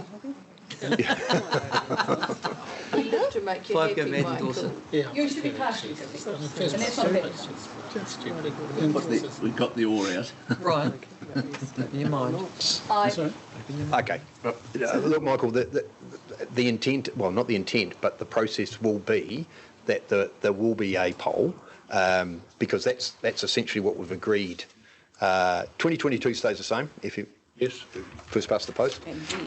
K: Enough to make you happy, Michael.
I: Yeah.
K: You should be partially happy. And that's not bad.
D: We got the ore out.
G: Right. Open your mind.
A: Okay. Look, Michael, the intent, well, not the intent, but the process will be that there will be a poll, because that's essentially what we've agreed. 2022 stays the same. If you first past the post,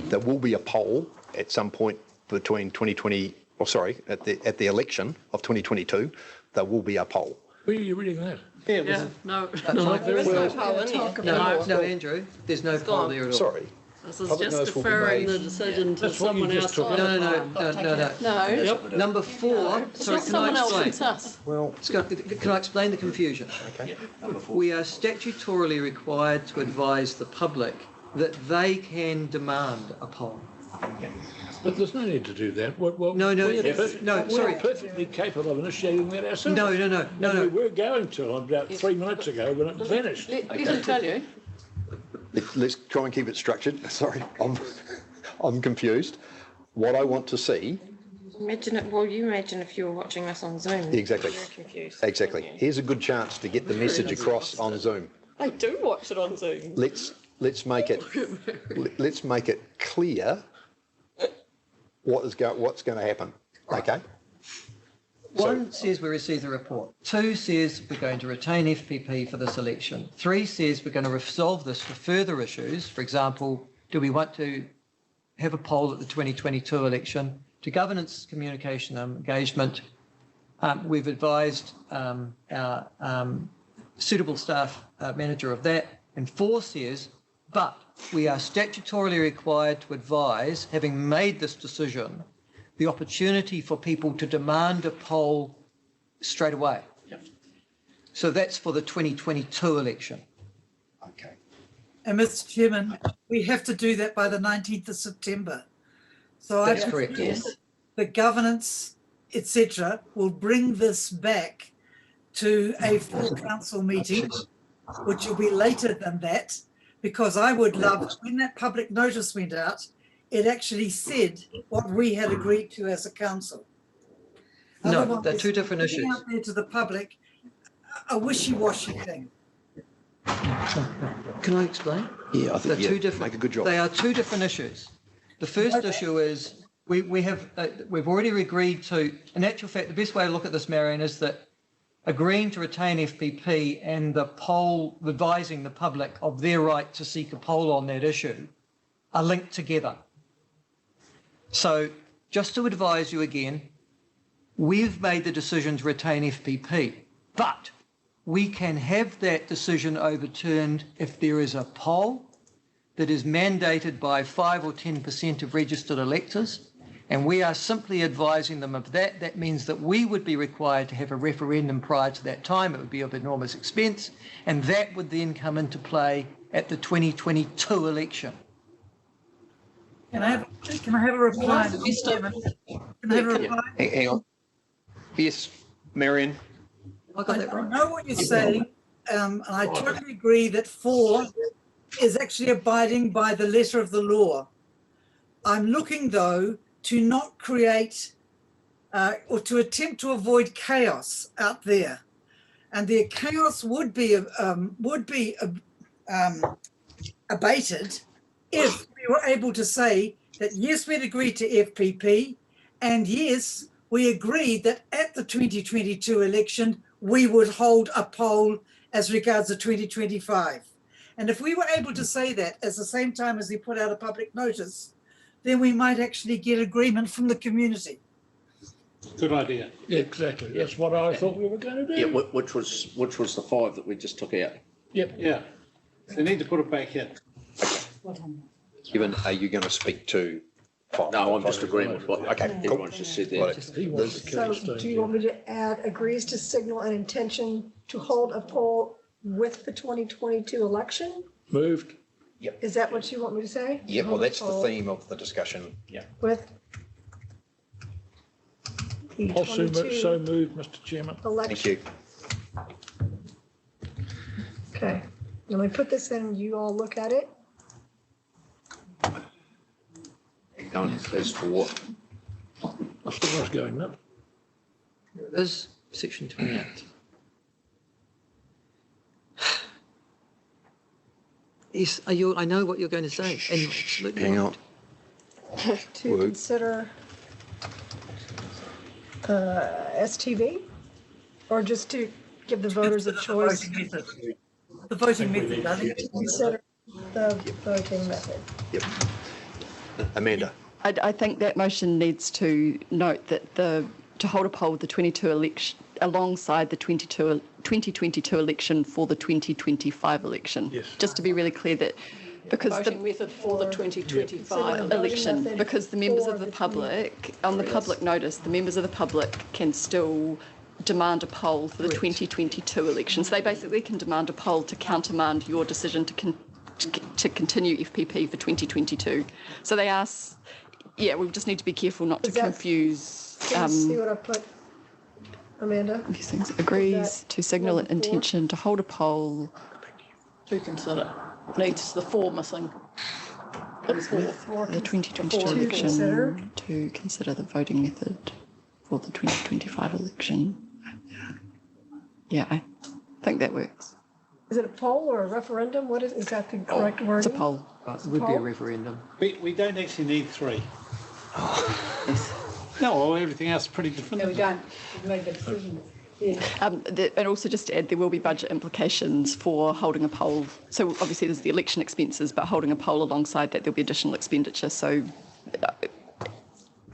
A: there will be a poll at some point between 2020. Or sorry, at the election of 2022, there will be a poll.
I: Where are you reading that?
K: Yeah. No,
G: there
K: is no poll in there.
G: No, Andrew, there's no poll there at all.
A: Sorry.
K: This is just deferring the decision to someone else.
G: No. Number 4. Sorry, can I explain?
A: Well,
G: can I explain the confusion?
A: Okay.
G: We are statutorily required to advise the public that they can demand a poll.
I: But there's no need to do that.
G: Sorry.
I: We're perfectly capable of initiating that ourselves.
G: No.
I: We were going to about 3 minutes ago when it vanished.
K: Let me tell you.
A: Let's try and keep it structured. Sorry, I'm confused. What I want to see.
O: Imagine it. Well, you imagine if you were watching us on Zoom.
A: Exactly.
O: You're confused.
A: Exactly. Here's a good chance to get the message across on Zoom.
K: I do watch it on Zoom.
A: Let's make it clear what's going to happen. Okay.
G: 1 says we received the report. 2 says we're going to retain FPP for this election. 3 says we're going to resolve this for further issues. For example, do we want to have a poll at the 2022 election? To governance, communication and engagement, we've advised our suitable staff manager of that. And 4 says, but we are statutorily required to advise, having made this decision, the opportunity for people to demand a poll straight away.
A: Yep.
G: So that's for the 2022 election.
A: Okay.
B: And Mr. Chairman, we have to do that by the 19th of September. So
G: that's correct. Yes.
B: The governance, etc., will bring this back to a full council meeting, which will be later than that, because I would love, when that public notice went out, it actually said what we had agreed to as a council.
G: No,
B: Otherwise,
G: they're 2 different
B: putting
G: issues.
B: out there to the public a wishy-washy thing.
G: Can I explain?
A: Yeah, I think
G: they're 2 different.
A: Make a good job.
G: They are 2 different issues. The first issue is we've already agreed to. In actual fact, the best way to look at this, Marion, is that agreeing to retain FPP and the poll, advising the public of their right to seek a poll on that issue, are linked together. So just to advise you again, we've made the decision to retain FPP, but we can have that decision overturned if there is a poll that is mandated by 5 or 10% of registered electors, and we are simply advising them of that. That means that we would be required to have a referendum prior to that time. It would be of enormous expense, and that would then come into play at the 2022 election.
B: Can I have a reply, Mr. Chairman? Can I have a reply?
A: Hang on. Yes, Marion.
B: I know what you're saying, and I totally agree that 4 is actually abiding by the letter of the law. I'm looking, though, to not create or to attempt to avoid chaos out there, and the chaos would be abated if we were able to say that yes, we'd agreed to FPP, and yes, we agreed that at the 2022 election we would hold a poll as regards the 2025. And if we were able to say that at the same time as we put out a public notice, then we might actually get agreement from the community.
I: Good idea. Yeah, exactly. That's what I thought we were going to do.
D: Yeah, which was the 5 that we just took out.
I: Yep. Yeah. They need to put it back in.
A: Given, are you going to speak to 5?
D: No, I'm just agreeing with what everyone's just said there.
R: So do you want me to add agrees to signal an intention to hold a poll with the 2022 election?
I: Moved.
A: Yep.
R: Is that what you want me to say?
A: Yeah, well, that's the theme of the discussion. Yeah.
R: With the
I: Also
R: 22
I: so moved, Mr. Chairman.
R: election.
A: Thank you.
R: Okay. Let me put this in, you all look at it.
D: Done. There's 4.
I: That's the one's going up.
G: Here it is, section 28. Yes, I know what you're going to say. And absolutely
A: Hang
G: right.
A: on.
R: To consider STV, or just to give the voters a choice?
B: The voting method, I think.
R: Consider the voting method.
A: Yep. Amanda.
P: I think that motion needs to note that to hold a poll with the 22 election alongside the 2022 election for the 2025 election.
I: Yes.
P: Just to be really clear that because
K: Voting method for the 2025
P: election, because the members of the public, on the public notice, the members of the public can still demand a poll for the 2022 election. So they basically can demand a poll to countermand your decision to continue FPP for 2022. So they ask, yeah, we just need to be careful not to confuse.
R: Can you see what I put, Amanda?
P: These things agrees to signal an intention to hold a poll.
K: To consider. Needs the 4 missing. The 4.
P: The 2022 election to consider the voting method for the 2025 election. Yeah, I think that works.
R: Is it a poll or a referendum? What is that the correct word?
P: It's a poll.
G: It would be a referendum.
E: We don't actually need 3. No, well, everything else is pretty different.
H: No, we don't. We've made the decision. Yeah.
P: And also just to add, there will be budget implications for holding a poll. So obviously there's the election expenses, but holding a poll alongside that, there'll be additional expenditure. So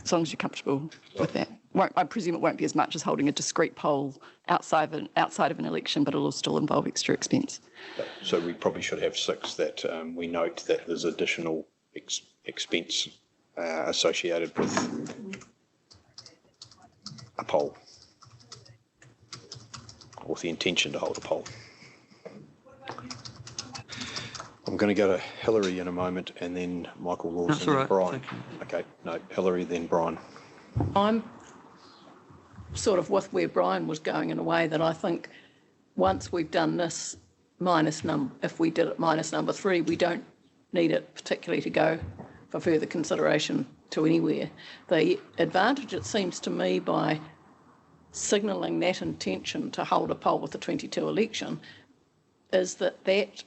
P: as long as you're comfortable with that. I presume it won't be as much as holding a discrete poll outside of an election, but it'll still involve extra expense.
A: So we probably should have 6 that we note that there's additional expense associated with a poll, or the intention to hold a poll. I'm going to go to Hillary in a moment, and then Michael Laws, and then Brian. Okay, no, Hillary, then Brian.
K: I'm sort of with where Brian was going in a way that I think once we've done this if we did it minus number 3, we don't need it particularly to go for further consideration to anywhere. The advantage, it seems to me, by signalling that intention to hold a poll with the 22 election is that that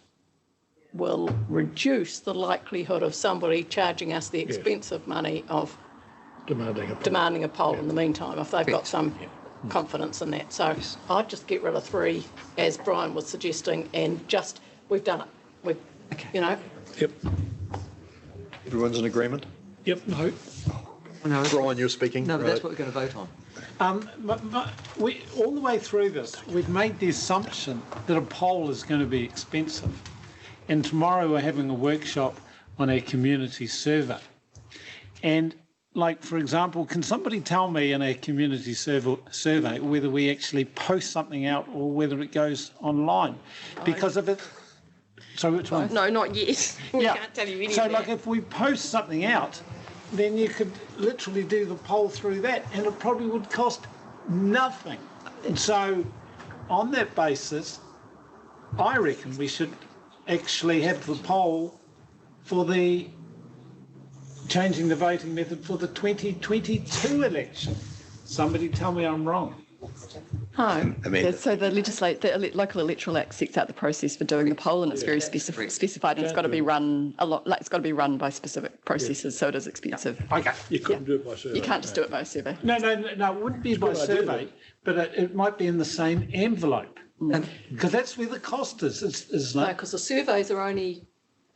K: will reduce the likelihood of somebody charging us the expensive money of demanding a poll in the meantime, if they've got some confidence in that. So I'd just get rid of 3, as Brian was suggesting, and just, we've done it.
I: Yep.
A: Everyone's in agreement?
I: Yep, no.
A: No. Brian, you're speaking.
G: No, but that's what we're going to vote on.
E: We, all the way through this, we've made the assumption that a poll is going to be expensive. And tomorrow we're having a workshop on a community survey. And like, for example, can somebody tell me in a community survey whether we actually post something out or whether it goes online? Because if So which one?
O: No, not yet. We
E: Yeah.
O: can't tell you anything.
E: So, like, if we post something out, then you could literally do the poll through that, and it probably would cost nothing. And so, on that basis, I reckon we should actually have the poll for the changing the voting method for the 2022 election. Somebody tell me I'm wrong.
P: No.
A: Amanda.
P: So the local electoral act sets out the process for doing the poll, and it's very specified, and it's got to be run it's got to be run by specific processes, so it is expensive.
E: Okay.
I: You couldn't do it by survey.
P: You can't just do it by survey.
E: No, it wouldn't be by survey, but it might be in the same envelope. Because that's where the cost is, isn't
K: No,
E: it?
K: because the surveys are only,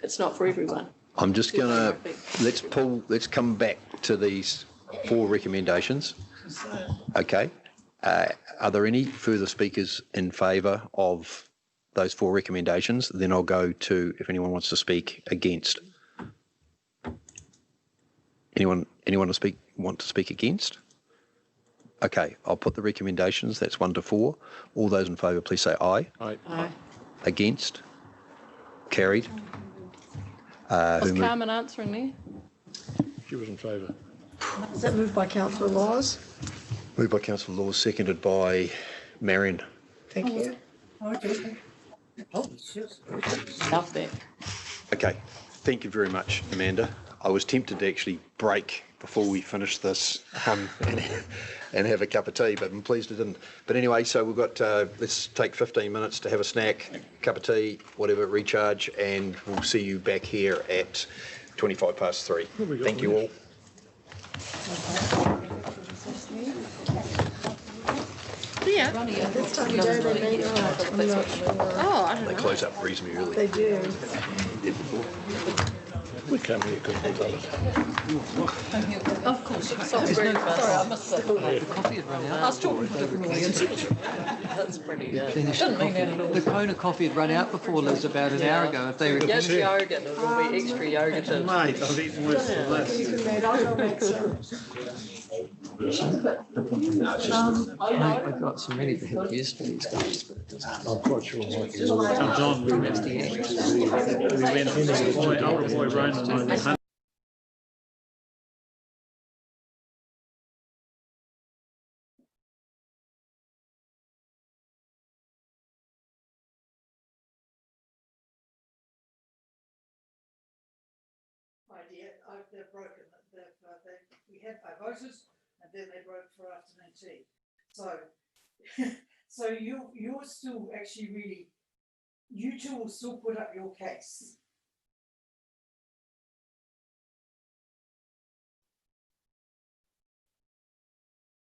K: it's not for everyone.
A: I'm just going to, let's come back to these 4 recommendations. Okay. Are there any further speakers in favour of those 4 recommendations? Then I'll go to if anyone wants to speak against. Anyone want to speak against? Okay, I'll put the recommendations. That's 1 to 4. All those in favour, please say aye.
I: Aye.
K: Aye.
A: Against? Carried.
K: Was Carmen answering there?
I: She was in favour.
R: Is that moved by Councillor Laws?
A: Moved by Councillor Laws, seconded by Marion.
R: Thank you.
B: Okay. Oh, shit.
K: Love that.
A: Okay, thank you very much, Amanda. I was tempted to actually break before we finish this and have a cup of tea, but I'm pleased I didn't. But anyway, so we've got, let's take 15 minutes to have a snack, cup of tea, whatever, recharge, and we'll see you back here at 3:25. Thank you all.
O: Yeah.
R: This time of day they may not. I'm not sure.
O: Oh, I don't
A: They
O: know.
A: close up reasonably early.
R: They do.
I: We came here because we love it.
K: Of course. Sorry, I missed that.
G: The coffee had run out.
K: I was talking to different audience. That's pretty. Didn't mean that at all.
G: The Kona coffee had run out before Liz about an hour ago. If they were
K: Yes, yogurt. It'll be extra yogurted.
E: Mate, I've eaten worse than this.
R: You can make, I'll go make some.
G: I got some ready to have years for these guys, but it doesn't.
I: I'm quite sure Mike is.
E: John, we went older boy Ronan and I went
B: They've broken. We had our voters, and then they broke for afternoon tea. So, so you're still actually really, you two will still put up your case.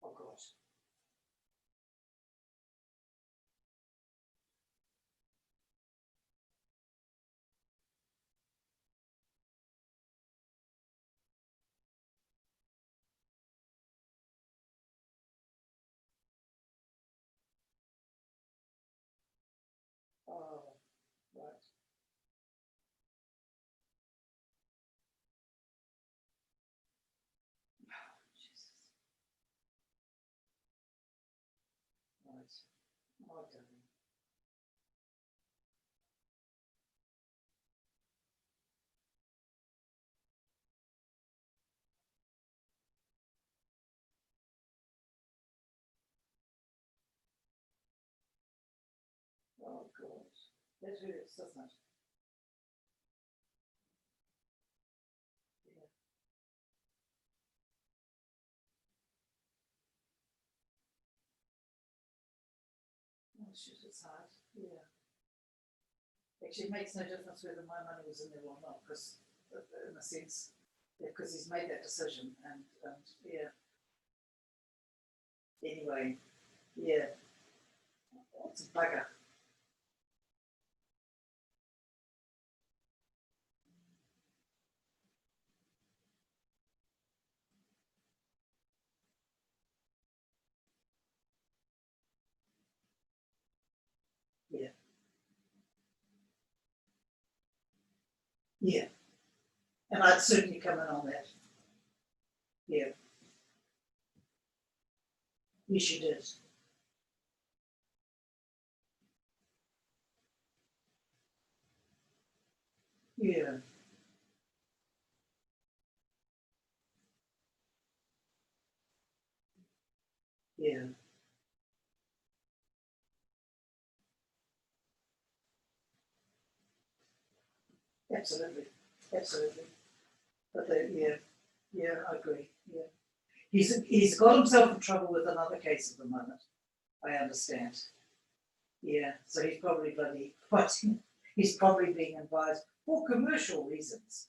B: Oh gosh. Oh, right. Jesus. Right. Oh, darling. Oh, gosh. That hurts, doesn't it? Yeah. Oh, shit, it's hard. Yeah. Actually, it makes no difference whether my money was in there or not, because, in a sense, because he's made that decision, and yeah. Anyway, yeah. It's a bugger. Yeah. Yeah. And I'd certainly come in on that. Yeah. Yes, you did. Yeah. Yeah. Absolutely. Absolutely. But yeah, I agree. Yeah. He's got himself in trouble with another case at the moment. I understand. Yeah. So he's probably bloody fighting. He's probably being advised for commercial reasons,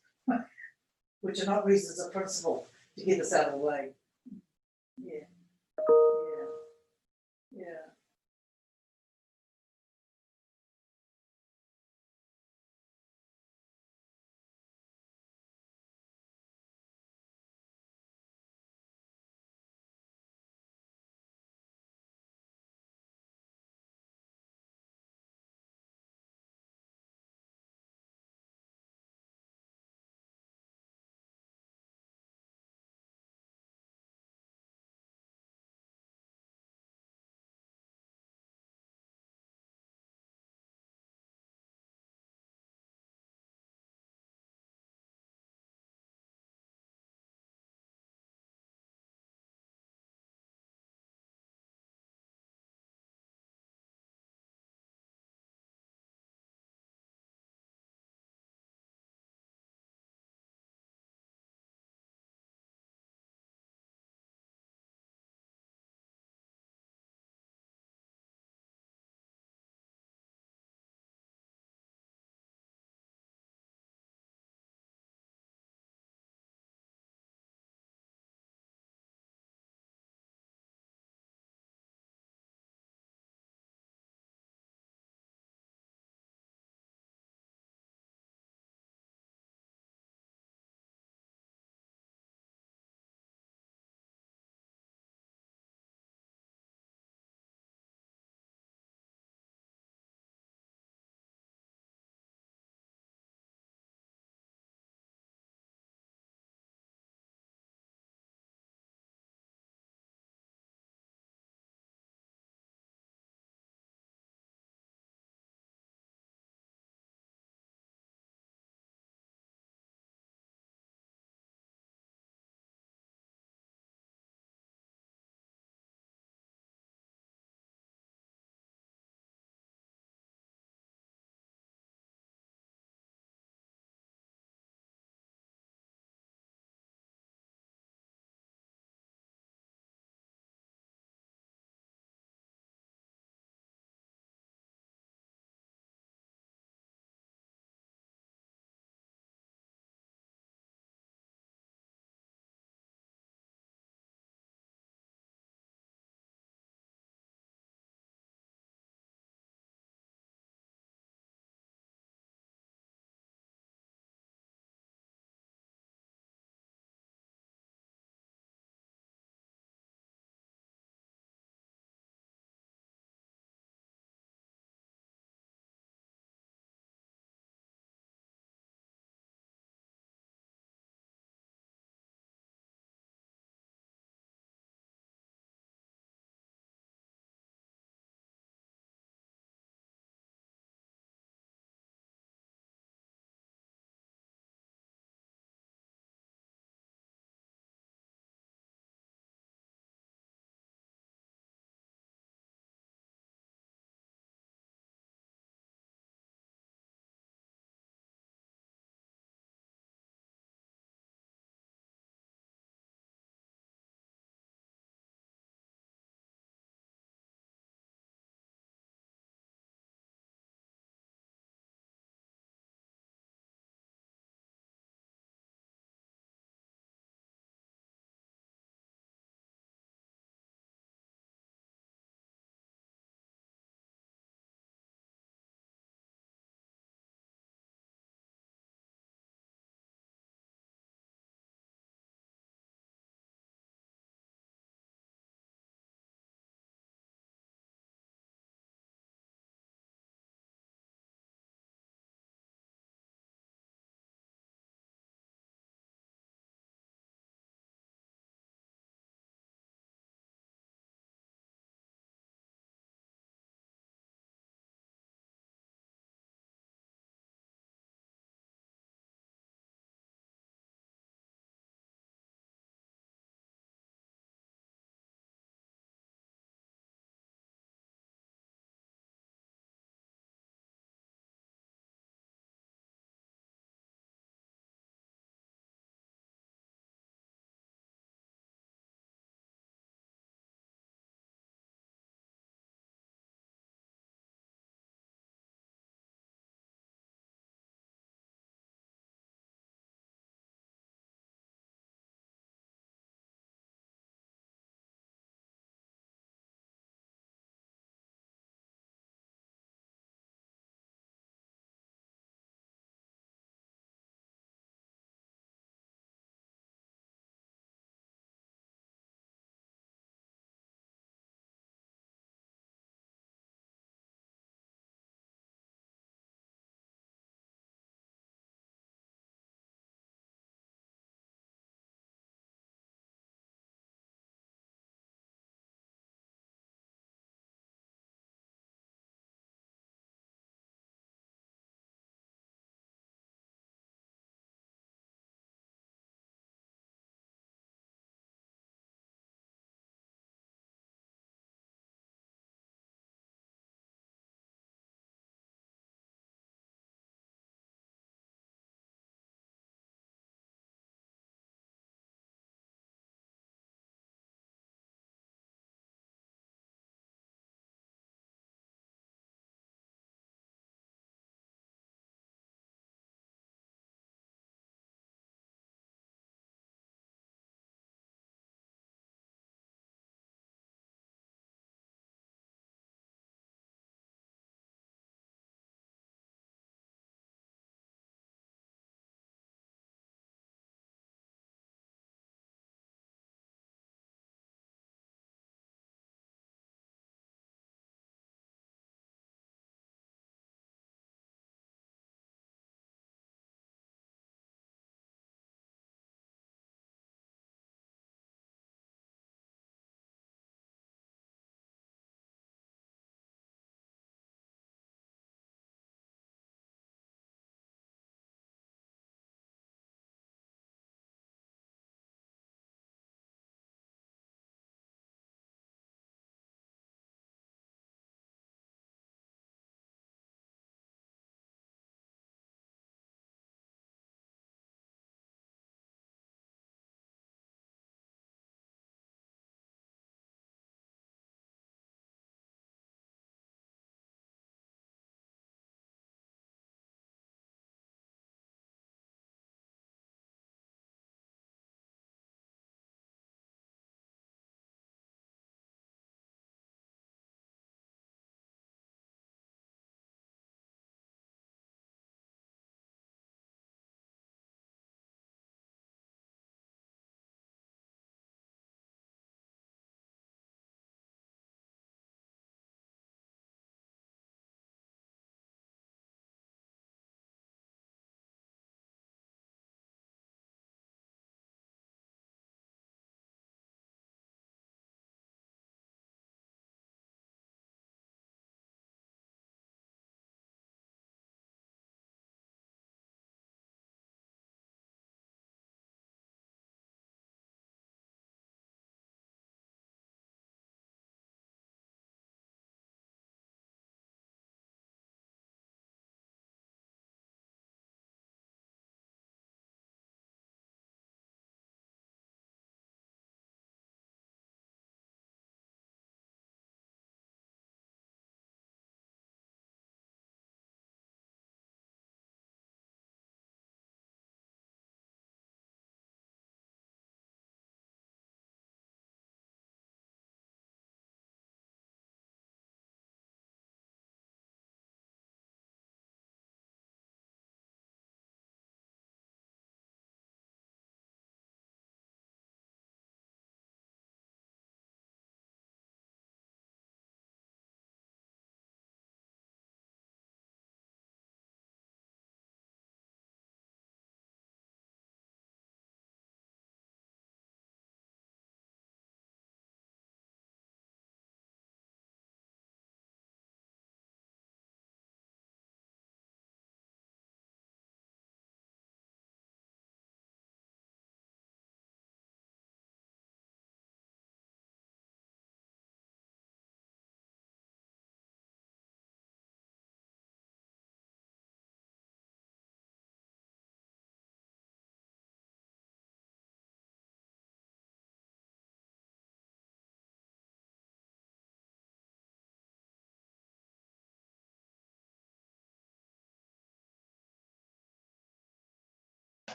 B: which are not reasons of principle to get us out of the way. Yeah. Yeah. Yeah.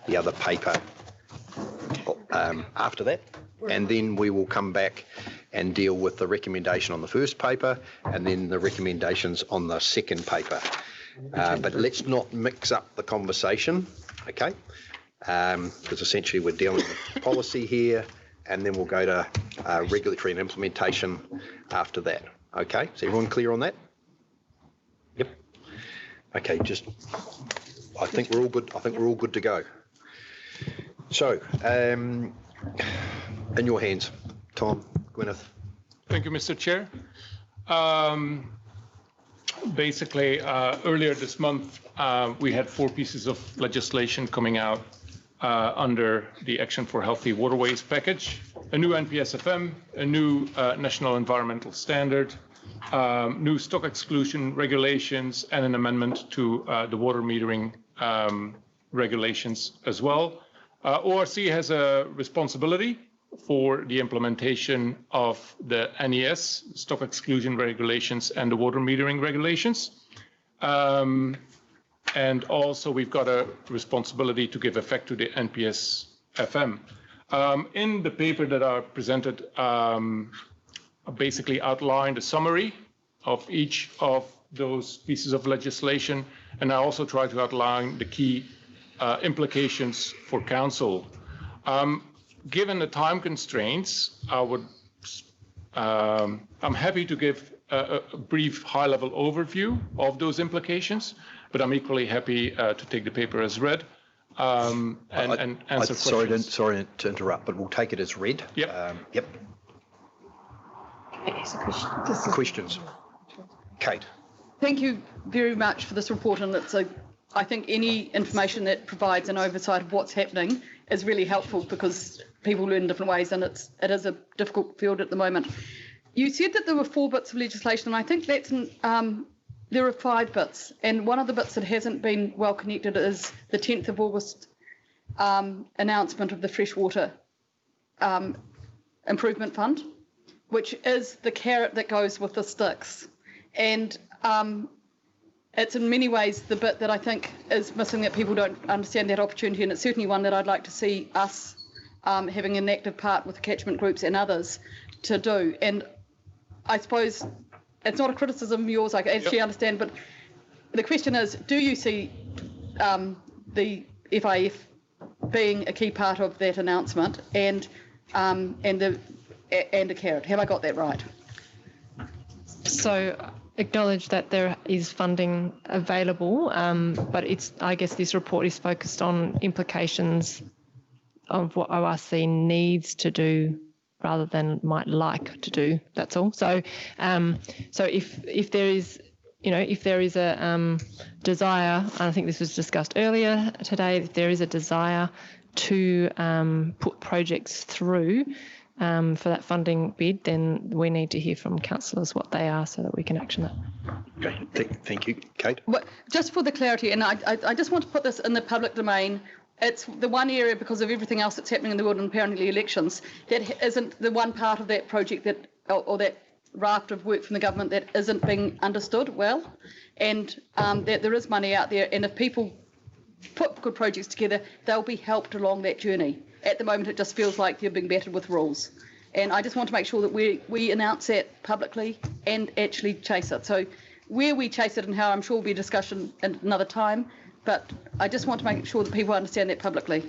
A: the other paper after that, and then we will come back and deal with the recommendation on the first paper and then the recommendations on the second paper. But let's not mix up the conversation, okay? Because essentially we're dealing with policy here, and then we'll go to regulatory and implementation after that. Okay, is everyone clear on that? Yep. Okay, I think we're all good. I think we're all good to go. So, in your hands, Tom, Gwyneth.
J: Thank you, Mr. Chair. Basically, earlier this month, we had 4 pieces of legislation coming out under the Action for Healthy Waterways package: a new NPSFM, a new National Environmental Standard, new stock exclusion regulations, and an amendment to the water metering regulations as well. ORC has a responsibility for the implementation of the NES, stock exclusion regulations, and the water metering regulations. And also we've got a responsibility to give effect to the NPS FM. In the paper that I presented, I basically outlined a summary of each of those pieces of legislation, and I also tried to outline the key implications for council. Given the time constraints, I'm happy to give a brief high-level overview of those implications, but I'm equally happy to take the paper as read and answer questions.
A: Sorry to interrupt, but we'll take it as read.
J: Yep.
A: Yep. Questions? Kate.
N: Thank you very much for this report, and I think any information that provides an oversight of what's happening is really helpful, because people learn in different ways, and it is a difficult field at the moment. You said that there were 4 bits of legislation, and I think that's there are 5 bits, and one of the bits that hasn't been well connected is the 10th of August announcement of the freshwater improvement fund, which is the carrot that goes with the sticks. And it's in many ways the bit that I think is missing, that people don't understand that opportunity, and it's certainly one that I'd like to see us having an active part with the catchment groups and others to do. And I suppose it's not a criticism of yours, I actually understand, but the question is, do you see the FIF being a key part of that announcement and a carrot? Have I got that right?
V: So acknowledge that there is funding available, but I guess this report is focused on implications of what ORC needs to do rather than might like to do. That's all. So, if there is, if there is a desire, and I think this was discussed earlier today, if there is a desire to put projects through for that funding bid, then we need to hear from councillors what they are so that we can action that.
A: Okay, thank you. Kate?
N: But just for the clarity, and I just want to put this in the public domain, it's the one area, because of everything else that's happening in the world and apparently elections, that isn't the one part of that project that, or that raft of work from the government that isn't being understood well, and that there is money out there, and if people put good projects together, they'll be helped along that journey. At the moment, it just feels like you're being battered with rules. And I just want to make sure that we announce that publicly and actually chase it. So where we chase it and how, I'm sure will be a discussion at another time, but I just want to make sure that people understand that publicly.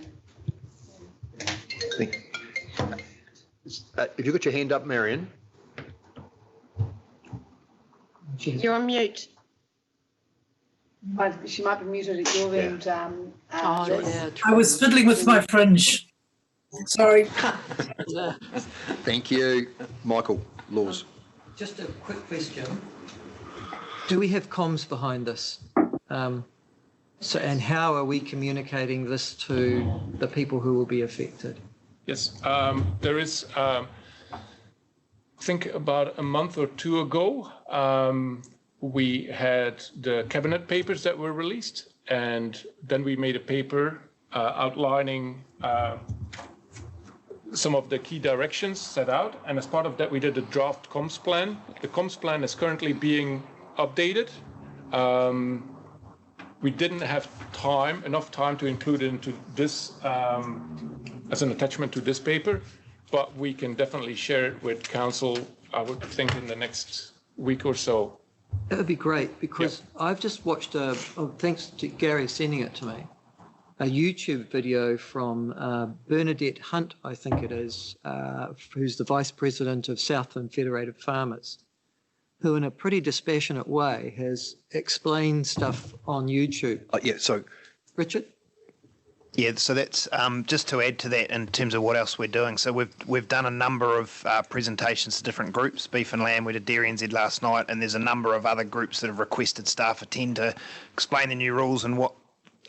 A: Have you got your hand up, Marion?
O: You're on mute.
H: She might be muted at your end.
B: I was fiddling with my fringe. Sorry.
A: Thank you. Michael, Laws.
G: Just a quick question. Do we have comms behind this? And how are we communicating this to the people who will be affected?
J: Yes, there is, I think about a month or 2 ago, we had the cabinet papers that were released, and then we made a paper outlining some of the key directions set out, and as part of that we did a draft comms plan. The comms plan is currently being updated, We didn't have enough time to include it into this as an attachment to this paper, but we can definitely share it with council, I would think, in the next week or so.
G: That would be great, because I've just watched, thanks to Gary sending it to me, a YouTube video from Bernadette Hunt, I think it is, who's the Vice President of Southland Federated Farmers, who in a pretty dispassionate way has explained stuff on YouTube.
A: So
G: Richard?
U: Yeah, so that's just to add to that in terms of what else we're doing. So we've done a number of presentations to different groups. Beef and Lamb, we did Dairy NZ last night, and there's a number of other groups that have requested staff attend to explain the new rules and what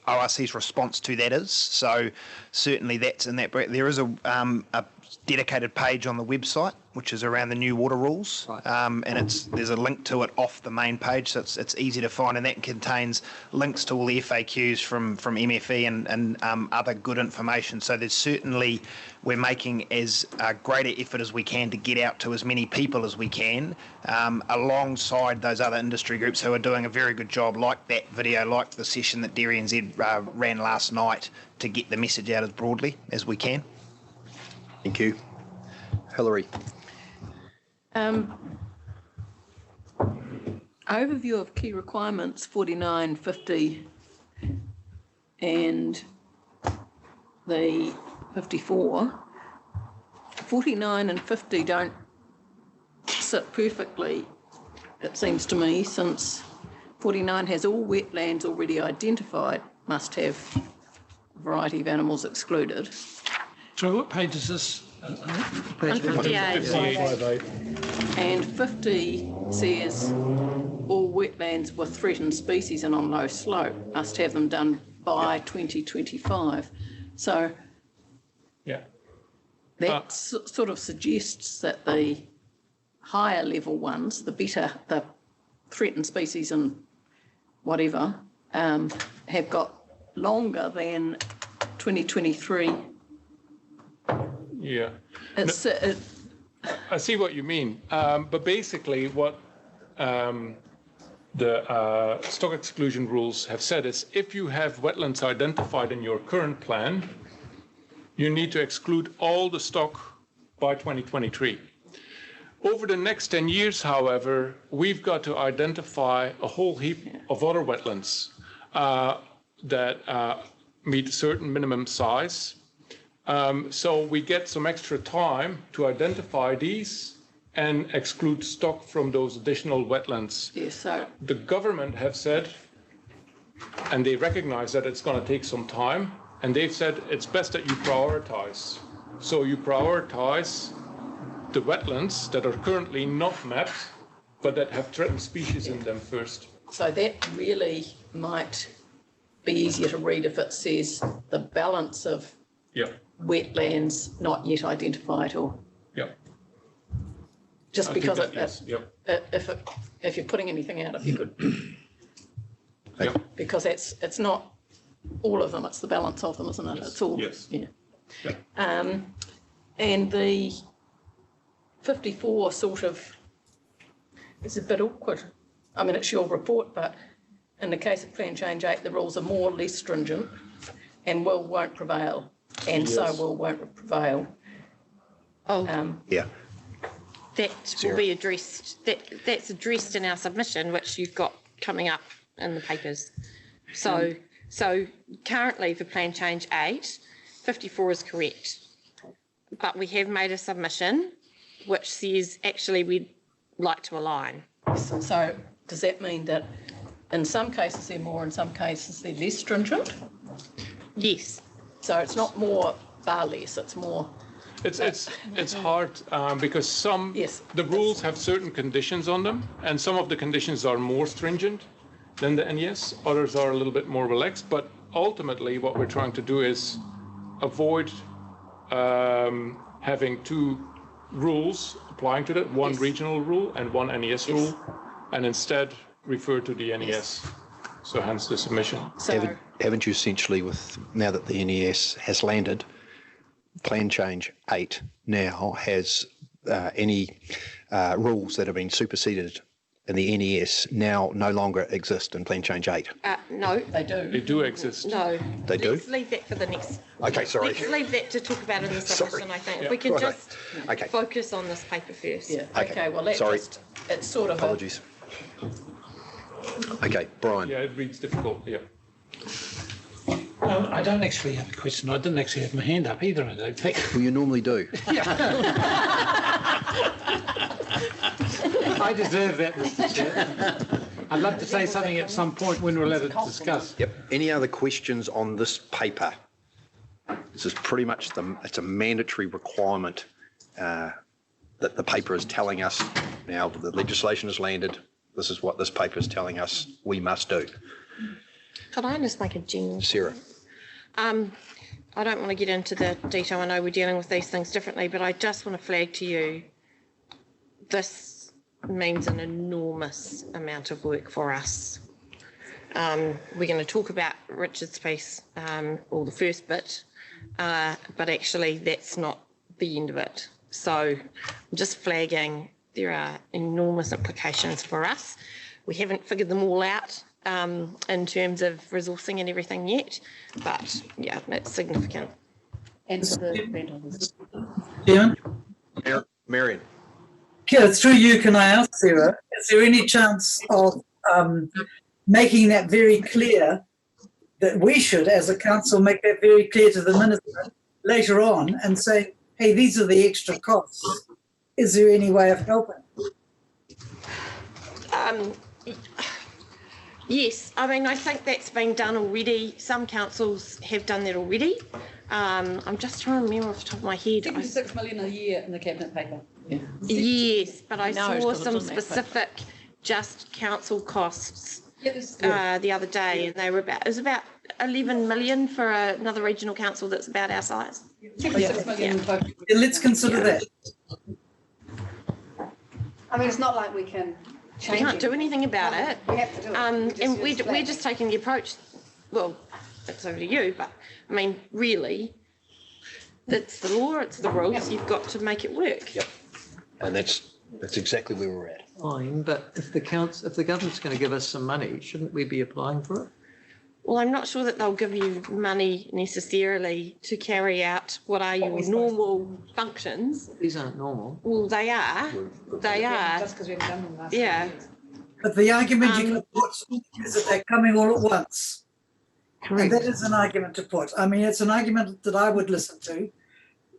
U: ORC's response to that is. So certainly that's in that. There is a dedicated page on the website which is around the new water rules, and there's a link to it off the main page, so it's easy to find, and that contains links to all the FAQs from MFE and other good information. So there's certainly, we're making as great an effort as we can to get out to as many people as we can, alongside those other industry groups who are doing a very good job, like that video, like the session that Dairy NZ ran last night, to get the message out as broadly as we can.
A: Thank you. Hilary.
K: Overview of key requirements 49, 50 and the 54. 49 and 50 don't sit perfectly, it seems to me, since 49 has all wetlands already identified, must have a variety of animals excluded.
I: So what page is this?
K: Page 58. And 50 says all wetlands with threatened species and on low slope must have them done by 2025. So that sort of suggests that the higher level ones, the better, the threatened species and whatever, have got longer than 2023.
J: Yeah. I see what you mean. But basically what the stock exclusion rules have said is if you have wetlands identified in your current plan, you need to exclude all the stock by 2023. Over the next 10 years, however, we've got to identify a whole heap of other wetlands that meet a certain minimum size. So we get some extra time to identify these and exclude stock from those additional wetlands.
K: Yes, so
J: the government have said, and they recognize that it's going to take some time, and they've said it's best that you prioritize. So you prioritize the wetlands that are currently not mapped, but that have threatened species in them first.
K: So that really might be easier to read if it says the balance of wetlands not yet identified, or just because if you're putting anything out, if you could, because it's not all of them, it's the balance of them, isn't it? It's all and the 54 sort of is a bit awkward. I mean, it's your report, but in the case of Plan Change 8, the rules are more or less stringent, and will won't prevail, and so will won't prevail.
O: That will be addressed. That's addressed in our submission, which you've got coming up in the papers. So currently for Plan Change 8, 54 is correct, but we have made a submission which says actually we'd like to align.
K: So does that mean that in some cases they're more, in some cases they're less stringent?
O: Yes.
K: So it's not more bar less, it's more.
J: It's hard because the rules have certain conditions on them, and some of the conditions are more stringent than the NES, others are a little bit more relaxed, but ultimately what we're trying to do is avoid having two rules applying to that, one regional rule and one NES rule, and instead refer to the NES. So hence the submission.
A: Haven't you essentially, with now that the NES has landed, Plan Change 8 now has any rules that have been superseded and the NES now no longer exist in Plan Change 8?
O: No. They do.
J: They do exist.
O: No.
A: They do?
O: Let's leave that for the next.
A: Okay, sorry.
O: Let's leave that to talk about in the submission, I think. If we can
A: Righto.
O: just
A: Okay.
O: focus on this paper first.
K: Yeah. Okay. Well, let's
A: Sorry.
K: just. It's sort of.
A: Apologies. Okay, Brian.
J: Yeah, it reads difficult. Yeah.
E: I don't actually have a question. I didn't actually have my hand up either, I don't think.
A: Well, you normally do.
E: I deserve that, Mr. Chair. I'd love to say something at some point when we're allowed to discuss.
A: Yep. Any other questions on this paper? This is pretty much it's a mandatory requirement that the paper is telling us. Now the legislation has landed. This is what this paper is telling us we must do.
O: Could I just make a general?
A: Sarah.
O: I don't want to get into the detail. I know we're dealing with these things differently, but I just want to flag to you, this means an enormous amount of work for us. We're going to talk about Richard's piece, or the first bit, but actually that's not the end of it. So I'm just flagging there are enormous implications for us. We haven't figured them all out in terms of resourcing and everything yet, but yeah, it's significant.
K: And for the landowners.
B: Chairman?
A: Marion.
B: Yeah, through you, can I ask Sarah, is there any chance of making that very clear, that we should, as a council, make that very clear to the minister later on and say, hey, these are the extra costs. Is there any way of helping?
O: Yes, I mean, I think that's been done already. Some councils have done that already. I'm just trying to remember off the top of my head.
N: 76 million a year in the cabinet paper. Yeah.
O: Yes, but I
K: No,
O: saw
K: it's
O: some
K: not in that
O: specific just council costs
N: Yeah,
O: the other day, and they were it was about 11 million for another regional council that's about our size.
N: 76 million.
B: Yeah, let's consider that.
H: I mean, it's not like we can
O: We
H: change
O: can't do anything about it.
H: We have to do it.
O: And we're just taking the approach, well, it's over to you, but I mean, really, it's the law, it's the rules, you've got to make it work.
A: Yep. And that's exactly where we're at.
G: Fine, but if the government's going to give us some money, shouldn't we be applying for it?
O: Well, I'm not sure that they'll give you money necessarily to carry out what are your normal functions.
G: These aren't normal.
O: Well, they are. They are.
H: Just because we haven't done them last
O: Yeah.
B: But the argument you can put is that they're coming all at once.
O: Correct.
B: And that is an argument to put. I mean, it's an argument that I would listen to.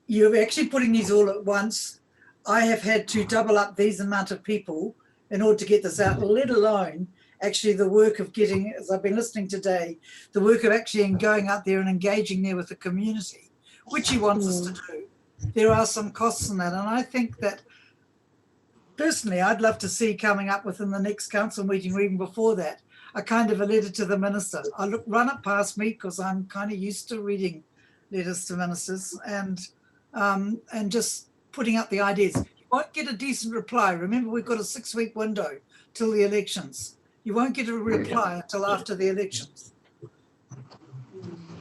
B: You're actually putting these all at once. I have had to double up these amount of people in order to get this out, let alone actually the work of getting, as I've been listening today, the work of actually going out there and engaging there with the community, which he wants us to do. There are some costs in that. And I think that personally, I'd love to see coming up within the next council meeting or even before that, a kind of a letter to the minister. Run it past me because I'm kind of used to reading letters to ministers and just putting up the ideas. You won't get a decent reply. Remember, we've got a 6-week window till the elections. You won't get a reply until after the elections.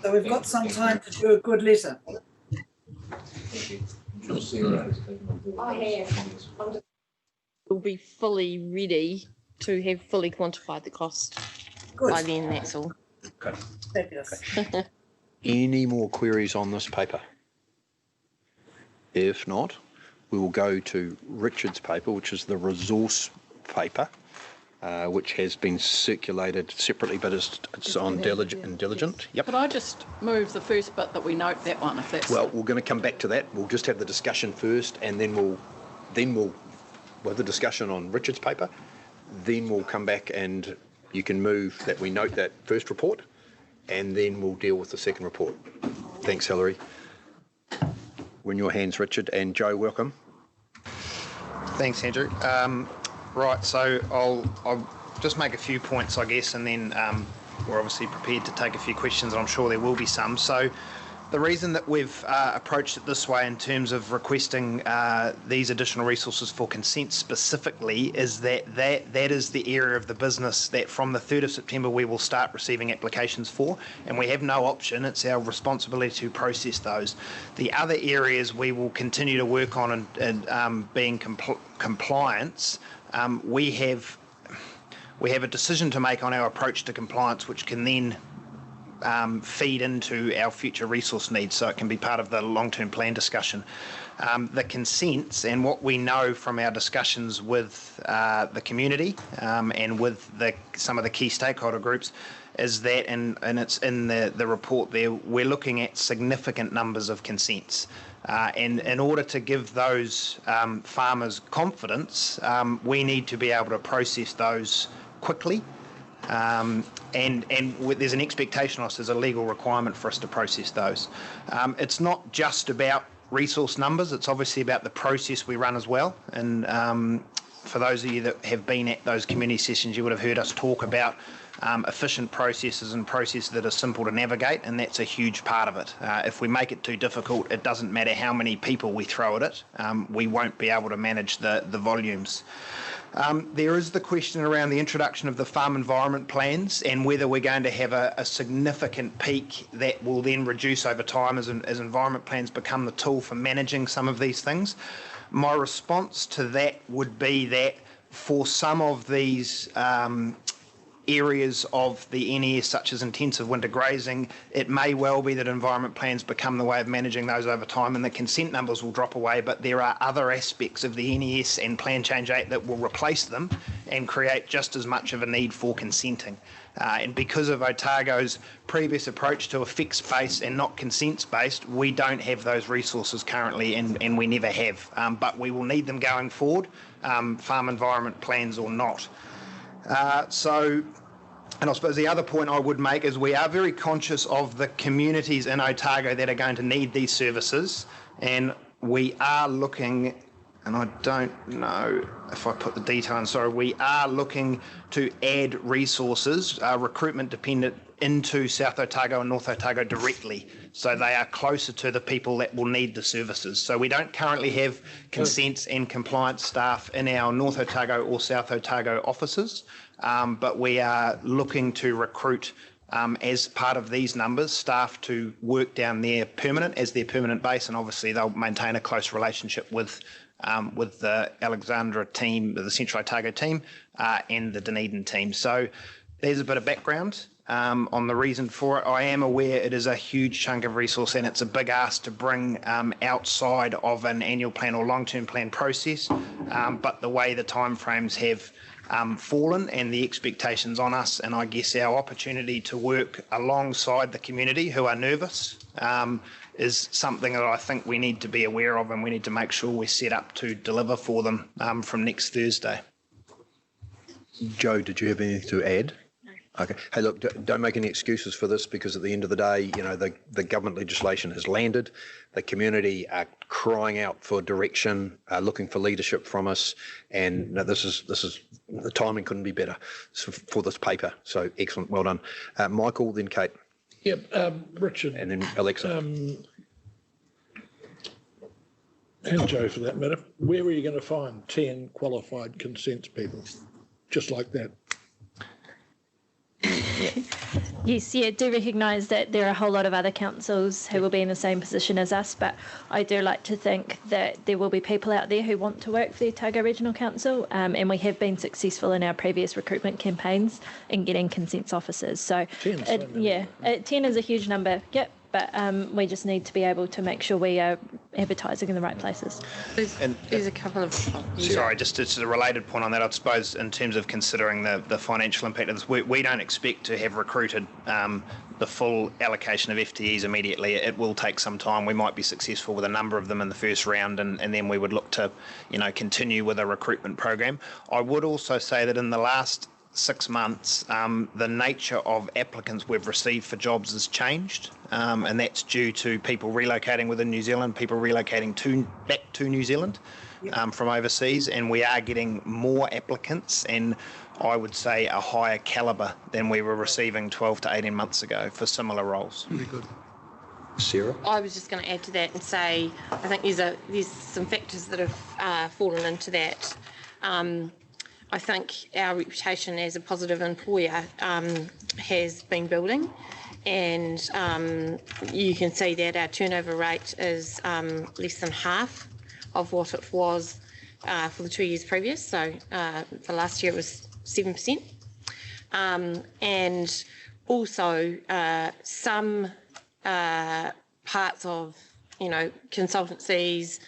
B: So we've got some time to do a good letter.
O: We'll be fully ready to have fully quantified the cost by then, that's all.
A: Okay.
B: Fabulous.
A: Any more queries on this paper? If not, we will go to Richard's paper, which is the resource paper, which has been circulated separately, but it's on diligent. Yep.
K: Could I just move the first bit that we note that one, if that's...
A: Well, we're going to come back to that. We'll just have the discussion first, and then we'll have the discussion on Richard's paper. Then we'll come back and you can move that we note that first report, and then we'll deal with the second report. Thanks, Hilary. We're in your hands, Richard, and Joe, welcome.
U: Thanks, Andrew. Right, so I'll just make a few points, I guess, and then we're obviously prepared to take a few questions, and I'm sure there will be some. So the reason that we've approached it this way in terms of requesting these additional resources for consent specifically is that is the area of the business that from the 3rd of September we will start receiving applications for, and we have no option. It's our responsibility to process those. The other areas we will continue to work on and being compliance. We have we have a decision to make on our approach to compliance, which can then feed into our future resource needs, so it can be part of the long-term plan discussion. The consents and what we know from our discussions with the community and with some of the key stakeholder groups is that, and it's in the report there, we're looking at significant numbers of consents. And in order to give those farmers confidence, we need to be able to process those quickly. And there's an expectation on us, there's a legal requirement for us to process those. It's not just about resource numbers, it's obviously about the process we run as well. And for those of you that have been at those community sessions, you would have heard us talk about efficient processes and processes that are simple to navigate, and that's a huge part of it. If we make it too difficult, it doesn't matter how many people we throw at it, we won't be able to manage the volumes. There is the question around the introduction of the farm environment plans and whether we're going to have a significant peak that will then reduce over time as environment plans become the tool for managing some of these things. My response to that would be that for some of these areas of the NES, such as intensive winter grazing, it may well be that environment plans become the way of managing those over time and the consent numbers will drop away, but there are other aspects of the NES and Plan Change 8 that will replace them and create just as much of a need for consenting. And because of Otago's previous approach to a fixed base and not consents based, we don't have those resources currently, and we never have. But we will need them going forward, farm environment plans or not. And I suppose the other point I would make is we are very conscious of the communities in Otago that are going to need these services, and we are looking, and I don't know if I put the detail in, sorry, we are looking to add resources, recruitment dependent, into South Otago and North Otago directly, so they are closer to the people that will need the services. So we don't currently have consents and compliance staff in our North Otago or South Otago offices, but we are looking to recruit, as part of these numbers, staff to work down there as their permanent base, and obviously they'll maintain a close relationship with the Alexandra team, the Central Otago team, and the Dunedin team. So there's a bit of background on the reason for it. I am aware it is a huge chunk of resource and it's a big ask to bring outside of an annual plan or long-term plan process, but the way the timeframes have fallen and the expectations on us, and I guess our opportunity to work alongside the community who are nervous, is something that I think we need to be aware of, and we need to make sure we're set up to deliver for them from next Thursday.
A: Joe, did you have anything to add? Okay. Hey, look, don't make any excuses for this, because at the end of the day, you know, the government legislation has landed. The community are crying out for direction, looking for leadership from us, and this is the timing couldn't be better for this paper. So excellent, well done, Michael. Then Kate.
I: Yeah, Richard.
A: And then Alexa.
I: And Joe, for that matter. Where are you going to find 10 qualified consents people, just like that?
L: Yes, yeah, do recognise that there are a whole lot of other councils who will be in the same position as us, but I do like to think that there will be people out there who want to work for the Otago Regional Council, and we have been successful in our previous recruitment campaigns in getting consents officers. So, 10 is a huge number, yep, but we just need to be able to make sure we are advertising in the right places.
M: There's a couple of...
U: Sorry, just it's a related point on that. I suppose in terms of considering the financial impact of this, we don't expect to have recruited the full allocation of FTEs immediately. It will take some time. We might be successful with a number of them in the first round, and then we would look to, continue with a recruitment program. I would also say that in the last 6 months, the nature of applicants we've received for jobs has changed, and that's due to people relocating within New Zealand, people relocating back to New Zealand from overseas, and we are getting more applicants, and I would say a higher calibre than we were receiving 12 to 18 months ago for similar roles.
A: Very good. Sarah?
O: I was just going to add to that and say I think there's some factors that have fallen into that. I think our reputation as a positive employer has been building, and you can see that our turnover rate is less than half of what it was for the 2 years previous. So for last year it was 7%, and also some parts of, consultancies,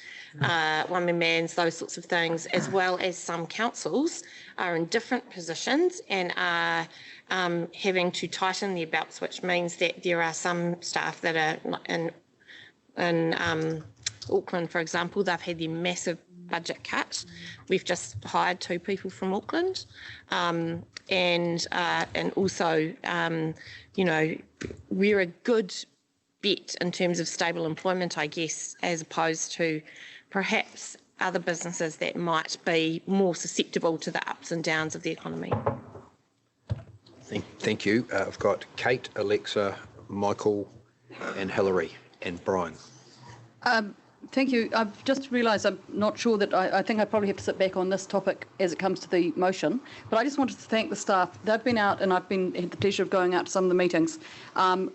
O: one-man bands, those sorts of things, as well as some councils are in different positions and are having to tighten their belts, which means that there are some staff that are in Auckland, for example, they've had their massive budget cut. We've just hired 2 people from Auckland, and also, we're a good bet in terms of stable employment, I guess, as opposed to perhaps other businesses that might be more susceptible to the ups and downs of the economy.
A: Thank you. I've got Kate, Alexa, Michael, and Hilary, and Brian.
N: Thank you. I've just realised I'm not sure that I think I probably have to sit back on this topic as it comes to the motion. But I just wanted to thank the staff. They've been out, and I've had the pleasure of going out to some of the meetings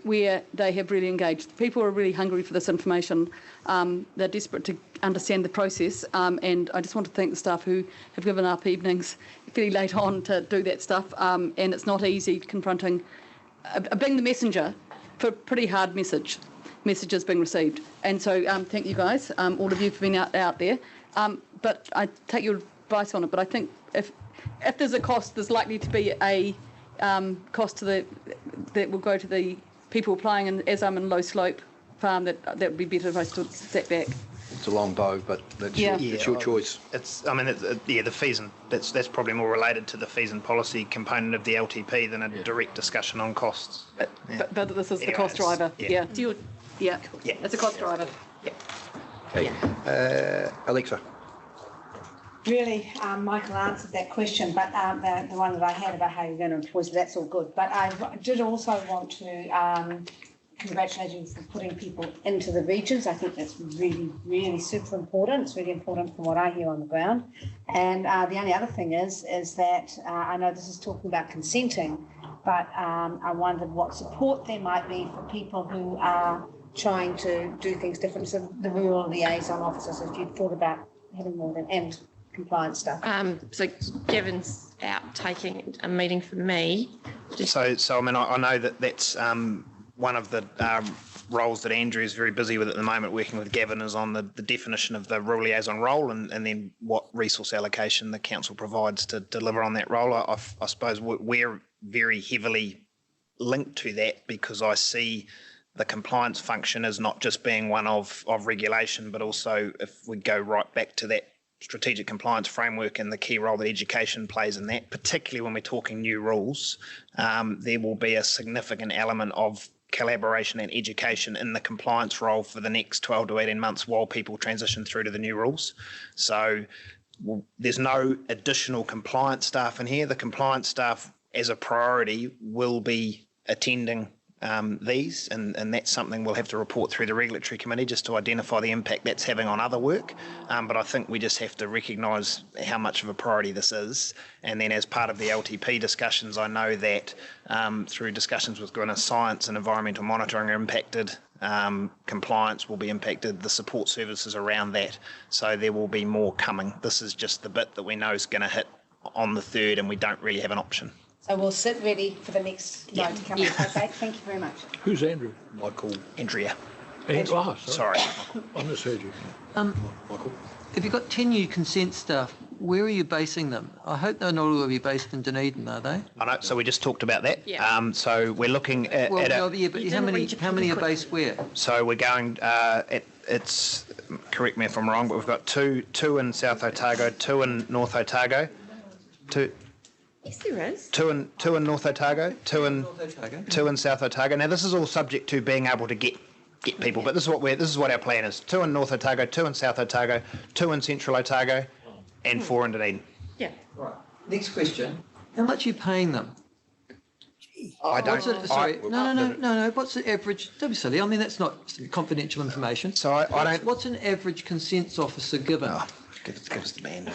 N: where they have really engaged. People are really hungry for this information. They're desperate to understand the process. And I just want to thank the staff who have given up evenings fairly late on to do that stuff. And it's not easy confronting, being the messenger for a pretty hard messages being received. And so thank you guys, all of you for being out there. But I take your advice on it. But I think if there's a cost, there's likely to be a cost to that will go to the people applying. And as I'm in low slope farm, that would be better if I stood sat back.
A: It's a long bow, but that's your choice.
U: The fees and that's probably more related to the fees and policy component of the LTP than a direct discussion on costs.
N: But this is the cost driver. Yeah. It's a cost driver.
A: Okay. Alexa.
H: Really, Michael answered that question, but the one that I had about how you're going to employ, so that's all good. But I did also want to congratulate you for putting people into the regions. I think that's really, really super important. It's really important from what I hear on the ground. And the only other thing is that I know this is talking about consenting, but I wondered what support there might be for people who are trying to do things different. So the rural liaison officers, if you've thought about having more than and compliance stuff.
O: So Gavin's out taking a meeting for me.
U: So I mean, I know that's one of the roles that Andrew is very busy with at the moment, working with Gavin, is on the definition of the rural liaison role and then what resource allocation the council provides to deliver on that role. I suppose we're very heavily linked to that because I see the compliance function as not just being one of regulation, but also if we go right back to that strategic compliance framework and the key role that education plays in that, particularly when we're talking new rules, there will be a significant element of collaboration and education in the compliance role for the next 12 to 18 months while people transition through to the new rules. So there's no additional compliance staff in here. The compliance staff as a priority will be attending these, and that's something we'll have to report through the regulatory committee just to identify the impact that's having on other work. But I think we just have to recognise how much of a priority this is. And then as part of the LTP discussions, I know that through discussions with Gwyneth, science and environmental monitoring are impacted, compliance will be impacted, the support services around that. So there will be more coming. This is just the bit that we know is going to hit on the 3rd and we don't really have an option.
H: So we'll sit ready for the next note to come in. Okay, thank you very much.
I: Who's Andrew?
A: Michael.
U: Andrea.
I: Sorry. I misheard you.
A: Michael.
G: If you've got 10 new consent staff, where are you basing them? I hope they're not all going to be based in Dunedin, are they?
U: I know, so we just talked about that.
O: Yeah.
U: So we're looking at...
G: but how many are based where?
U: So we're going... it's correct me if I'm wrong, but we've got two in South Otago, 2 in North Otago,
O: Yes, there is.
U: Two in North Otago, two in South Otago. Now this is all subject to being able to get people, but this is what our plan is: 2 in North Otago, 2 in South Otago, 2 in Central Otago, and 4 in Dunedin.
O: Yeah.
G: Right. Next question: how much are you paying them?
U: I don't.
G: No. What's the average? Don't be silly. I mean, that's not confidential information.
U: So I don't.
G: What's an average consents officer given?
U: Give us the band.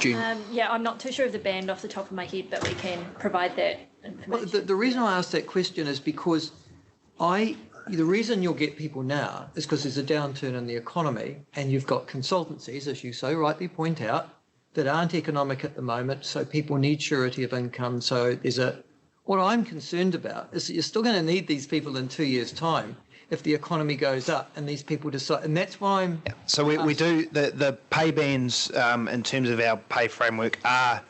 L: I'm not too sure of the band off the top of my head, but we can provide that information.
G: Well, the reason I asked that question is because the reason you'll get people now is because there's a downturn in the economy and you've got consultancies, as you so rightly point out, that aren't economic at the moment, so people need surety of income. So there's What I'm concerned about is that you're still going to need these people in 2 years' time if the economy goes up and these people decide, and that's why I'm...
U: So we do, the pay bands in terms of our pay framework are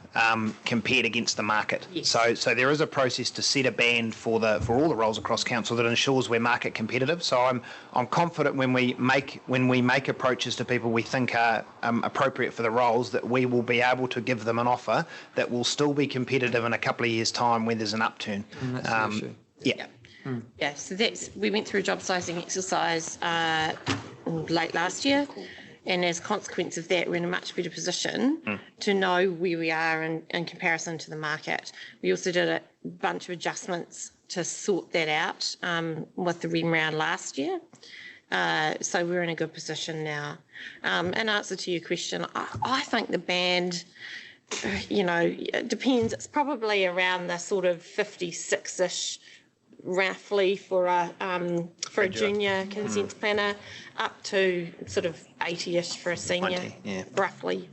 U: compared against the market. Yes. So there is a process to set a band for all the roles across council that ensures we're market competitive. So I'm confident when we make approaches to people we think are appropriate for the roles, that we will be able to give them an offer that will still be competitive in a couple of years' time when there's an upturn.
G: And that's the issue.
U: Yeah.
O: Yeah, so we went through a job sizing exercise late last year, and as a consequence of that, we're in a much better position to know where we are in comparison to the market. We also did a bunch of adjustments to sort that out with the REM round last year. So we're in a good position now. In answer to your question, I think the band, it depends. It's probably around the sort of 56-ish roughly for a junior consent planner, up to sort of 80-ish for a senior,
U: 90, yeah.
O: roughly.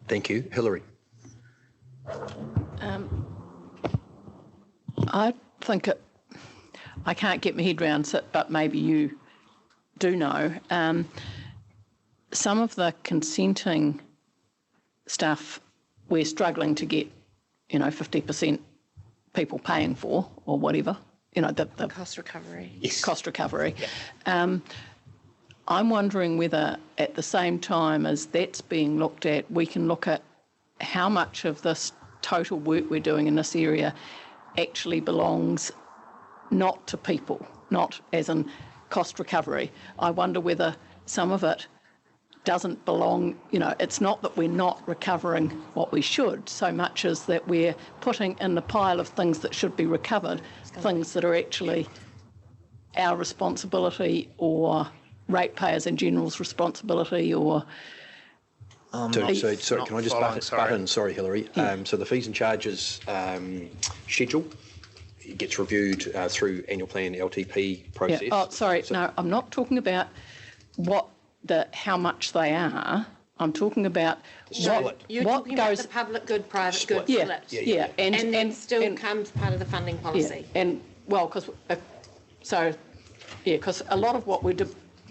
A: Thank you. Hilary.
K: I think I can't get my head around it, but maybe you do know. Some of the consenting stuff we're struggling to get, 50% people paying for or whatever, the
O: cost recovery.
U: Yes.
K: Cost recovery.
U: Yeah.
K: I'm wondering whether at the same time as that's being looked at, we can look at how much of this total work we're doing in this area actually belongs not to people, not as in cost recovery. I wonder whether some of it doesn't belong, it's not that we're not recovering what we should so much as that we're putting in the pile of things that should be recovered, things that are actually our responsibility or ratepayers in general's responsibility or...
A: Sorry, can I just butt in? Sorry, Hilary.
K: Yeah.
A: So the fees and charges schedule gets reviewed through annual plan LTP process.
K: Yeah. Oh, sorry, no, I'm not talking about how much they are. I'm talking about
O: You're
K: what
O: talking
K: goes...
O: about the public good, private good
K: Yeah,
O: split.
K: yeah.
O: And that still comes part of the funding policy.
K: Yeah. And, because a lot of what we're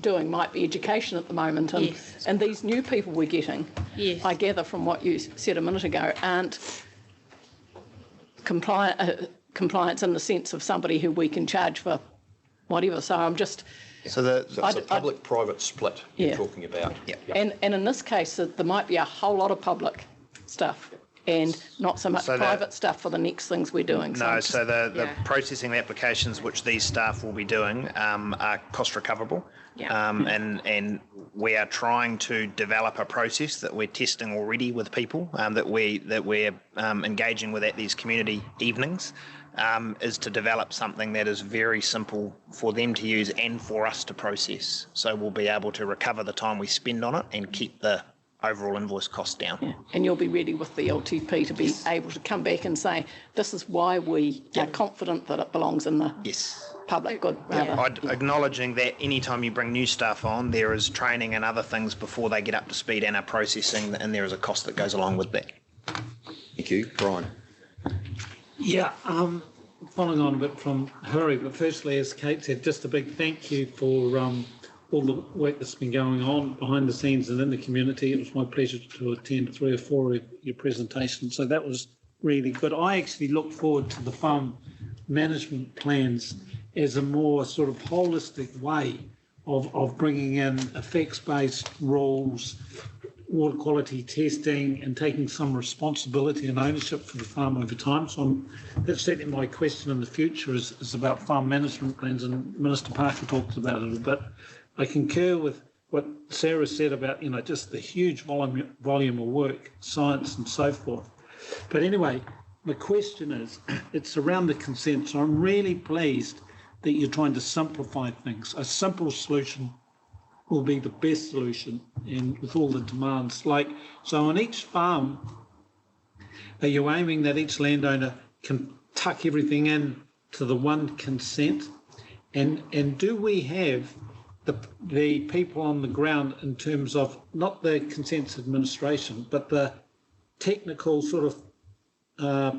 K: doing might be education at the moment, and,
O: yes.
K: and these new people we're getting,
O: yes.
K: I gather from what you said a minute ago, aren't compliance in the sense of somebody who we can charge for whatever. So I'm just...
A: So it's a public-private split you're talking about.
U: Yeah.
K: And in this case, there might be a whole lot of public stuff and not so much private stuff for the next things we're doing.
U: No, so the processing applications which these staff will be doing are cost recoverable.
O: Yeah.
U: And we are trying to develop a process that we're testing already with people, that we're engaging with at these community evenings, is to develop something that is very simple for them to use and for us to process. So we'll be able to recover the time we spend on it and keep the overall invoice cost down.
K: Yeah. And you'll be ready with the LTP to be able to come back and say, this is why we are confident that it belongs in the public good.
U: Acknowledging that anytime you bring new staff on, there is training and other things before they get up to speed and are processing, and there is a cost that goes along with that.
A: Thank you. Brian.
E: Yeah, following on a bit from Hilary, but firstly, as Kate said, just a big thank you for all the work that's been going on behind the scenes and in the community. It was my pleasure to attend 3 or 4 of your presentations, so that was really good. I actually look forward to the farm management plans as a more sort of holistic way of bringing in effects-based rules, water quality testing, and taking some responsibility and ownership for the farm over time. So that's certainly my question in the future is about farm management plans, and Minister Parker talks about it a bit. I concur with what Sarah said about, just the huge volume of work, science and so forth. But anyway, my question is, it's around the consent. So I'm really pleased that you're trying to simplify things. A simple solution will be the best solution, and with all the demands. So on each farm, are you aiming that each landowner can tuck everything in to the one consent? And do we have the people on the ground in terms of not the consents administration, but the technical sort of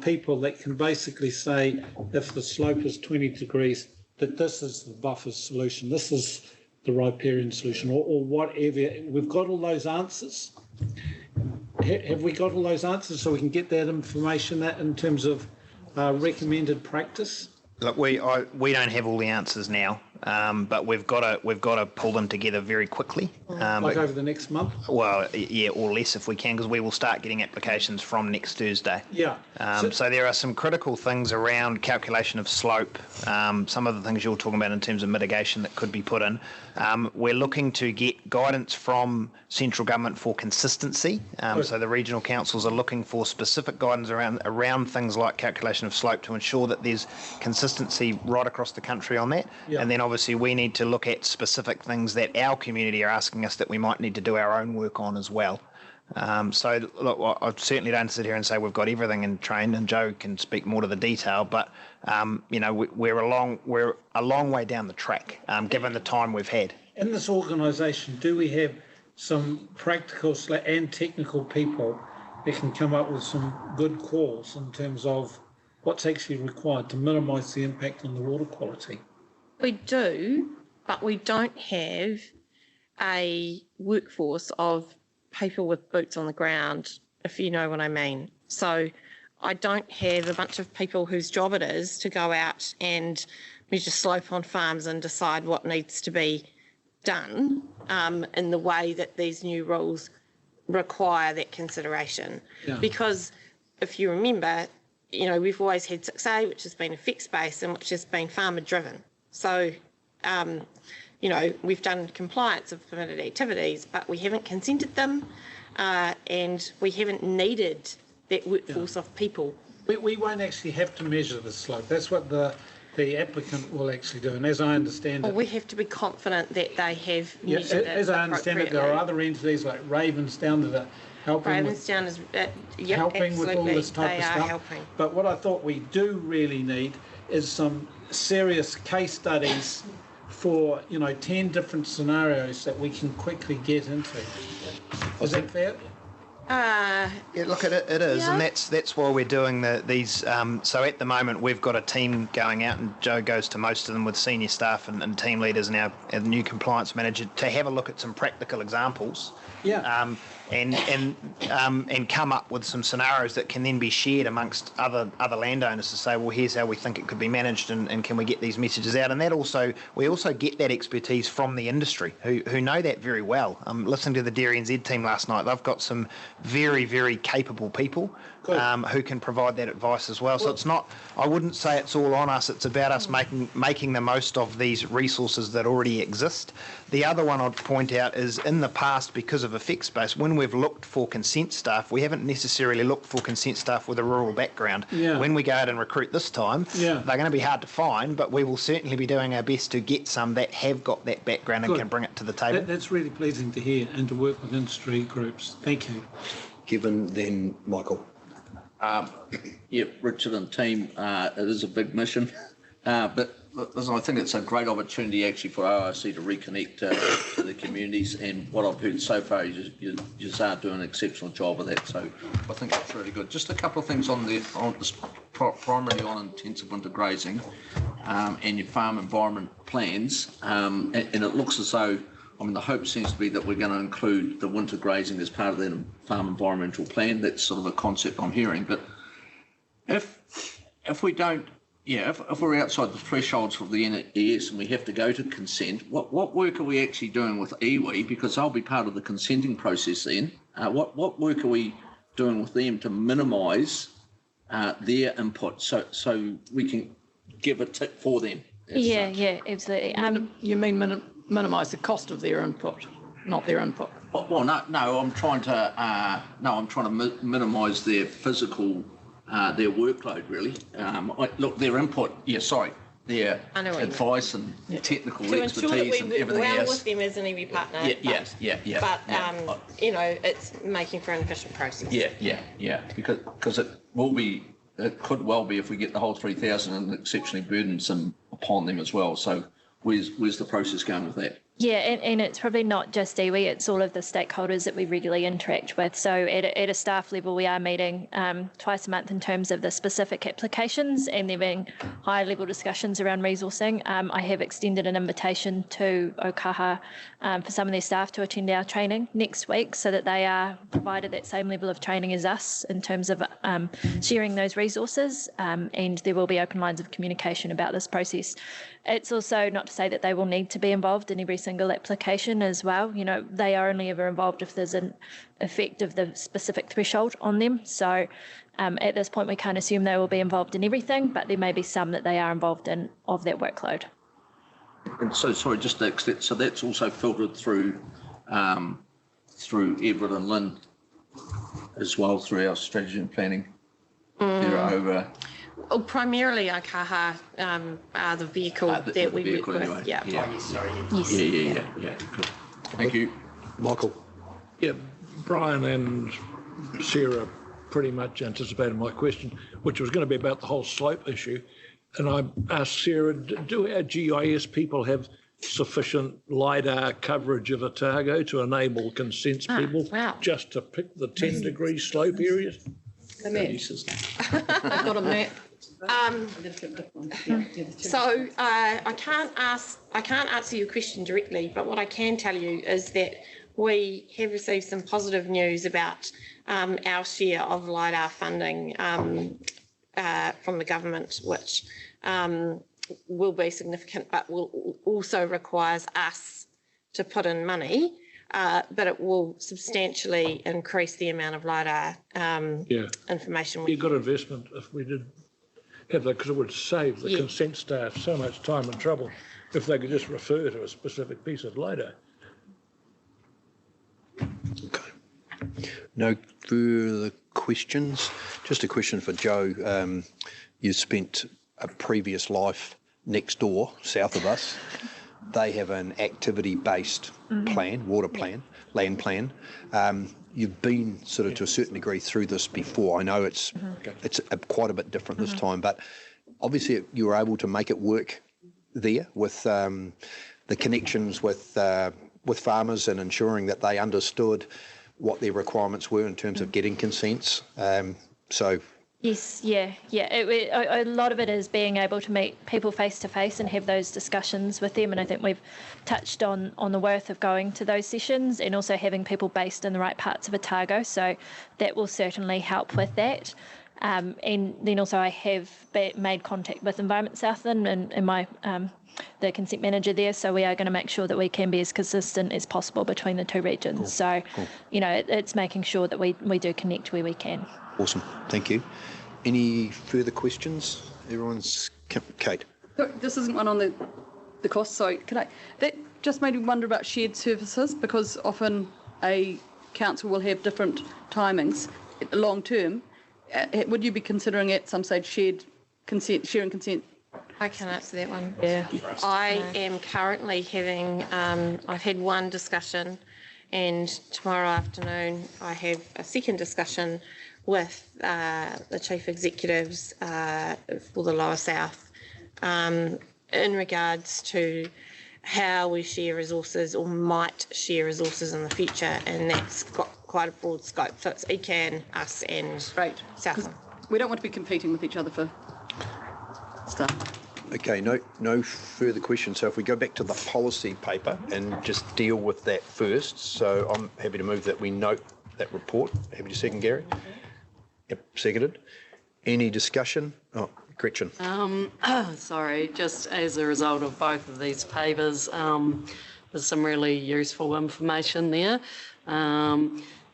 E: people that can basically say if the slope is 20 degrees, that this is the buffer solution, this is the riparian solution, or whatever. We've got all those answers. Have we got all those answers so we can get that information that in terms of recommended practice?
U: Look, we don't have all the answers now, but we've got to pull them together very quickly.
E: Like over the next month?
U: Well, yeah, or less if we can, because we will start getting applications from next Thursday.
E: Yeah.
U: So there are some critical things around calculation of slope, some of the things you're talking about in terms of mitigation that could be put in. We're looking to get guidance from central government for consistency. So the regional councils are looking for specific guidance around things like calculation of slope to ensure that there's consistency right across the country on that. Yeah. And then obviously we need to look at specific things that our community are asking us that we might need to do our own work on as well. So look, I certainly don't sit here and say we've got everything in train, and Joe can speak more to the detail, but we're a long way down the track, given the time we've had.
E: In this organisation, do we have some practical and technical people that can come up with some good calls in terms of what's actually required to minimise the impact on the water quality?
O: We do, but we don't have a workforce of people with boots on the ground, if you know what I mean. So I don't have a bunch of people whose job it is to go out and measure slope on farms and decide what needs to be done in the way that these new rules require that consideration. Yeah. Because if you remember, we've always had 6A, which has been a fixed base and which has been farmer driven. So, we've done compliance of permitted activities, but we haven't consented them and we haven't needed that workforce of people.
E: We won't actually have to measure the slope. That's what the applicant will actually do. And as I understand it...
O: we have to be confident that they have measured it.
E: As I understand it, there are other entities like Ravensdown that are helping
O: Ravensdown is
E: helping with all this type of stuff.
O: Helping.
E: But what I thought we do really need is some serious case studies for 10 different scenarios that we can quickly get into. Is that fair?
U: Yeah, look, it is, yeah. And that's why we're doing these. So at the moment, we've got a team going out, and Joe goes to most of them with senior staff and team leaders and our new compliance manager to have a look at some practical examples.
E: Yeah.
U: And come up with some scenarios that can then be shared amongst other landowners to say, well, here's how we think it could be managed, and can we get these messages out? And we also get that expertise from the industry who know that very well. Listening to the Dairy NZ team last night, they've got some very, very capable people who can provide that advice as well. So it's not, I wouldn't say it's all on us. It's about us making the most of these resources that already exist. The other one I'd point out is in the past, because of a fixed base, when we've looked for consent staff, we haven't necessarily looked for consent staff with a rural background. Yeah. When we go out and recruit this time, they're going to be hard to find, but we will certainly be doing our best to get some that have got that background and can bring it to the table.
E: That's really pleasing to hear, and to work with industry groups. Thank you.
A: Kevin, then Michael.
D: Richard and team, it is a big mission, but listen, I think it's a great opportunity actually for ORC to reconnect to the communities, and what I've heard so far, you just are doing an exceptional job of that, so I think that's really good. Just a couple of things primarily on intensive winter grazing and your farm environment plans, and it looks as though, the hope seems to be that we're going to include the winter grazing as part of the farm environmental plan. That's sort of a concept I'm hearing. But if we don't, if we're outside the thresholds for the NES and we have to go to consent, what work are we actually doing with iwi? Because I'll be part of the consenting process then. What work are we doing with them to minimise their input so we can give a tip for them?
L: Yeah, absolutely.
K: You mean minimise the cost of their input, not their input?
D: Well, no. I'm trying to minimise their physical, their workload really. Look, their input. Their advice and technical expertise and everything else. To ensure that we work well with them as an iwi partner. Yeah. But it's making for an efficient process. Yeah. Because it could well be if we get the whole 3,000 and exceptionally burdensome upon them as well. So where's the process going with that?
L: Yeah, and it's probably not just iwi, it's all of the stakeholders that we regularly interact with. So at a staff level, we are meeting twice a month in terms of the specific applications, and there being high-level discussions around resourcing. I have extended an invitation to Okaha for some of their staff to attend our training next week, so that they are provided that same level of training as us in terms of sharing those resources, and there will be open lines of communication about this process. It's also not to say that they will need to be involved in every single application as well. You know, they are only ever involved if there's an effect of the specific threshold on them. So at this point, we can't assume they will be involved in everything, but there may be some that they are involved in of that workload.
D: And so, sorry, just to extent, so that's also filtered through Everett and Lynn as well, through our strategy and planning. They're over.
O: Well, primarily Okaha are the vehicle that we work with.
D: Anyway.
O: Yeah.
D: Yes. Yeah. Good. Thank you.
A: Michael.
I: Yeah, Brian and Sarah pretty much anticipated my question, which was going to be about the whole slope issue. And I asked Sarah, do our GIS people have sufficient LiDAR coverage of Otago to enable consents people just to pick the 10-degree slope areas?
N: The map. I've got a map.
O: So I can't answer your question directly, but what I can tell you is that we have received some positive news about our share of LiDAR funding from the government, which will be significant, but will also requires us to put in money. But it will substantially increase the amount of LiDAR information.
I: You got investment if we did have that, because it would save the consent staff so much time and trouble if they could just refer to a specific piece of LiDAR.
A: Okay. No further questions. Just a question for Joe. You spent a previous life next door, south of us. They have an activity-based plan, water plan, land plan. You've been sort of to a certain degree through this before. I know it's quite a bit different this time, but obviously you were able to make it work there with the connections with farmers and ensuring that they understood what their requirements were in terms of getting consents. Yes,
L: yeah. A lot of it is being able to meet people face to face and have those discussions with them. And I think we've touched on the worth of going to those sessions and also having people based in the right parts of Otago. So that will certainly help with that. And then also I have made contact with Environment Southland and my the consent manager there. So we are going to make sure that we can be as consistent as possible between the two regions. Cool. So, you know, it's making sure that we do connect where we can.
A: Awesome. Thank you. Any further questions? Everyone's... Kate.
N: This isn't one on the cost, so that just made me wonder about shared services, because often a council will have different timings long term. Would you be considering at some stage sharing consent?
O: I can answer that one.
N: Yeah.
O: I am currently having, I've had one discussion, and tomorrow afternoon I have a second discussion with the chief executives for the Lower South in regards to how we share resources or might share resources in the future, and that's got quite a broad scope. So it's ECAN, us and Southland.
N: We don't want to be competing with each other for stuff.
A: Okay, no further questions. So if we go back to the policy paper and just deal with that first. So I'm happy to move that we note that report. Happy to second, Gary? Yep, seconded. Any discussion? Oh, Gretchen.
M: Sorry, just as a result of both of these papers, there's some really useful information there.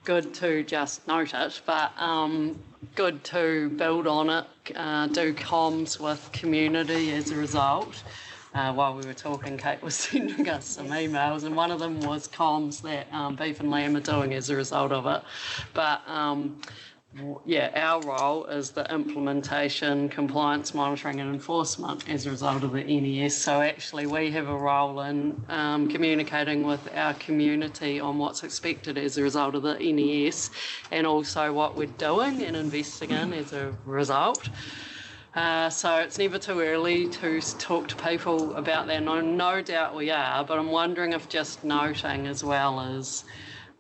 M: Good to just note it, but good to build on it, do comms with community as a result. While we were talking, Kate was sending us some emails, and one of them was comms that Beef and Lamb are doing as a result of it. But yeah, our role is the implementation, compliance, monitoring and enforcement as a result of the NES. So actually we have a role in communicating with our community on what's expected as a result of the NES, and also what we're doing and investing in as a result. So it's never too early to talk to people about that. No doubt we are, but I'm wondering if just noting as well is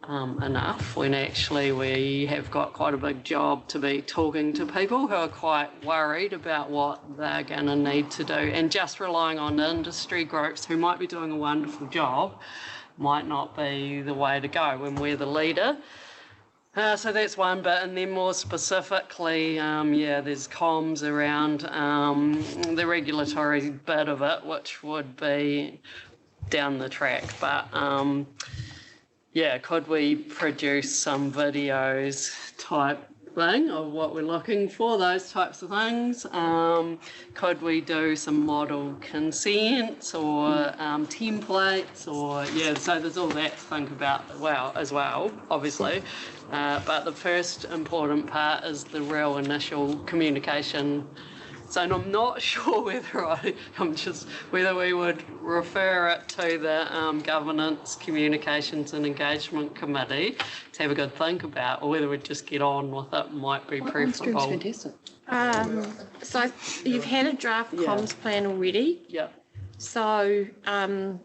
M: enough when actually we have got quite a big job to be talking to people who are quite worried about what they're going to need to do, and just relying on industry groups who might be doing a wonderful job might not be the way to go when we're the leader. So that's one bit, and then more specifically, there's comms around the regulatory bit of it, which would be down the track, but could we produce some videos type thing of what we're looking for, those types of things? Could we do some model consents or templates, or so there's all that to think about as well, obviously. But the first important part is the real initial communication. So I'm not sure whether we would refer it to the Governance, Communications and Engagement Committee to have a good think about, or whether we'd just get on with it might be preferable.
O: Fantastic. So you've had a draft comms plan already.
M: Yep.
O: So, and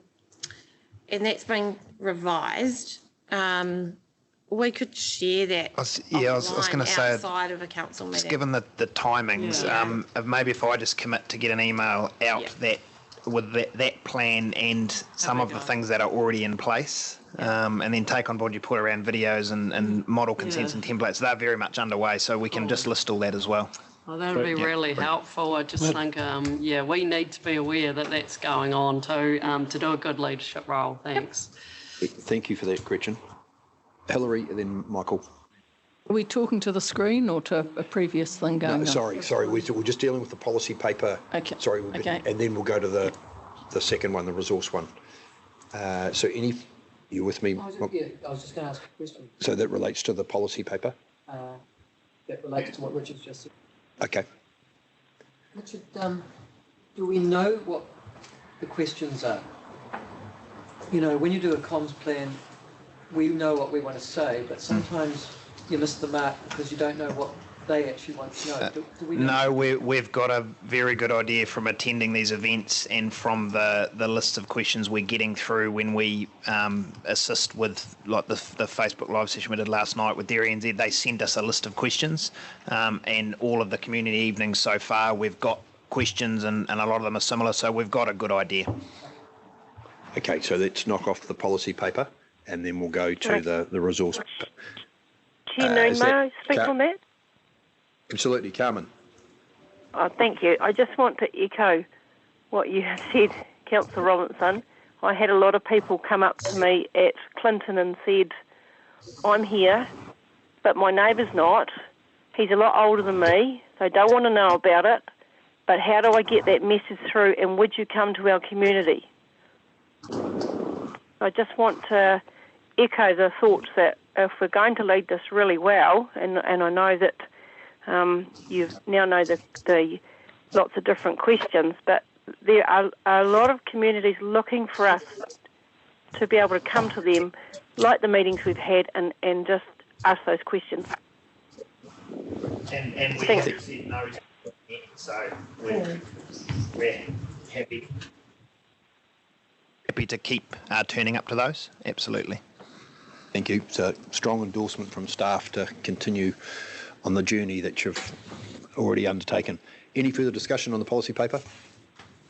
O: that's been revised. We could share that.
C: I was going to say,
O: outside of a council meeting.
C: Just given the timings, maybe if I just commit to get an email out that with that plan and some of the things that are already in place, and then take on board your point around videos and model consents and templates. They're very much underway, so we can just list all that as well.
M: Oh, that would be really helpful. I just think, we need to be aware that that's going on to do a good leadership role. Thanks.
A: Thank you for that, Gretchen. Hilary, and then Michael.
K: Are we talking to the screen or to a previous thing going on?
A: Sorry. We're just dealing with the policy paper.
K: Okay.
A: Sorry, and then we'll go to the second one, the resource one. You with me?
G: I was just going to ask a question.
A: So that relates to the policy paper?
G: That relates to what Richard's just said.
A: Okay.
G: Richard, do we know what the questions are? When you do a comms plan, we know what we want to say, but sometimes you miss the mark because you don't know what they actually want to know. Do we know?
C: No, we've got a very good idea from attending these events and from the list of questions we're getting through when we assist with like the Facebook Live session we did last night with Dairy NZ. They send us a list of questions, and all of the community evenings so far we've got questions and a lot of them are similar, so we've got a good idea.
A: Okay, so let's knock off the policy paper and then we'll go to the resource.
S: Chair, may I speak on that?
A: Absolutely, Carmen.
S: Oh, thank you. I just want to echo what you have said, Councillor Robinson. I had a lot of people come up to me at Clinton and said, I'm here, but my neighbour's not. He's a lot older than me, so I don't want to know about it, but how do I get that message through, and would you come to our community? I just want to echo the thoughts that if we're going to lead this really well, and I know that you now know the lots of different questions, but there are a lot of communities looking for us to be able to come to them, like the meetings we've had, and just ask those questions.
U: And we have said no to it, so we're happy.
C: Happy to keep turning up to those, absolutely.
A: Thank you. So strong endorsement from staff to continue on the journey that you've already undertaken. Any further discussion on the policy paper?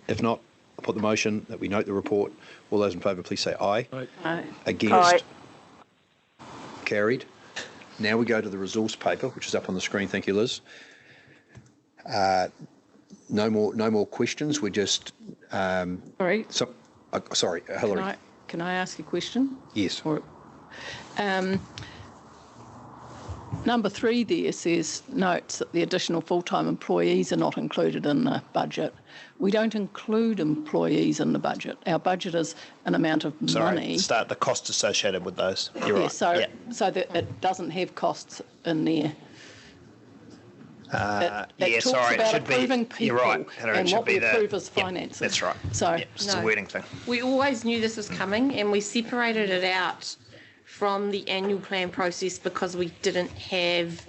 A: If not, I'll put the motion that we note the report. All those in favour, please say aye.
K: Aye.
A: Against? Aye. Carried. Now we go to the resource paper, which is up on the screen. Thank you, Liz. No more questions. We're just...
K: Sorry.
A: Sorry, Hilary.
K: Can I ask a question?
A: Yes.
K: Number 3 there says, notes that the additional full-time employees are not included in the budget. We don't include employees in the budget. Our budget is an amount of money.
C: Start the costs associated with those. You're right.
K: So that it doesn't have costs in there. It talks about approving people.
C: You're right.
K: And what we approve is finances.
C: That's right.
K: So
C: it's a wording thing.
O: We always knew this was coming, and we separated it out from the annual plan process because we didn't have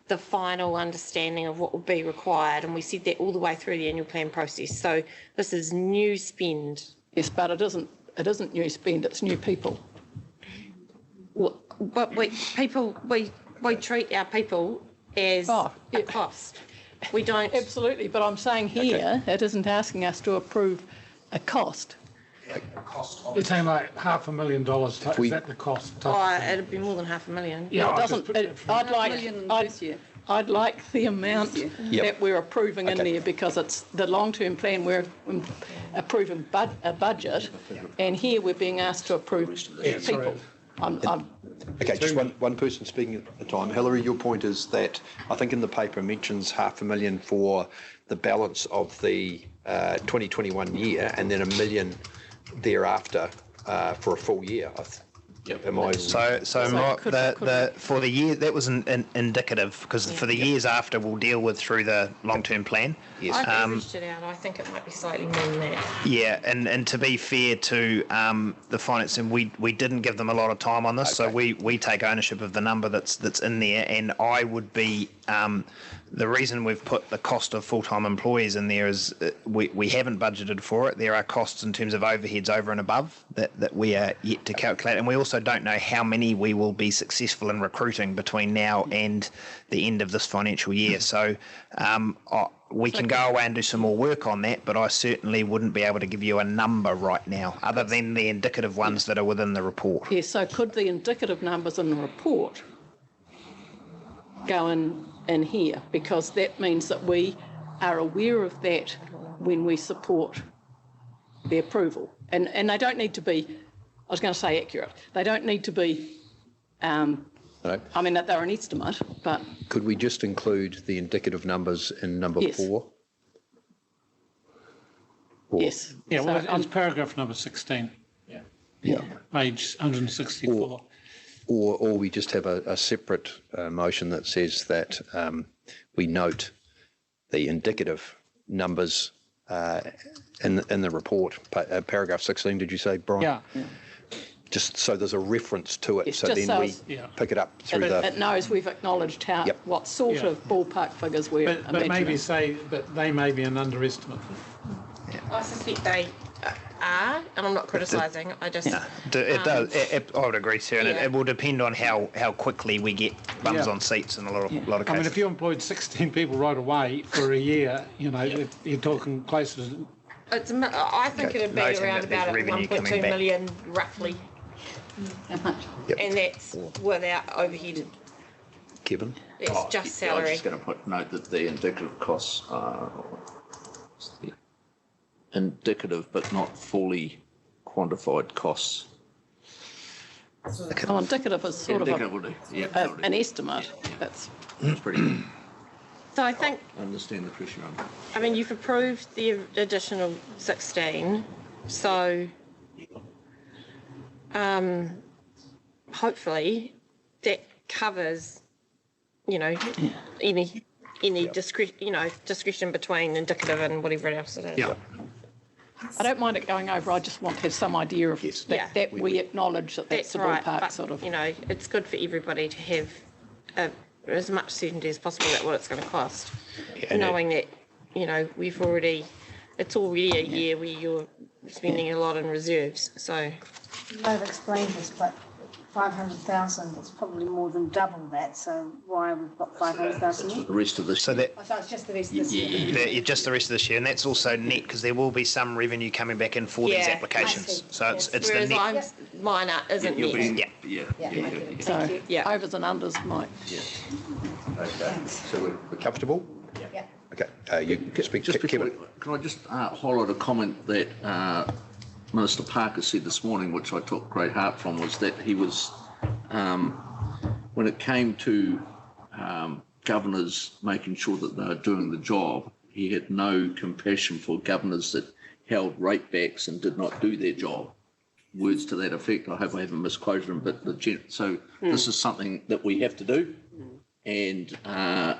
O: the final understanding of what will be required, and we said that all the way through the annual plan process. So this is new spend.
K: Yes, but it isn't new spend, it's new people.
O: Well, but we treat our people as a cost. We don't.
K: Absolutely, but I'm saying here, it isn't asking us to approve a cost.
E: You're saying like $500,000, is that the cost?
O: It'd be more than $500,000.
K: Yeah, it doesn't. I'd like the amount that we're approving in there, because it's the long-term plan. We're approving a budget, and here we're being asked to approve people.
A: Okay, just one person speaking at a time. Hilary, your point is that I think in the paper mentions $500,000 for the balance of the 2021 year, and then $1 million thereafter for a full year. Am I?
C: For the year, that was an indicative, because for the years after we'll deal with through the long-term plan.
O: Yes. I reached it out. I think it might be slightly more than that.
C: Yeah, and to be fair to the finance team, we didn't give them a lot of time on this, so we take ownership of the number that's in there, and I would be. The reason we've put the cost of full-time employees in there is we haven't budgeted for it. There are costs in terms of overheads over and above that we are yet to calculate, and we also don't know how many we will be successful in recruiting between now and the end of this financial year. So we can go away and do some more work on that, but I certainly wouldn't be able to give you a number right now, other than the indicative ones that are within the report.
K: Yes, so could the indicative numbers in the report go in here, because that means that we are aware of that when we support the approval. And they don't need to be, I was going to say accurate, they don't need to be, I mean, they're an estimate, but...
A: Could we just include the indicative numbers in number 4?
K: Yes.
E: Yeah, well, it's paragraph number 16.
A: Yeah.
E: Page 164.
A: Or we just have a separate motion that says that we note the indicative numbers in the report. Paragraph 16, did you say, Brian?
E: Yeah.
A: Just so there's a reference to it,
K: It's
A: so
K: just
A: then we pick it up through
K: it knows we've acknowledged what sort of ballpark figures we're
E: but maybe say, but they may be an underestimate.
O: I suspect they are, and I'm not criticising. I just
C: it does. I would agree, Sarah. And it will depend on how quickly we get bums on seats in a lot of cases.
E: I mean, if you employed 16 people right away for a year, you're talking closer to...
O: I think it'd be around about 1.2 million, roughly. And that's without overhead.
A: Kevin?
O: It's just salary.
D: I was just going to note that the indicative costs are indicative but not fully quantified costs.
K: Indicative is sort of an estimate. That's
D: pretty good.
O: So I think...
D: I understand the pressure on that.
O: I mean, you've approved the additional 16, so hopefully that covers, any discretion between indicative and whatever else it is.
K: Yeah. I don't mind it going over. I just want to have some idea of that we acknowledge that's the ballpark,
O: but,
K: sort of.
O: It's good for everybody to have as much certainty as possible about what it's going to cost, knowing that it's already a year where you're spending a lot in reserves. So
H: I've explained this, but 500,000 is probably more than double that. So why we've got 500,000?
D: The rest of this.
O: So
H: it's just the rest of this year.
C: Just the rest of this year, and that's also net because there will be some revenue coming back in for these applications. So it's
O: whereas
C: the net.
O: Minor isn't net.
K: So overs and unders might.
A: Okay. So we're comfortable.
H: Yeah.
A: Okay. You speak.
D: Just
A: Kevin.
D: Can I just highlight a comment that Minister Parker said this morning, which I took great heart from, was that he was, when it came to governors making sure that they were doing the job, he had no compassion for governors that held rate backs and did not do their job. Words to that effect. I hope I haven't misquoted him, but this is something that we have to do, and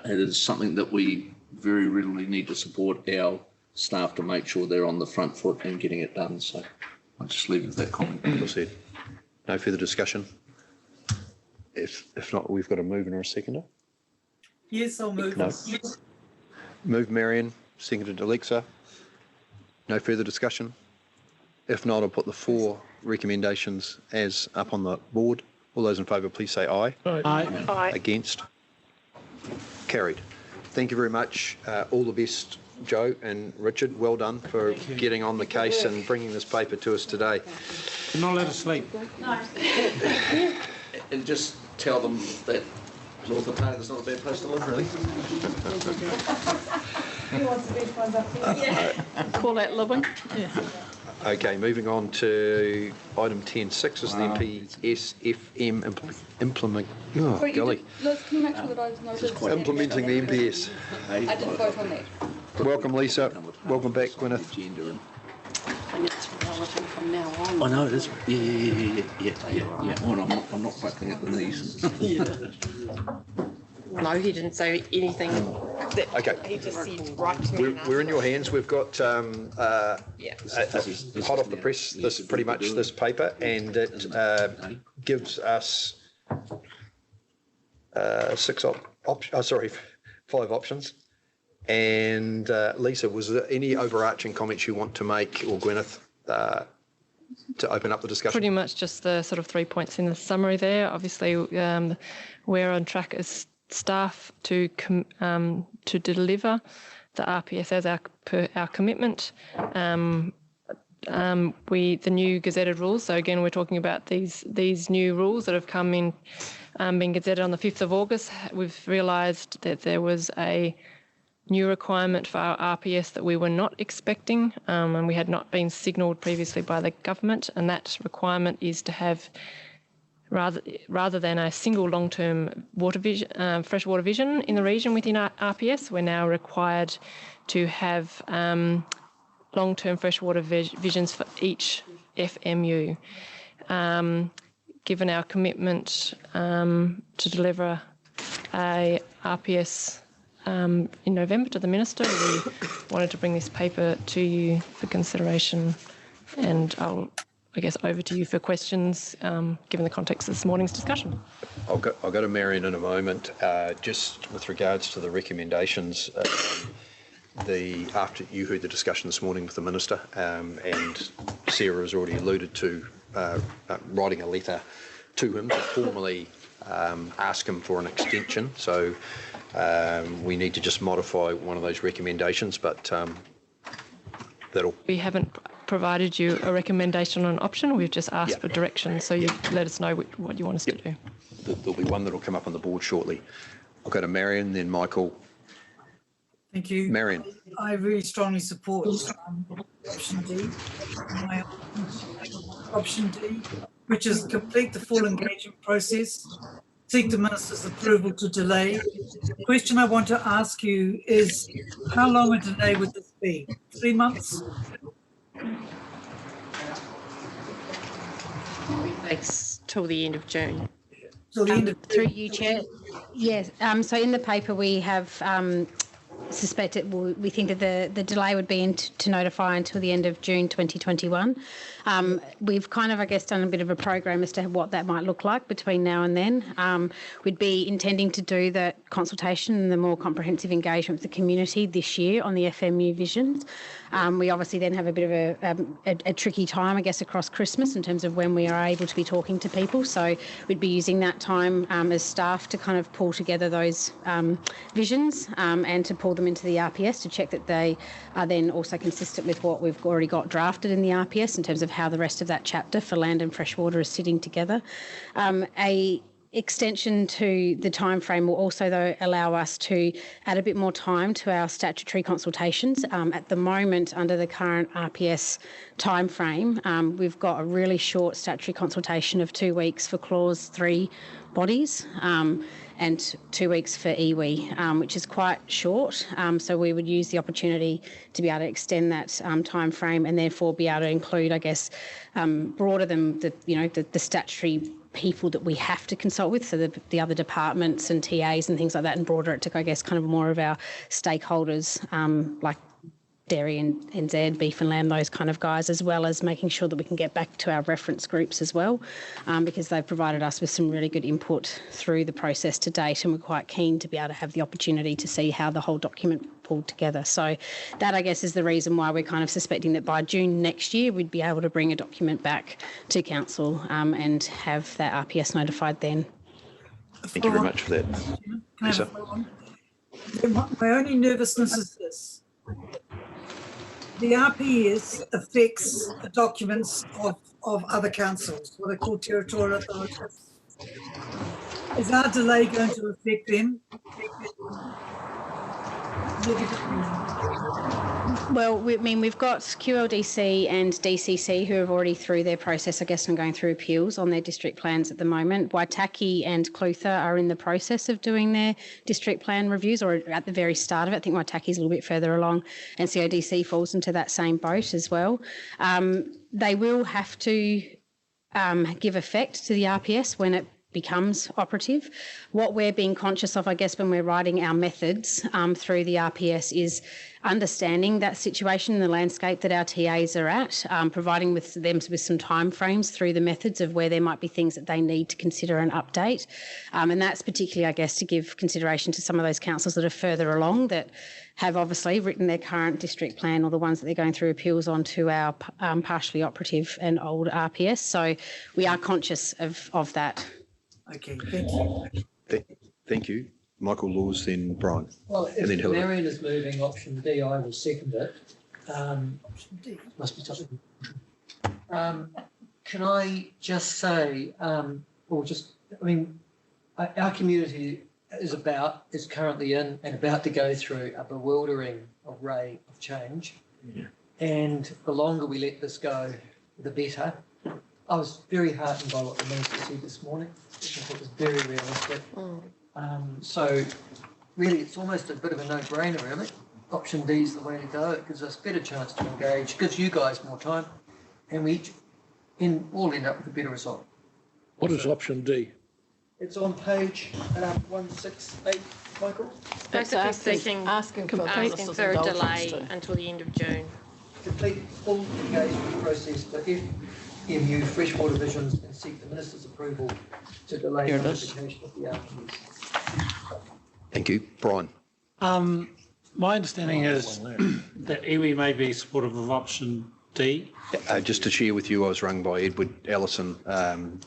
D: it is something that we very readily need to support our staff to make sure they're on the front foot and getting it done. So I'll just leave it with that comment.
A: Well said. No further discussion. If not, we've got a mover or a seconder.
B: Yes, I'll move.
A: No. Move Marion, seconded Alexa. No further discussion? If not, I'll put the 4 recommendations as up on the board. All those in favour, please say aye.
E: Aye.
S: Aye.
A: Against? Carried. Thank you very much. All the best, Joe and Richard. Well done for getting on the case and bringing this paper to us today.
E: You're not allowed to sleep.
D: And just tell them that North Otago's not a bad place to live, really.
R: Who wants the best ones up here?
K: Call that living. Yeah.
A: Okay, moving on to item 10.6 is the MPSFM implement. Oh,
N: Sorry,
A: golly.
N: Can you make sure that I was noted?
A: Implementing the MPS.
N: I didn't vote on that.
A: Welcome, Lisa. Welcome back, Gwyneth.
M: I think it's relative from now on.
D: I know it is. Yeah. Well, I'm not buckling at the knees.
O: No, he didn't say anything.
A: Okay.
O: He just said, write to me.
A: We're in your hands. We've got hot off the press, this pretty much this paper, and it gives us 5 options. And Lisa, was there any overarching comments you want to make, or Gwyneth, to open up the discussion?
V: Pretty much just the sort of 3 points in the summary there. Obviously, we're on track as staff to deliver the RPS as per our commitment. The new gazetted rules. So again, we're talking about these new rules that have come in, being gazetted on the 5th of August. We've realised that there was a new requirement for our RPS that we were not expecting, and we had not been signalled previously by the government, and that requirement is to have, rather than a single long-term freshwater vision in the region within our RPS, we're now required to have long-term freshwater visions for each FMU. Given our commitment to deliver a RPS in November to the Minister, we wanted to bring this paper to you for consideration, and I'll, I guess, over to you for questions, given the context of this morning's discussion.
A: I'll go to Marion in a moment. Just with regards to the recommendations, after you heard the discussion this morning with the Minister, and Sarah has already alluded to writing a letter to him to formally ask him for an extension. So we need to just modify one of those recommendations, but that'll...
V: We haven't provided you a recommendation on an option. We've just asked for direction, so you let us know what you want us to do.
A: There'll be one that'll come up on the board shortly. I'll go to Marion, then Michael.
B: Thank you.
A: Marion.
B: I really strongly support option D. My option D, which is complete the full engagement process, seek the Minister's approval to delay. The question I want to ask you is, how long a delay would this be? 3 months?
O: It's till the end of June.
B: Till the end of
H: Through you, Chair. Yes. So in the paper we have suspected, we think that the delay would be to notify until the end of June 2021. We've kind of, I guess, done a bit of a program as to what that might look like between now and then. We'd be intending to do the consultation and the more comprehensive engagement with the community this year on the FMU visions. We obviously then have a bit of a tricky time, I guess, across Christmas in terms of when we are able to be talking to people. So we'd be using that time as staff to kind of pull together those visions and to pull them into the RPS to check that they are then also consistent with what we've already got drafted in the RPS in terms of how the rest of that chapter for land and freshwater is sitting together. A extension to the timeframe will also, though, allow us to add a bit more time to our statutory consultations. At the moment, under the current RPS timeframe, we've got a really short statutory consultation of 2 weeks for Clause 3 bodies and 2 weeks for iwi, which is quite short. So we would use the opportunity to be able to extend that timeframe and therefore be able to include, I guess, broader than the statutory people that we have to consult with, so the other departments and TAs and things like that, and broader it to, I guess, kind of more of our stakeholders, like
F: dairy and NZ, beef and lamb, those kind of guys, as well as making sure that we can get back to our reference groups as well, because they've provided us with some really good input through the process to date, and we're quite keen to be able to have the opportunity to see how the whole document pulled together. So that, I guess, is the reason why we're kind of suspecting that by June next year we'd be able to bring a document back to Council and have that RPS notified then.
A: Thank you very much for that.
B: Can I have a follow-on? My only nervousness is this. The RPS affects the documents of other councils, what are called territorial authorities. Is our delay going to affect them?
F: Well, we've got QLDC and DCC who have already through their process, I guess, and going through appeals on their district plans at the moment. Waitaki and Clutha are in the process of doing their district plan reviews, or at the very start of it. I think Waitaki's a little bit further along, and CODC falls into that same boat as well. They will have to give effect to the RPS when it becomes operative. What we're being conscious of, I guess, when we're writing our methods through the RPS is understanding that situation, the landscape that our TAs are at, providing them with some timeframes through the methods of where there might be things that they need to consider and update. And that's particularly, I guess, to give consideration to some of those councils that are further along that have obviously written their current district plan, or the ones that they're going through appeals on, to our partially operative and old RPS. So we are conscious of that.
B: Okay, thank you.
A: Thank you. Michael Laws, then Brian.
G: Well,
A: and then
G: if
A: Hillary.
G: Marion is moving option D, I will second it.
B: Option D.
G: Must be something. Can I just say, our community is currently in and about to go through a bewildering array of change. Yeah. And the longer we let this go, the better. I was very heartened by what the Minister said this morning, which I thought was very realistic. So really, it's almost a bit of a no-brainer, really. Option D is the way to go. It gives us a better chance to engage, gives you guys more time, and we all end up with a better result.
I: What is option D?
G: It's on page 168, Michael.
O: Basically
P: asking for
O: a delay until the end of June.
G: Complete full engagement process for FMU freshwater visions and seek the Minister's approval to delay notification of the RPS.
A: Thank you. Brian.
E: My understanding is that iwi may be supportive of option D.
A: Just to share with you, I was rung by Edward Allison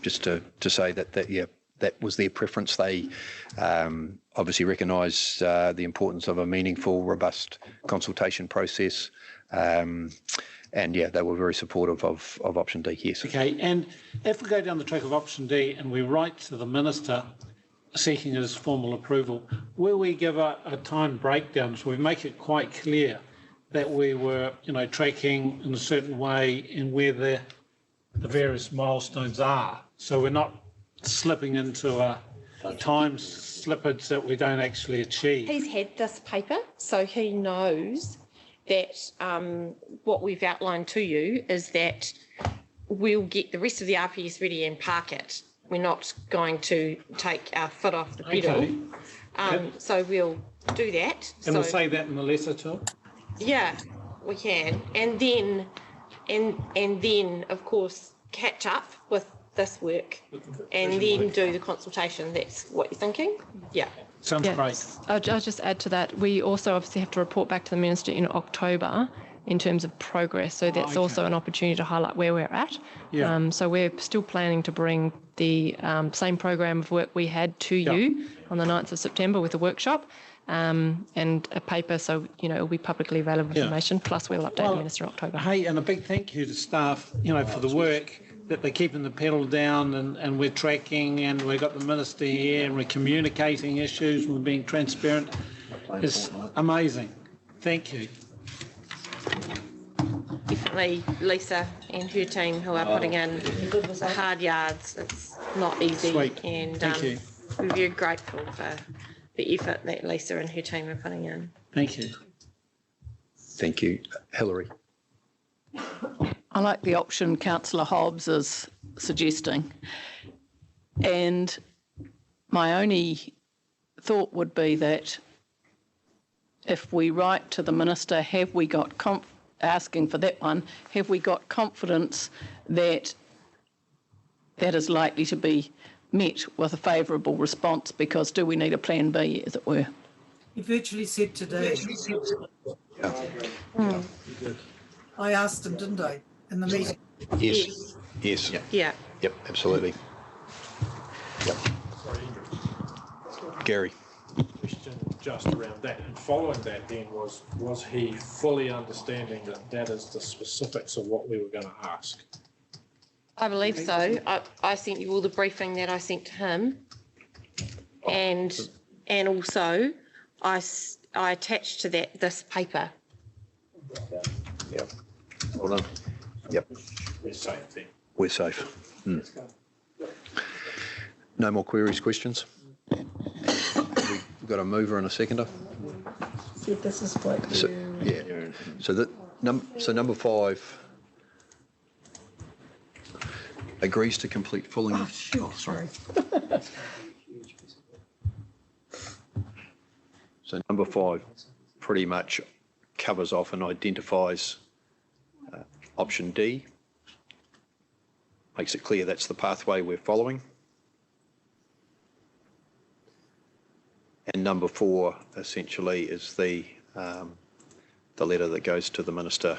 A: just to say that was their preference. They obviously recognise the importance of a meaningful, robust consultation process. And they were very supportive of option D, yes.
E: Okay, and if we go down the track of option D and we write to the Minister seeking his formal approval, will we give a time breakdown so we make it quite clear that we were, tracking in a certain way and where the various milestones are, so we're not slipping into a time slippage that we don't actually achieve?
O: He's had this paper, so he knows that what we've outlined to you is that we'll get the rest of the RPS ready and park it. We're not going to take our foot off the pedal.
E: Okay.
O: So we'll do that.
E: And we'll say that in the letter to him?
O: Yeah, we can. And then, of course, catch up with this work and then do the consultation. That's what you're thinking? Yeah.
E: Sounds great.
V: I'll just add to that. We also obviously have to report back to the Minister in October in terms of progress. So that's also an opportunity to highlight where we're at. Yeah. So we're still planning to bring the same program of work we had to you on the 9th of September with a workshop and a paper. So, it'll be publicly available information. Plus we'll update the Minister in October.
E: Hey, and a big thank you to staff, for the work that they're keeping the pedal down and we're tracking and we've got the Minister here and we're communicating issues and we're being transparent. It's amazing. Thank you.
O: Definitely Lisa and her team who are putting in the hard yards. It's not easy.
E: Sweet.
O: And
E: Thank you.
O: we're very grateful for the effort that Lisa and her team are putting in.
E: Thank you.
A: Thank you. Hillary.
K: I like the option Councillor Hobbs is suggesting. And my only thought would be that if we write to the Minister, have we got asking for that one, have we got confidence that that is likely to be met with a favourable response? Because do we need a plan B, as it were?
B: You virtually said today. I asked him, didn't I, in the meeting?
A: Yes. Yes.
O: Yeah.
A: Yep, absolutely. Yep. Gary.
I: Question just around that, and following that then was he fully understanding that that is the specifics of what we were going to ask?
O: I believe so. I sent you all the briefing that I sent to him, and also I attached to that this paper.
A: Yep. Hold on. Yep.
I: We're safe then.
A: We're safe. No more queries, questions? We've got a mover and a seconder.
R: See if this is what
A: So, yeah. So number 5 agrees to complete fully. Oh, sorry. So number 5 pretty much covers off and identifies option D. Makes it clear that's the pathway we're following. And number 4 essentially is the letter that goes to the Minister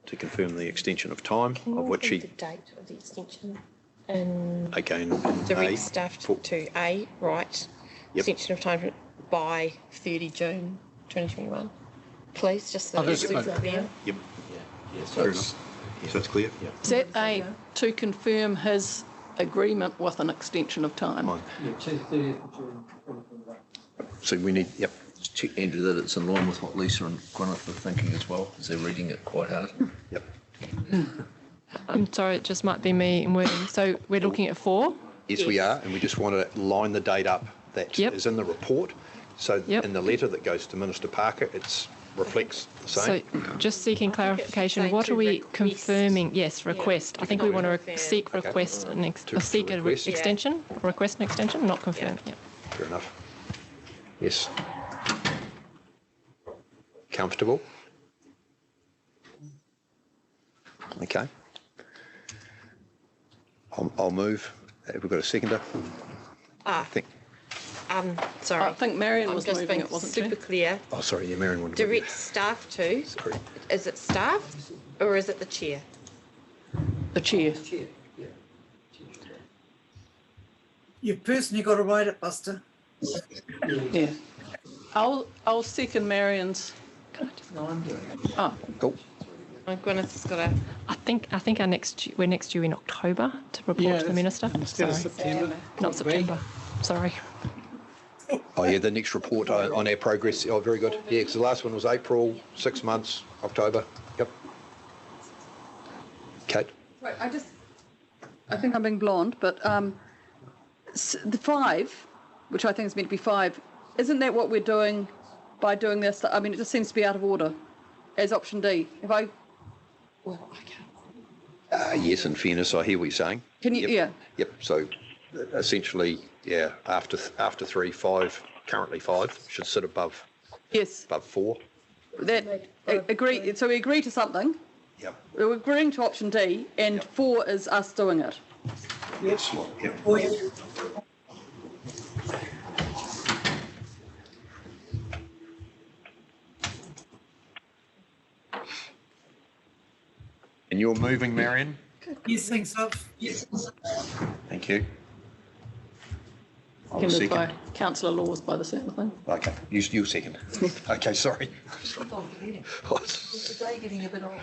A: to confirm the extension of time, of which he...
O: the date of the extension and
A: again,
O: direct staff to A, right, extension of time by 30 June 2021. Please, just so it's clear.
A: Yep. Fair enough. So it's clear?
K: Is that A, to confirm his agreement with an extension of time?
A: So we need, yep.
D: Check, Andrew, that it's in line with what Lisa and Gwyneth are thinking as well, because they're reading it quite hard.
A: Yep.
V: I'm sorry, it just might be me in wording. So we're looking at 4?
A: Yes, we are, and we just want to line the date up that is in the report. So in the letter that goes to Minister Parker, it reflects the same.
V: So just seeking clarification, what are we confirming? Yes, request. I think we want to seek request, seek an extension, request an extension, not confirm. Yeah.
A: Fair enough. Yes. Comfortable? Okay. I'll move. Have we got a seconder?
O: Sorry.
K: I think Marion was
O: just
K: moving
O: being
K: it, wasn't
O: super clear.
A: Oh, sorry, yeah, Marion wanted
O: Direct staff to.
A: Sorry.
O: Is it staff or is it the chair?
K: The chair.
B: You've personally got to write it, Buster.
K: Yeah. I'll second Marion's. Oh,
A: cool.
O: Gwyneth's got a.
V: I think we're next due in October to report to the Minister.
E: Instead of September.
V: Not September. Sorry.
A: Oh, yeah, the next report on our progress. Oh, very good. Yeah, because the last one was April, 6 months, October. Yep. Kate?
N: Right, I think I'm being blonde, but the 5, which I think is meant to be 5, isn't that what we're doing by doing this? I mean, it just seems to be out of order as option D. If I...
O: Well, I can't.
A: Yes, in fairness, I hear what you're saying.
N: Can you...
A: Yep.
N: Yeah.
A: Yep, so essentially, yeah, after 3, 5, currently 5, should sit above.
N: Yes.
A: Above 4.
N: That agree. So we agree to something.
A: Yep.
N: We're agreeing to option D, and 4 is us doing it.
A: Yes. Yep. And you're moving, Marion?
B: Yes, thanks, so.
A: Yes. Thank you.
K: Seconded by Councillor Laws by the sound of thing.
A: Okay, you second. Okay, sorry.
R: Is the day getting a bit old?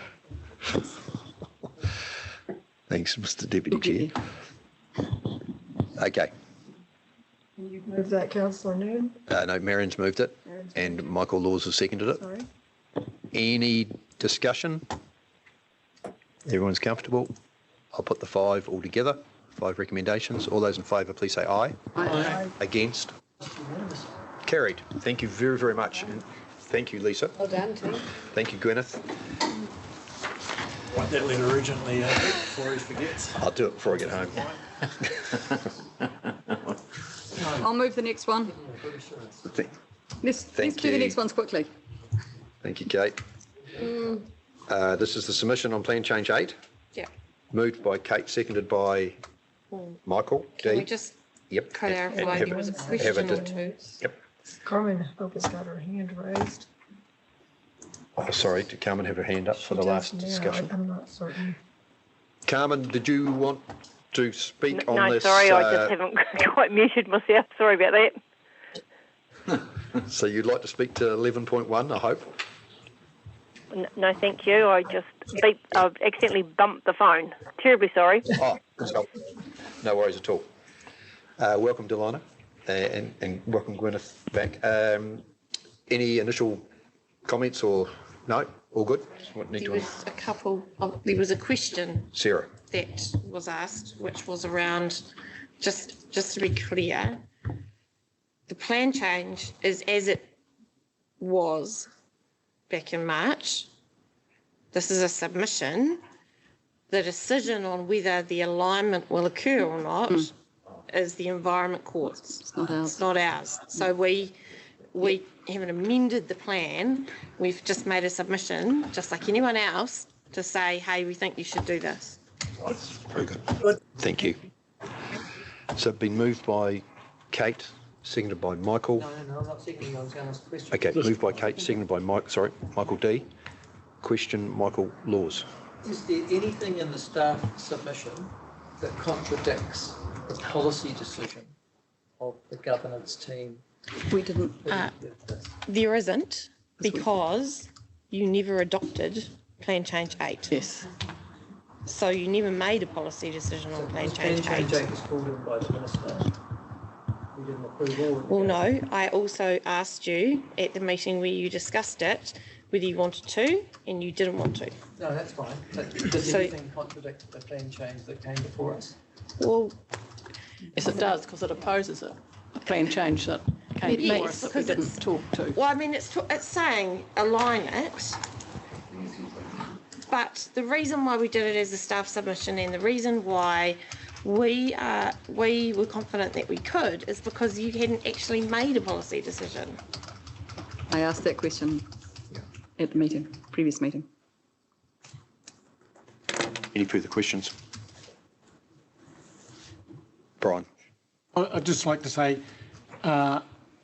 A: Thanks, Mr. Deputy Chair. Okay.
R: Can you move that, Councillor Noon?
A: No, Marion's moved it, and Michael Laws has seconded it.
R: Sorry.
A: Any discussion? Everyone's comfortable? I'll put the 5 all together. 5 recommendations. All those in favour, please say aye.
R: Aye.
A: Against? Carried. Thank you very, very much. And thank you, Lisa.
H: Well done, Tim.
A: Thank you, Gwyneth.
I: Write that letter urgently before he forgets.
A: I'll do it before I get home.
N: I'll move the next one. Let's do the next ones quickly.
A: Thank you, Kate. This is the submission on Plan Change 8.
O: Yeah.
A: Moved by Kate, seconded by Michael.
O: Can
A: D.
O: we just
A: Yep.
O: clarify there was a question or two?
A: Yep.
Q: Carmen Hope's got her hand raised.
A: Oh, sorry, did Carmen have her hand up for the last discussion?
Q: I'm not certain.
A: Carmen, did you want to speak on
S: No,
A: this?
S: sorry, I just haven't quite muted myself. Sorry about that.
A: So you'd like to speak to 11.1, I hope?
S: No, thank you. I've accidentally bumped the phone. Terribly sorry.
A: Oh, no worries at all. Welcome, Delana, and welcome, Gwyneth, back. Any initial comments or no? All good?
O: There was a question
A: Sarah.
O: that was asked, which was around, just to be clear, the plan change is as it was back in March. This is a submission. The decision on whether the alignment will occur or not is the Environment Court's.
N: It's not ours.
O: It's not ours. So we haven't amended the plan. We've just made a submission, just like anyone else, to say, hey, we think you should do this.
A: Very good. Thank you. So been moved by Kate, seconded by Michael.
G: No, I'm not seconding. I was going to ask a question.
A: Okay, moved by Kate, seconded by Michael D. Question, Michael Laws.
G: Is there anything in the staff submission that contradicts the policy decision of the governance team?
N: We didn't.
O: There isn't, because you never adopted Plan Change 8.
N: Yes.
O: So you never made a policy decision on Plan Change 8.
G: Plan Change 8 was called in by the Minister. We didn't approve all of it.
O: Well, no, I also asked you at the meeting where you discussed it whether you wanted to, and you didn't want to.
G: No, that's fine. But does anything contradict the plan change that came before us?
O: Well,
K: yes, it does, because it opposes it. A plan change that came before us that we didn't talk to.
O: Well, I mean, it's saying align it, but the reason why we did it as a staff submission and the reason why we were confident that we could is because you hadn't actually made a policy decision.
N: I asked that question at the meeting, previous meeting.
A: Any further questions? Brian.
E: I'd just like to say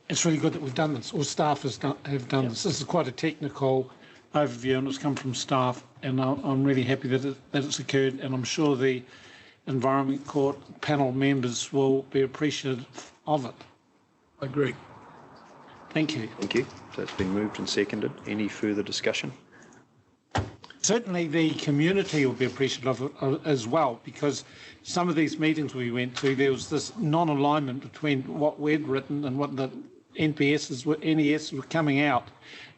E: it's really good that we've done this, or staff have done this. This is quite a technical overview, and it's come from staff, and I'm really happy that it's occurred, and I'm sure the Environment Court panel members will be appreciative of it.
I: I agree.
E: Thank you.
A: Thank you. So it's been moved and seconded. Any further discussion?
E: Certainly the community will be appreciative of it as well, because some of these meetings we went to, there was this non-alignment between what we'd written and what the NES were coming out,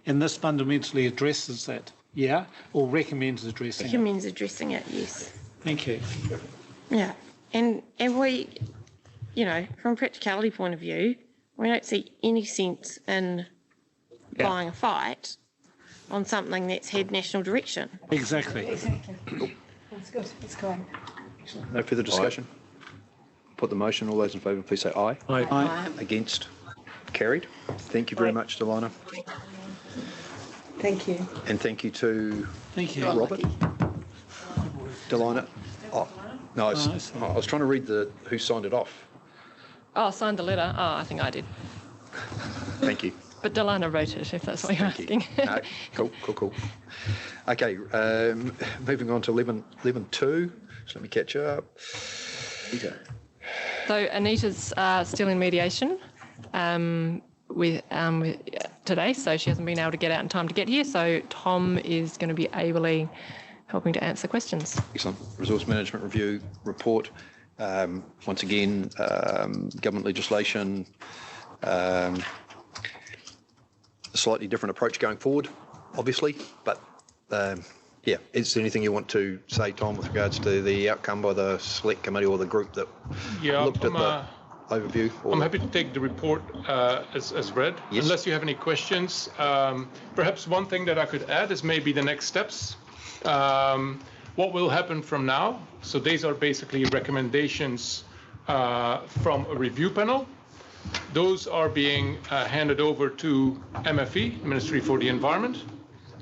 E: and this fundamentally addresses that, yeah? Or recommends addressing it.
O: Recommends addressing it, yes.
E: Thank you.
O: Yeah, and we, from a practicality point of view, we don't see any sense in buying a fight on something that's had national direction.
E: Exactly.
R: That's good. That's great.
A: No further discussion? Put the motion. All those in favour, please say aye.
E: Aye. Aye.
A: Against? Carried. Thank you very much, Delana.
R: Thank you.
A: And thank you to
E: Robert.
A: Delana. Oh, no, I was trying to read who signed it off.
V: Oh, I signed the letter. Oh, I think I did.
A: Thank you.
V: But Delana wrote it, if that's what you're asking.
A: No, cool. Okay, moving on to 11.2. So let me catch up.
V: So Anita's still in mediation with today, so she hasn't been able to get out in time to get here. So Tom is going to be ably helping to answer questions.
A: Excellent. Resource Management Review report. Once again, government legislation, a slightly different approach going forward, obviously, but yeah, is there anything you want to say, Tom, with regards to the outcome by the select committee or the group that looked at the overview?
J: I'm happy to take the report as read,
A: yes.
J: Unless you have any questions. Perhaps one thing that I could add is maybe the next steps. What will happen from now? So these are basically recommendations from a review panel. Those are being handed over to MFE, Ministry for the Environment.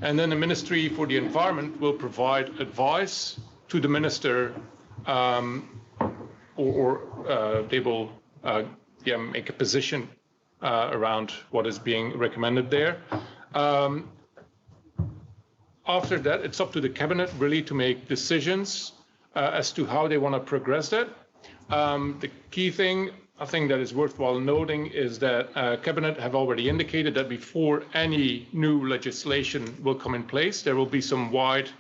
J: And then the Ministry for the Environment will provide advice to the Minister, or they will make a position around what is being recommended there. After that, it's up to the Cabinet really to make decisions as to how they want to progress that. The key thing I think that is worthwhile noting is that Cabinet have already indicated that before any new legislation will come in place, there will be some wide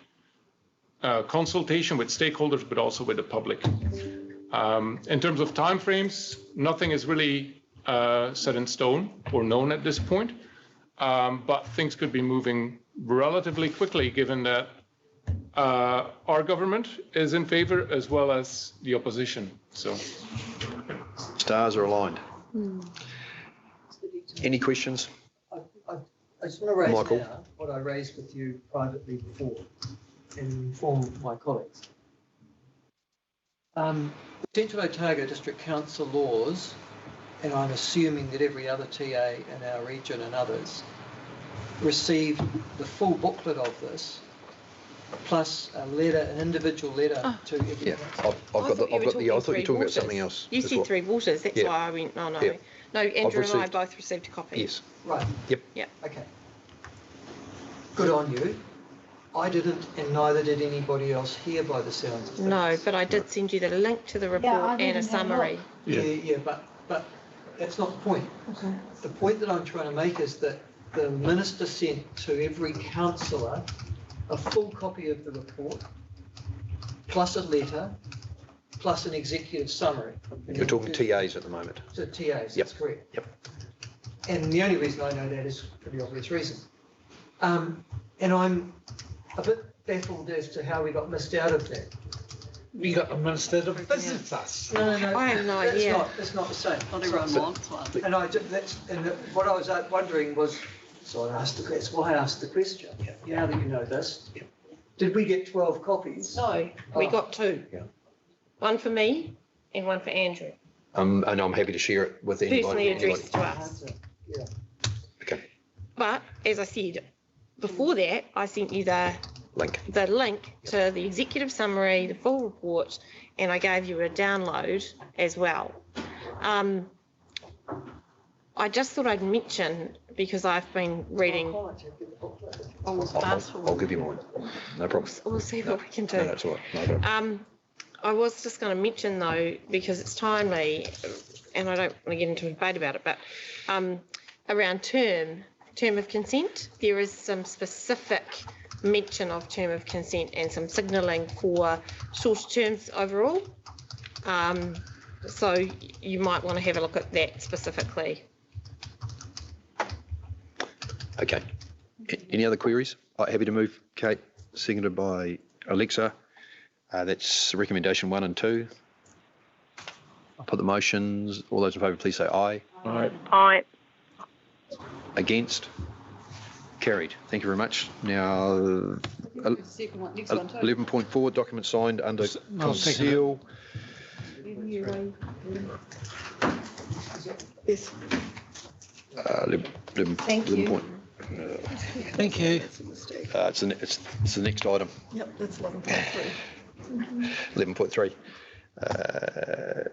J: consultation with stakeholders, but also with the public. In terms of timeframes, nothing is really set in stone or known at this point, but things could be moving relatively quickly given that our government is in favor as well as the opposition. So
A: stars are aligned. Any questions?
G: I just want to raise
A: Michael.
G: now what I raised with you privately before and inform my colleagues. Central Otago District Council laws, and I'm assuming that every other TA in our region and others, received the full booklet of this, plus a letter, an individual letter to every.
A: Yeah, I thought you were talking about something else.
O: You said Three Waters, that's why I went, oh no.
A: Yeah.
O: No, Andrew and I
A: received-
O: both received a copy.
A: Yes.
G: Right.
A: Yep.
O: Yeah.
G: Okay. Good on you. I didn't, and neither did anybody else here by the sounds of things.
O: No, but I did send you the link to the report and a summary.
G: Yeah, but that's not the point.
O: Okay.
G: The point that I'm trying to make is that the minister sent to every councillor a full copy of the report, plus a letter, plus an executive summary.
A: You're talking TAs at the moment.
G: So TAs,
A: Yep.
G: that's correct.
A: Yep.
G: And the only reason I know that is for the obvious reason. And I'm a bit baffled as to how we got missed out of that.
E: We got a minister to visit us.
G: No.
O: I have no idea.
G: That's not the same.
N: Not everyone wants one.
G: And what I was wondering was, so that's why I asked the question. Now that you know this, did we get 12 copies?
O: No, we got two.
A: Yeah.
O: One for me and one for Andrew.
A: And I'm happy to share it with anybody.
O: Personally addressed to us.
G: Yeah.
A: Okay.
O: But as I said, before that, I sent you the
A: Link.
O: To the executive summary, the full report, and I gave you a download as well. I just thought I'd mention, because I've been reading.
A: I'll give you mine. No problem.
O: We'll see what we can do.
A: No, that's all right. No problem.
O: I was just going to mention though, because it's timely, and I don't want to get into a debate about it, but around term of consent, there is some specific mention of term of consent and some signalling for shorter terms overall. So you might want to have a look at that specifically.
A: Okay. Any other queries? Happy to move, Kate, seconded by Alexa. That's recommendation 1 and 2. I'll put the motions. All those in favour, please say aye.
J: Aye.
S: Aye.
A: Against? Carried. Thank you very much. Now, 11.4, document signed under conceal.
N: Yes.
A: 11
N: Thank you.
E: Thank you.
A: It's the next item.
N: Yep, that's 11.3.
A: 11.3.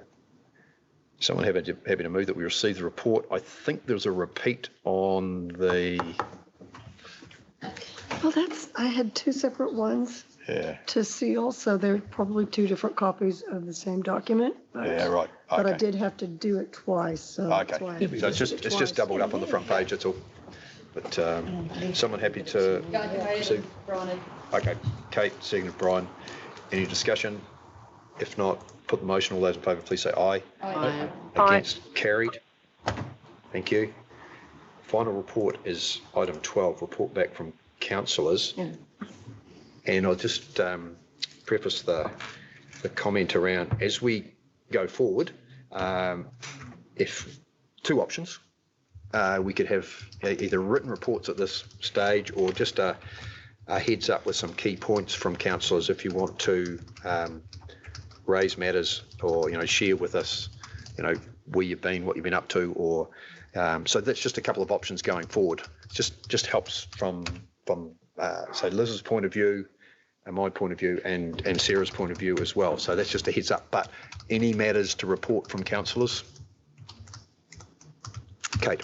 A: Someone happy to move that we receive the report. I think there's a repeat on the.
R: Well, I had two separate ones to seal, so they're probably two different copies of the same document. But,
A: Yeah, right. Okay.
R: But I did have to do it twice, so that's why.
A: Okay. So it's just doubled up on the front page. That's all. But someone happy to receive. Okay. Kate, seconded Brian. Any discussion? If not, put the motion. All those in favour, please say aye.
S: Aye.
A: Against? Carried. Thank you. Final report is item 12, report back from councillors. And I'll just preface the comment around, as we go forward, if two options, we could have either written reports at this stage or just a heads up with some key points from councillors if you want to raise matters or share with us where you've been, what you've been up to, or so that's just a couple of options going forward. Just helps from so Liz's point of view, and my point of view, and Sarah's point of view as well. So that's just a heads up. But any matters to report from councillors? Kate.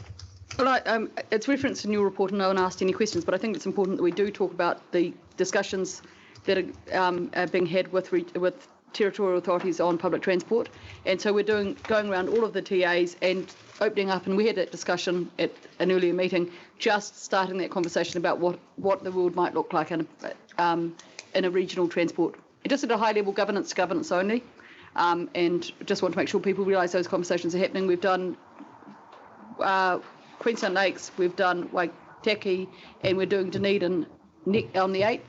N: Well, it's referenced in your report and no one asked any questions, but I think it's important that we do talk about the discussions that are being had with territorial authorities on public transport. And so we're going around all of the TAs and opening up, and we had that discussion at an earlier meeting, just starting that conversation about what the world might look like in a regional transport. Just at a high level, governance only, and just want to make sure people realise those conversations are happening. We've done Queensland Lakes, we've done Waitaki, and we're doing Dunedin on the 8th.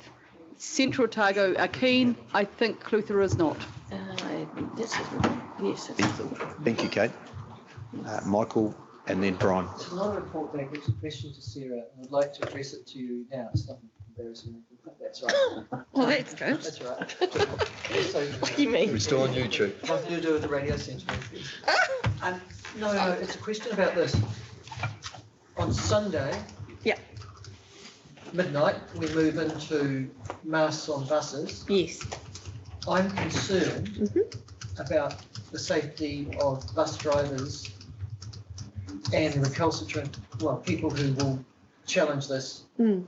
N: Central Otago are keen. I think Clutha is not.
H: Yes.
A: Thank you, Kate. Michael, and then Brian.
G: It's not a report back, it's a question to Sarah. I'd like to address it to you now. It's nothing embarrassing. That's right.
O: Well, that's good.
G: That's right.
O: What do you mean?
A: We're still on YouTube.
G: Nothing to do with the radio centre. No, it's a question about this. On Sunday, midnight, we move into masks on buses.
O: Yes.
G: I'm concerned about the safety of bus drivers and recalcitrant, people who will challenge this. I'm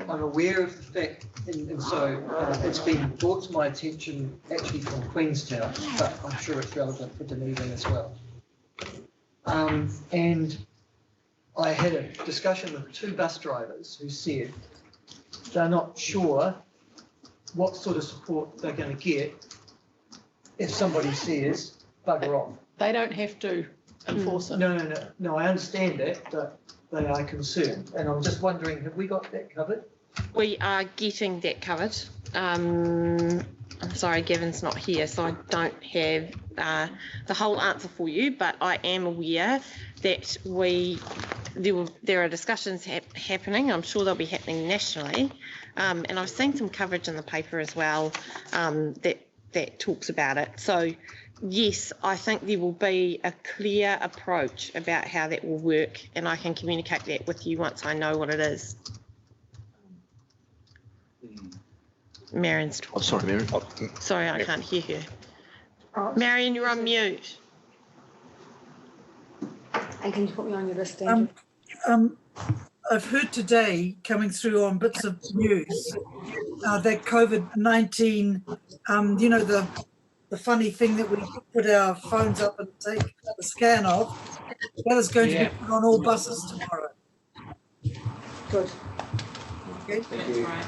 G: aware of the fact, and so it's been brought to my attention actually from Queenstown, but I'm sure it's relevant for Dunedin as well. And I had a discussion with 2 bus drivers who said they're not sure what sort of support they're going to get if somebody says bugger off.
K: They don't have to enforce it.
G: No, I understand that, but they are concerned. And I'm just wondering, have we got that covered?
O: We are getting that covered. I'm sorry, Gavin's not here, so I don't have the whole answer for you, but I am aware that there are discussions happening. I'm sure they'll be happening nationally, and I've seen some coverage in the paper as well that talks about it. So yes, I think there will be a clear approach about how that will work, and I can communicate that with you once I know what it is. Marion's talking.
A: Oh, sorry, Marion.
O: Sorry, I can't hear her. Marion, you're on mute.
H: And can you put me on your list, Andrew?
B: I've heard today, coming through on bits of news, that COVID-19, the funny thing that we put our phones up and take a scan of, that is going to be put on all buses tomorrow.
H: Good.
B: Okay.
O: That's right.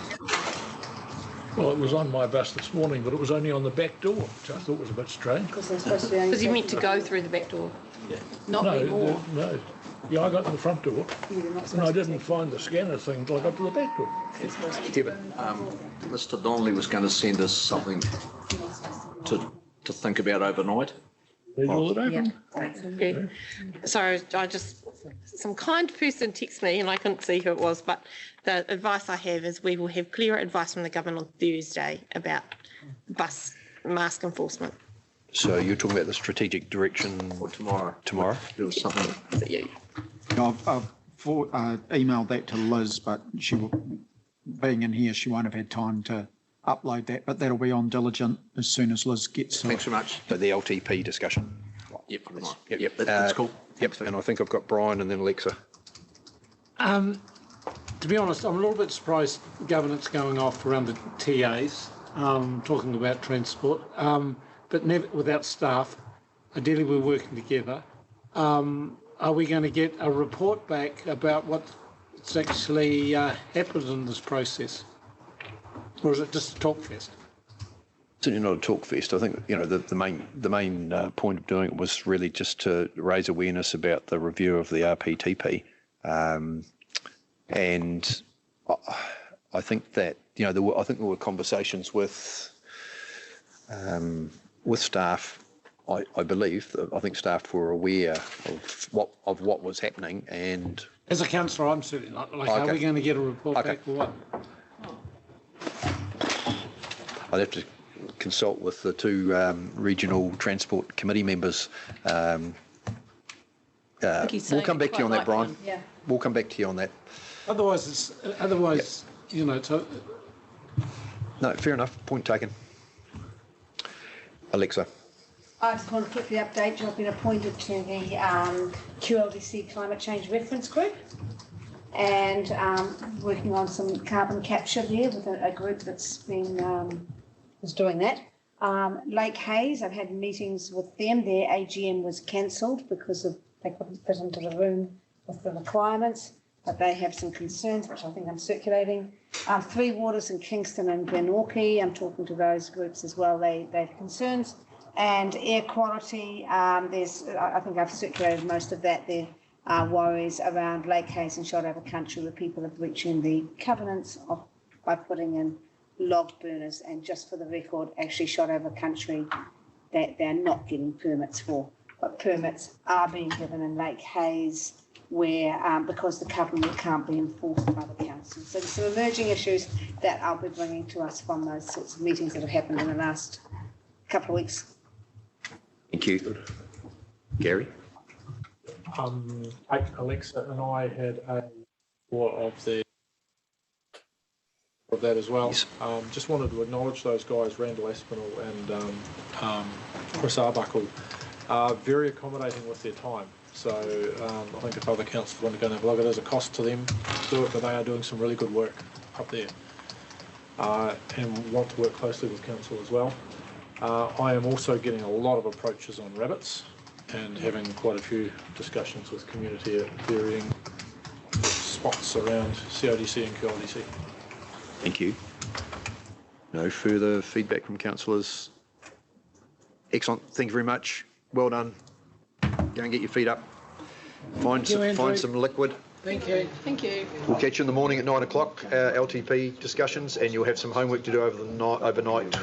I: Well, it was on my bus this morning, but it was only on the back door, which I thought was a bit strange.
H: Because they're supposed to be only.
O: Because you meant to go through the back door.
I: Yeah.
O: Not anymore.
I: No. Yeah, I got to the front door, and I didn't find the scanner thing until I got to the back door.
D: Mr. Donnelly was going to send us something to think about overnight.
O: Yeah. So some kind person texted me and I couldn't see who it was, but the advice I have is we will have clearer advice from the government on Thursday about bus mask enforcement.
A: So you're talking about the strategic direction
D: for tomorrow?
A: Tomorrow?
D: There was something.
O: Is it you?
L: I've emailed that to Liz, but being in here, she won't have had time to upload that, but that'll be on Diligent as soon as Liz gets to it.
D: Thanks very much.
A: So the LTP discussion.
D: Yep,
A: that's cool. Yep, and I think I've got Brian and then Alexa.
E: To be honest, I'm a little bit surprised governance going off around the TAs, talking about transport, but never without staff. Ideally, we're working together. Are we going to get a report back about what's actually happened in this process? Or is it just a talk fest?
A: Certainly not a talk fest. I think the main point of doing it was really just to raise awareness about the review of the RPTP, and I think that there were conversations with staff. I believe I think staff were aware of what was happening, and
E: as a councillor, I'm certainly not. Are we going to get a report back or what?
A: I'd have to consult with the 2 regional transport committee members. We'll come back to you on that, Brian.
H: Yeah.
A: We'll come back to you on that.
E: Otherwise, you know,
A: No, fair enough. Point taken. Alexa.
H: I just want to quickly update you. I've been appointed to the QLDC Climate Change Reference Group and working on some carbon capture there with a group that's been is doing that. Lake Hayes, I've had meetings with them. Their AGM was cancelled because they couldn't fit into the room with the requirements, but they have some concerns, which I think I'm circulating. Three Waters in Kingston and Glenorchy, I'm talking to those groups as well. They have concerns. And air quality, I think I've circulated most of that. There are worries around Lake Hayes and Shoreline Country where people are breaching the covenants by putting in log burners. And just for the record, actually Shoreline Country, that they're not getting permits for, but permits are being given in Lake Hayes where because the covenant can't be enforced by the council. So there's some emerging issues that I'll be bringing to us from those sorts of meetings that have happened in the last couple of weeks.
A: Thank you. Gary?
T: Alexa and I had a tour of that as well. Yes. Just wanted to acknowledge those guys, Randall Aspinall and Chris Arbuckle, are very accommodating with their time. So I think if other councils want to go and have a look, it is a cost to them to do it, but they are doing some really good work up there and want to work closely with council as well. I am also getting a lot of approaches on rabbits and having quite a few discussions with community at varying spots around CODC and QLDC.
A: Thank you. No further feedback from councillors. Excellent. Thank you very much. Well done. Go and get your feet up. Find some liquid.
E: Thank you.
P: Thank you.
A: We'll catch you in the morning at 9 o'clock, LTP discussions, and you'll have some homework to do overnight.